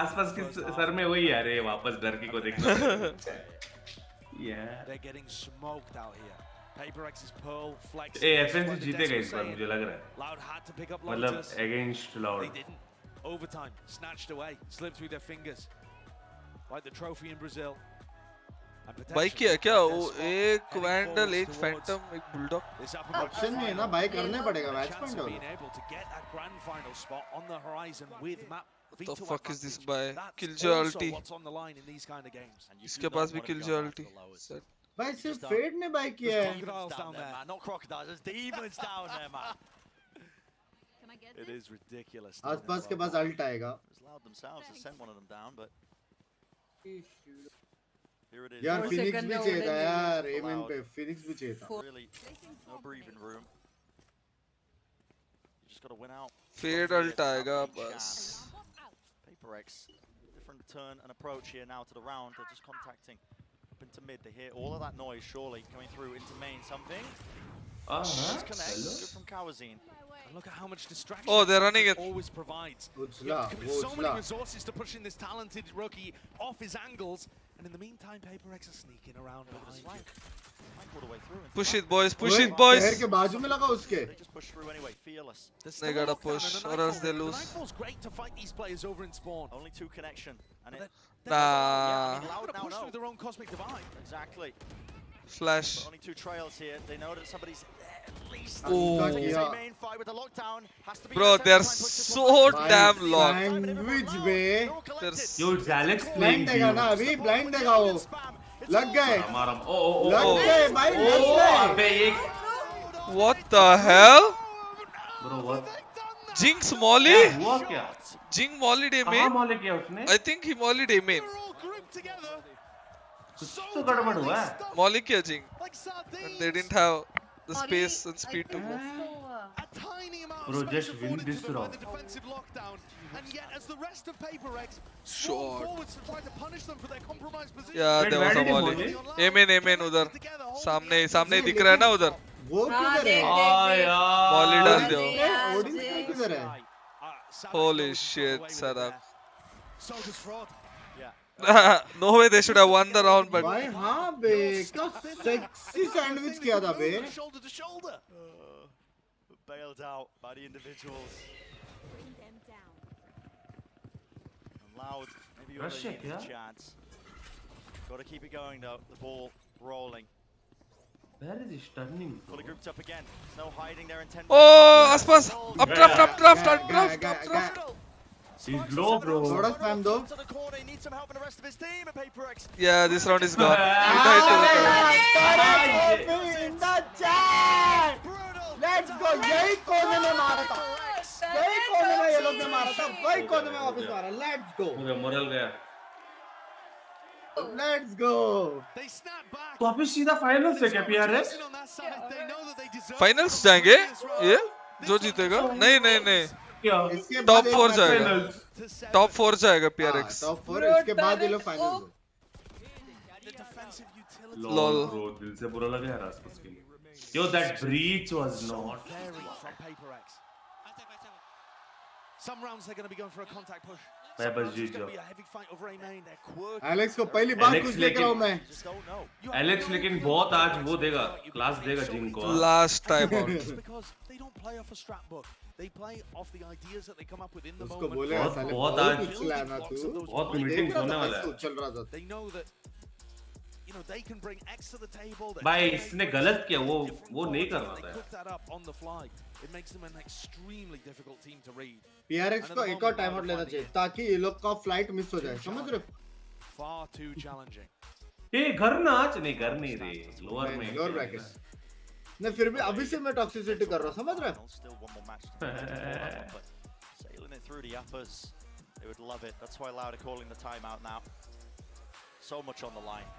आसपास के सर में वही आ रहे वापस डर की को देखना. Yeah. They're getting smoked out here. PaperX's Pearl flex. A FNC जीतेगा इस बार मुझे लग रहा है. Loud had to pick up मतलब Lotus. against Loud. They didn't. Overtime, snatched away, slipped through their fingers. Like the trophy in Brazil. भाई किया क्या वो एक वैंडल एक फैंटम एक बुलडॉग ऑप्शन नहीं है ना भाई करने पड़ेगा मैच पॉइंट हो being able to get that grand final spot on the horizon with map What the fuck is this by? Killjoy ulti. इसके पास भी Killjoy ulti. भाई सिर्फ फेड ने बाय किया है. Crocodiles down there, man. Not crocodiles, there's demons down there, man. It is ridiculous. आसपास के पास alt आएगा. Loud themselves to send one of them down, but here it is. यार Phoenix भी चाहिए था यार. एमएन पे फिनिक्स भी चाहिए था. Really, no breathing room. You just got to win out. Fade ult आएगा बस. PRX, different turn and approach here now to the round. They're just contacting up into mid. They hear all of that noise surely coming through into main. Something. Disconnect. Good from Kawazine. And look at how much distraction they're running it. Always provides. Utsla, So many resources to pushing this talented rookie off his angles, and in the meantime, PRX are sneaking around behind. Push it, boys. Push it, boys. पैर के बाजू में लगा उसके. They just push through anyway. Fearless. They gotta push, or else they lose. Nightfall's great to fight these players over in spawn. Only 2 connection, and it. Nah. Loud now push through their own cosmic divide. Exactly. Flash. But only 2 trails here. They know that somebody's there at least. Oh. Main fight with the lockdown has to be. Bro, they're so damn long. Sandwich bay. Yo, it's Alex playing. Blind देगा ना अभी. Blind देगा वो. लग गए. लग गए भाई. लग गए. What the hell? Bro, what? Jinx molly? हुआ क्या? Jing mollied a कहाँ main? molly किया उसने? I think he mollied a main. कुछ तो गड़बड़ हुआ है. Molly किया Jing. And they didn't have the space and speed to move. Bro, just win this round. And yet, as the rest of PRX Short. forwards to try to punish them for their compromised position. Yeah, there was a molly. Amen उधर. सामने ही दिख रहा है ना उधर. वो किधर है? Molly डाल दो. ऑडियंस किधर है? Holy shit, Sadak. So does fraud. No way they should have won the round, but भाई हाँ बे. क्या सेक्सी सैंडविच किया था बे. Shoulder to shoulder. Bailed out by the individuals. Loud. Maybe you're Rush it, a chance. Got to keep it going though. The ball rolling. Where is he turning? Fully grouped up again. No hiding their intent. oh, आसपास. Up draft. He's low, bro. थोड़ा spam दो. To the corner. He needs some help from the rest of his team. And PRX. Yeah, this round is gone. Let's go. यही कोने में मारा था. यही कोने में ये लोग ने मारा था. वही कोने में वापस मारा. Let's go. मोरल गया. Let's go. तो वापस सीधा फाइनल से क्या PRX? फाइनल्स जाएंगे ये जो जीतेगा. नहीं क्या? टॉप 4 जाएगा. टॉप 4 जाएगा PRX. टॉप 4 इसके बाद ये लोग फाइनल. Lol. Bro, दिल से बुरा लगा यार आसपास के लिए. Yo, that breach was not. Some rounds they're going to be going for a contact push. मैं बस जीत जाऊँ. एलेक्स को पहली बार कुछ लेकर आऊँ मैं. एलेक्स लेकिन बहुत आज वो देगा, क्लास देगा जिंग को. Last time out. Because they don't play off a strap book. They play off the ideas that they come up with in the उसको moment. बोले साले बहुत आज चलाना तू. बहुत मीटिंग्स होने वाला है. चल रहा था. They know that you know they can bring X to the table. भाई इसने गलत किया, वो नहीं करना था. Cook that up on the fly. It makes them an extremely difficult team to read. PRX को एक और टाइम आउट लेना चाहिए ताकि ये लोग का फ्लाइट मिस हो जाए. समझ रहे हो? Far too challenging. ये घर ना आज नहीं घर नहीं रे. लोअर में. Lower bracket. नहीं फिर भी अभी से मैं टॉक्सिसिटी कर रहा हूँ. समझ रहे हो? Still one more match to go, but sailing it through the uppers. They would love it. That's why Loud are calling the timeout now. So much on the line.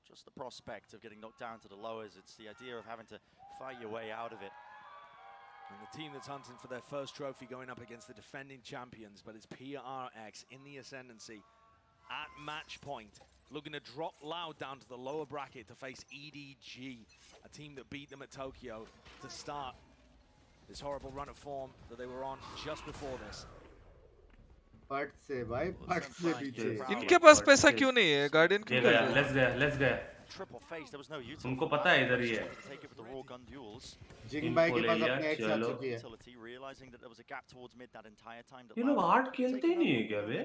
Just the prospect of getting knocked down to the lowers. It's the idea of having to fight your way out of it. And the team that's hunting for their first trophy going up against the defending champions, but it's PRX in the ascendancy at match point, looking to drop Loud down to the lower bracket to face EDG, a team that beat them at Tokyo to start this horrible run of form that they were on just before this. पट से भाई पट से पीछे. इनके पास पैसा क्यों नहीं है? गार्डियन क्यों? Let's go. Triple face. There was no utility. उनको पता है इधर ही है. Take it with the raw gun duels. जिंग भाई के पास अपने एक्स आ चुकी है. Realizing that there was a gap towards mid that entire time. ये लोग आर्ट खेलते ही नहीं है क्या बे?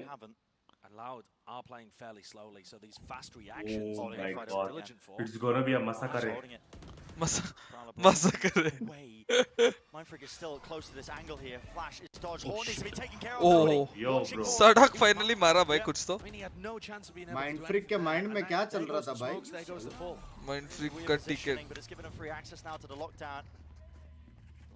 And Loud are playing fairly slowly, so these fast reactions. Oh my god! It's gonna be a massacre. मजा करे. Mindfreak is still close to this angle here. Flash is dodged. Horn needs to be taken care of. Oh, सड़क finally मारा भाई कुछ तो. Mindfreak के mind में क्या चल रहा था भाई? Mindfreak का ticket. But it's given him free access now to the lockdown.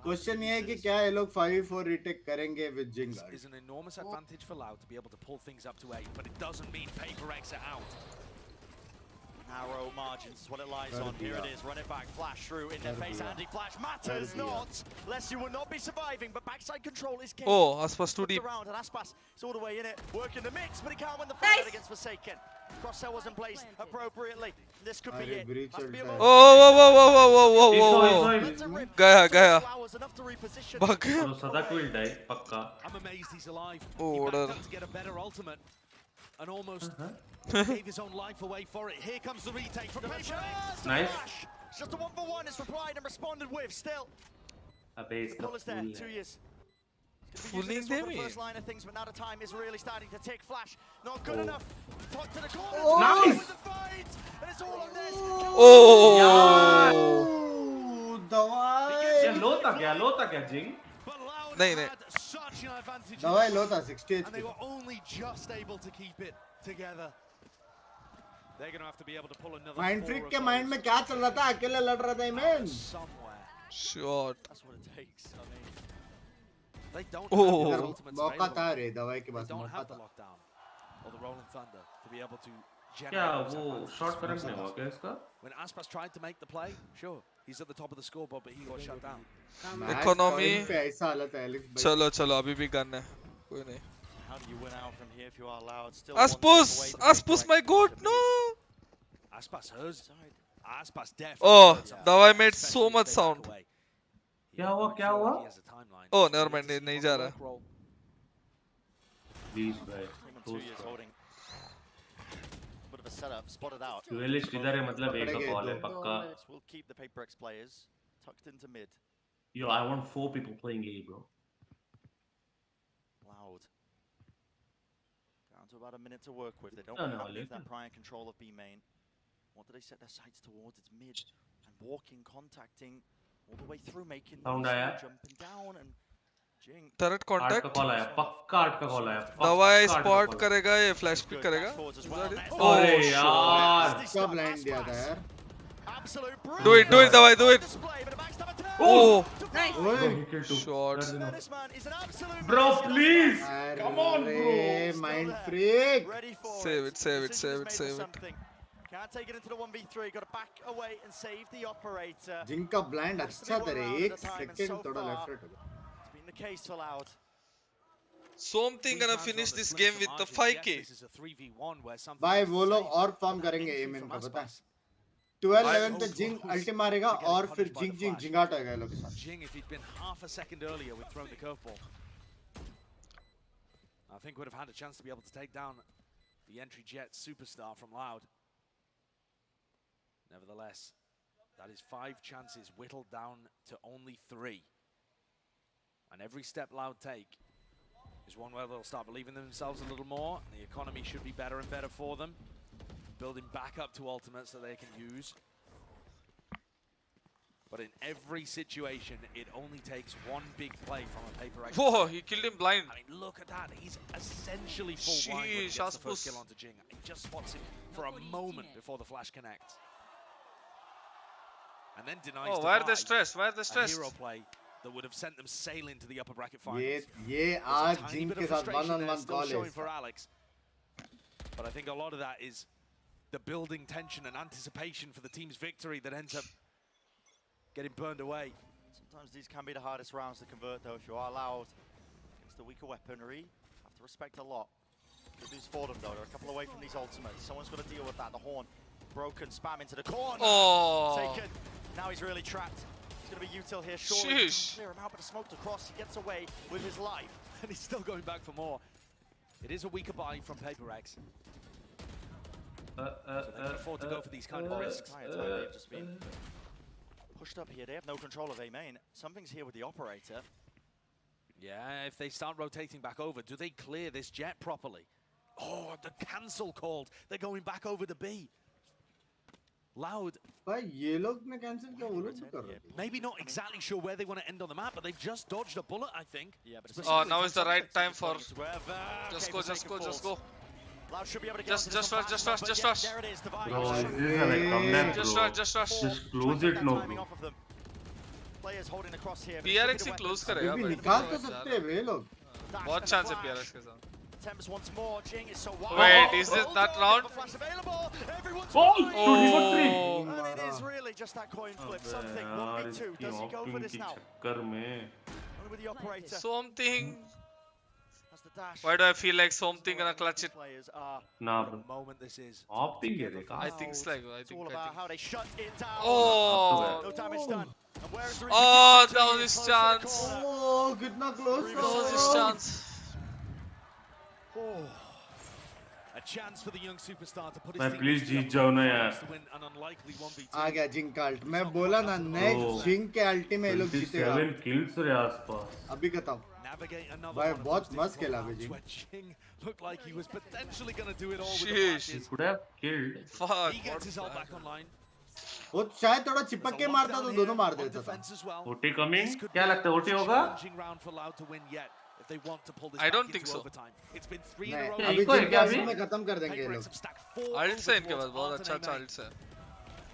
Question ये है कि क्या ये लोग 5v4 retake करेंगे with Jing? Is an enormous advantage for Loud to be able to pull things up to 8, but it doesn't mean PRX are out. Narrow margins is what it lies on. Here it is. Run it back. Flash through in their face. Andy Flash matters not. Lest you will not be surviving, but backside control is king. Oh, Aspas too deep. Around and Aspas is all the way in it. Working the mix, but he can't win the fight against Forsaken. Cross-sell wasn't placed appropriately. This could be it. Oh, gaya. Bhag gaya. Sadak will die, pakka. I'm amazed he's alive. Oh, he order. backed up to get a better ultimate and almost gave his own life away for it. Here comes the retake from PRX. Nice. Just a 1-for-1 is replied and responded with. Still, Abe the pull is there. 2 years. Fooling them. them. First line of things, but now the time is really starting to tick. Flash, not good enough. Talk to the corner. Nice. With the fight, and it's all on this. Oh. ये लो था क्या Jing? नहीं. Such an advantage. दवाई लो था 60 and they were only just able to keep it together. They're going to have to be able to pull another. Mindfreak के mind में क्या चल रहा था? अकेले लड़ रहा था man. Somewhere. Shot. That's what it takes. I mean, they don't Oh. have the ultimates मौका था available. रे दवाई के They पास don't मौका have the था. lockdown or the Rolling Thunder to be able to generate क्या those वो advantages. short current नहीं हुआ क्या इसका? When Aspas tried to make the play, sure, he's at the top of the scoreboard, but he got shut down. Economy. पे ऐसा हालत है एलेक्स भाई. चलो अभी भी गन है. कोई नहीं. how do you win out from here if you are allowed? Still Aspas my god, no. Aspas hers. Aspas definitely. Oh, Dawai made so much sound. क्या हुआ? Oh, never mind, नहीं जा रहा. Please भाई. 2 years holding. Bit of a setup, spotted out. Duelist इधर है मतलब एक का call है पक्का. We'll keep the PRX players tucked into mid. Yo, I want 4 people playing A, bro. Loud. Down to about a minute to work with. They don't No, have listen. that prior control of B main. What do they set their sights towards? It's mid and walking, contacting all the way through, making Sound आया? jumping down and Jing. Turret आठ का contact. Call आया पक्का 8 का call आया. दवाई spot करेगा ये flash pick करेगा. अरे यार. क्या blind दिया था यार? Do it दवाई do it. Oh. Nice. Shots. Bro, please. Come on, bro. Mindfreak. Save it. Can't take it into the 1v3. Got to back away and save the operator. Jing का blind अच्छा था रे. 1 second थोड़ा left right हो गया. It's been the case for Loud. Something gonna finish this game with the 5k. भाई वो लोग और farm करेंगे A main का पता है? 12-11 पे Jing ulti मारेगा और फिर Jingat आएगा ये लोग के साथ. Jing, if he'd been half a second earlier with throwing the curveball, I think would have had a chance to be able to take down the entry jet superstar from Loud. Nevertheless, that is 5 chances whittled down to only 3. And every step Loud take is one where they'll start believing in themselves a little more. The economy should be better and better for them. Building back up to ultimates that they can use. But in every situation, it only takes one big play from a PRX. Whoa, he killed him blind. I mean, look at that. He's essentially full blind when he gets the first kill onto Jing. He just spots him for a moment before the flash connects. And then denies why are they stressed? Why are they stressed? A hero play that would have sent them sailing to the upper bracket finals. ये आज Jing के साथ 1-on-1 call है. For Alex. But I think a lot of that is the building tension and anticipation for the team's victory that ends up getting burned away. Sometimes these can be the hardest rounds to convert, though. If you are Loud against the weaker weaponry, have to respect a lot. Good news for them, though. They're a couple away from these ultimates. Someone's got to deal with that. The horn broken, spam into the corner. Oh. Taken. Now he's really trapped. He's going to be util here, surely. Sheesh. Clear him out, but smoked across. He gets away with his life. And he's still going back for more. It is a weaker buy from PRX. So they can afford to go for these kind of risks. They've just been pushed up here. They have no control of A main. Something's here with the operator. Yeah, if they start rotating back over, do they clear this jet properly? Oh, the cancel called. They're going back over to B. Loud. भाई ये लोग ने cancel किया वो लोग भी कर रहे हैं. Maybe not exactly sure where they want to end on the map, but they've just dodged a bullet, I think. Yeah, but Oh, now is the right time for. Just go. Loud should be able to get Just rush. There it is, Bro, Divine. this is like comeback, bro. Just rush. Just close it, no, Timing bro. off of them. Players holding across here. PRX he close करेगा अभी भाई. निकाल तो सकते हैं वे लोग. बहुत chance है PRX के साथ. Attempts once more. Jing is so wide. Wait, is this that round? Flash available. Everyone's Oh, fine. dude, he got three. And it is really just that coin flip. Something. 1v2. Does he go for this now? चक्कर में. Only with the operator. Something. That's the dash. Why do I feel like something gonna clutch it? Players are Nah, the bro. moment this is. Opting है देखा. I think it's like. It's all about how they shut it down. Oh. No damage done. And where is the Oh, that was his chance. Oh, कितना close That was his chance. Oh. A chance for the young superstar to put his मैं team please into Jeet the जाओ ना upper यार. to win an unlikely 1v2. आ गया zinc का alt. मैं बोला ना नेक्स्ट जिंक के अल्टी में ये लोग जीतेगा. 7 kills रे आसपास. अभी बताओ. Navigate another भाई one of बहुत those मस्त खेला rounds भाई where Jing looked like he was potentially going to do it all with the Sheesh. He flashes. could have killed. Fuck. He gets his ult back online. वो शायद थोड़ा चिपक के मारता तो दोनों मार देता था. Defense as well. OT coming. This could क्या be लगता है the OT most होगा? challenging round for Loud to win yet if they want to pull this I back don't into think so. overtime. It's been 3 in a नहीं row. अभी इनको है zinc क्या के अभी? में खत्म कर देंगे ये PRX लोग. have stacked 4 Ults है इनके towards पास बहुत Arthur अच्छा Name. ults है.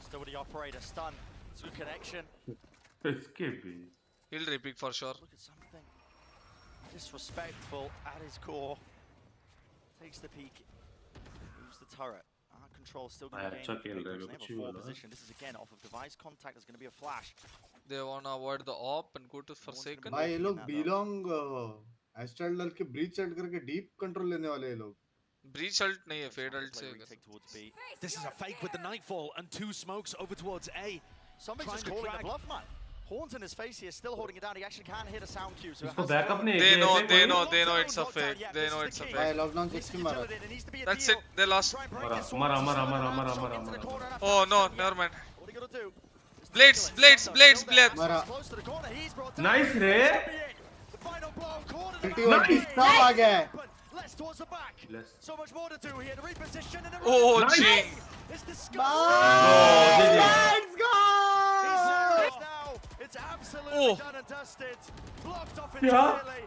Still with the operator. Stun. It's a good connection. इसके भी. He'll repeat for sure. Look at something disrespectful at his core. Takes the peek. Moves the turret. Control still going to gain. अच्छा खेल रहे हैं They कुछ have भी a 4 बोला. position. This is again off of device contact. There's going to be a flash. They wanna avoid the op and go to Forsaken. भाई ये लोग बिलोंग एस्ट्रल डल के ब्रीच सेट करके डीप कंट्रोल लेने वाले ये लोग. Breach ult नहीं है, fade ult से. Retake towards B. This is a fake with the Nightfall and 2 smokes over towards A. Somebody's just calling the bluff, man. Horns in his face here, still holding it down. He actually can't hear the sound cue. So इसको backup नहीं They है. know it's it's a fake. They know it's a भाई fake. Lockdown 16 मारा. That's it. They lost. मरा. Oh no, never mind. What are you gonna do? Blades. मारा. Close to the corner. He's brought down. Nice रे. The final blow. Corner. अल्टी वल्टी सब आ गया है. Less towards the back. Less. So much more to do here. To reposition and Oh, Nice. Jing. It's Let's disgusting. go. Now it's absolutely Oh. done and dusted. Blocked off Yeah. entirely.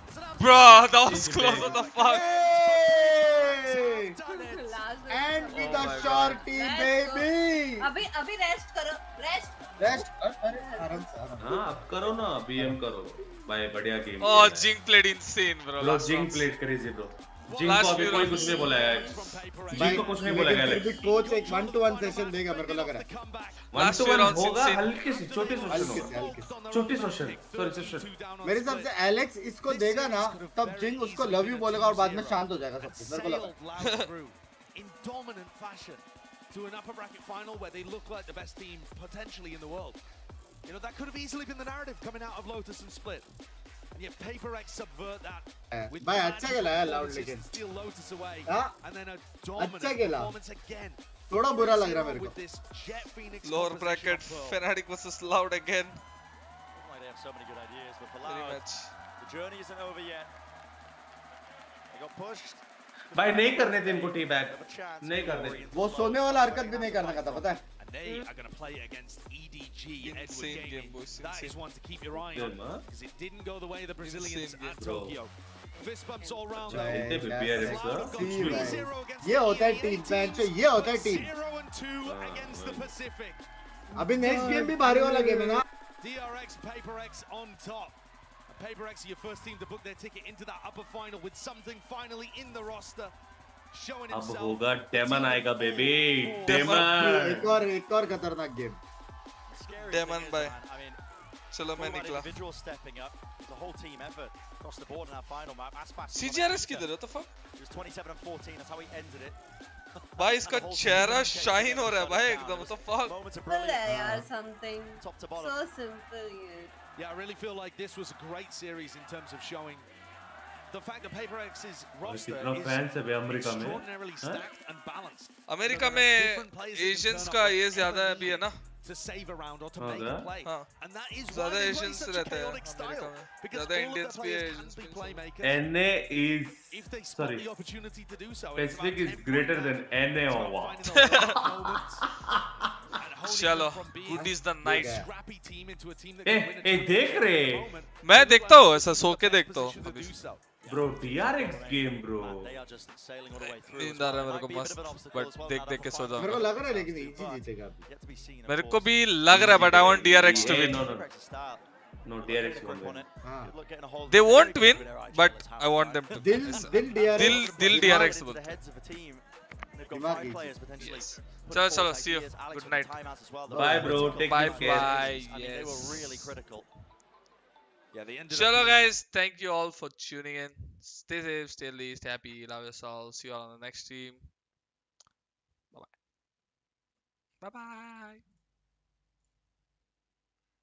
It's an Bruh, that was close. What the fuck? Hey! done it. And with Oh the my shorty baby. अभी rest करो rest Rest. अरे आराम से आराम. हाँ अब करो ना BM करो. भाई बढ़िया game. Oh, Jing played insane, bro. Bro, last Jing rounds. played crazy bro. Jing Last को अभी few कोई rounds. कुछ नहीं बोला है. Jing को कुछ नहीं बोला गया. फिर भी कोच एक 1-to-1 सेशन देगा मेरे को लग रहा है. 1-to-1 rounds होगा insane. हल्के से छोटे हल्के सोशन से हल्के से. छोटी सोशन. Sorry. मेरे हिसाब से एलेक्स इसको देगा ना तब जिंग उसको लव यू बोलेगा और बाद में शांत हो जाएगा सब कुछ. मेरे को लगा. Sailed Loud through in dominant fashion to an upper bracket final where they look like the best team potentially in the world. You know, that could have easily been the narrative coming out of Lotus and Split. And yet PaperX subvert that with भाई mad अच्छा खेला है loud performances लेकिन. to steal Lotus away. हाँ? And then a dominant अच्छा खेला. performance again. थोड़ा बुरा लग रहा है मेरे को. With this Jet Phoenix Lower composition bracket. on Pearl. Fnatic versus Loud again. Like they have so many good ideas, but for Very Loud, much. the journey isn't over yet. They got pushed. भाई नहीं करने थे इनको T back. Have a chance. नहीं करने. वो सोने वाला हरकत भी नहीं करना का था पता है. And they are going to play against EDG Edward Insane Gaming. game, boys, That is insane. one to keep your eye on Game, huh? because it didn't go the way of the Brazilians Insane game, at bro. Tokyo. Fist bumps all round. इतने पे PRX Loud have gone See, 3-0 भाई. against ये होता है the team EDG. Match. ये होता है team. 0-2 against the Pacific. अभी नेक्स्ट गेम भी भारी वाला गेम है ना. DRX, PaperX on top. And PaperX are your first team to book their ticket into that upper final with something finally in the roster. Showing अब himself. होगा daemon आएगा baby. एक daemon. और खतरनाक game. Scary Demon thing is, by. man, I mean, चलो talk मैं about निकला. individuals stepping up. The whole team effort across the board in our final map. Aspas. CGRS किधर है? What the fuck? He was 27-14. That's how he ended it. भाई इसका चेहरा shine हो रहा है भाई एकदम. What the fuck? Moments of simple है brilliance. यार something Top to bottom. so simple ये. Yeah, I really feel like this was a great series in terms of showing the fact that PaperX's roster कितना is fans है बे America में. extraordinarily stacked and balanced. America You know, there are में different players who can Asians turn का up ये at ज्यादा every अभी है ना. to save a round or to हाँ, make a क्या? play. हाँ. And that is why ज्यादा they play Asians such a रहते हैं chaotic अमेरिका style. में. Because ज्यादा all of इंडियंस their भी players एशियंस can be भी. playmakers. NA is If they spot sorry. the opportunity to do so, it's Pacific about is 10 greater point than down. NA It's or about what? finding the right moments. चलो, good is the night. Scrappy team into a team that A can win a ए देख tournament रहे at the moment. मैं देखता हूँ ऐसा सो के देखता हूँ Position to अभी. do so. Bro, PRX game, bro. They are just sailing all the way through. नींद आ रहा है मेरे को मस्त, but देख देख के सो मेरे को जाऊंगा. लग रहा है लेकिन इजी जीतेगा अभी. Yet to be seen, of मेरे को course. भी लग रहा है, but I want DRX to Hey, win. no, no, PRX's style. no, DRX Grip won on win. it. Good luck getting a hold of They it. won't Very win, good with their but eyes, I want them to. दिल दिल DRX. दिल Right DRX into बोल. the heads of a team. They've got दिमाग 5 easy. players potentially. Yes. putting चलो forward चलो, see you. ideas. Alex Good with the night. timeouts as well. Bye, bro. Take Bye good care. bye. I mean, they were really Yes. critical. Yeah, they ended Chalo up guys, thank you all for tuning in. Stay safe, stay at least happy, love yourselves. See you all on the next stream. Bye bye. Bye bye.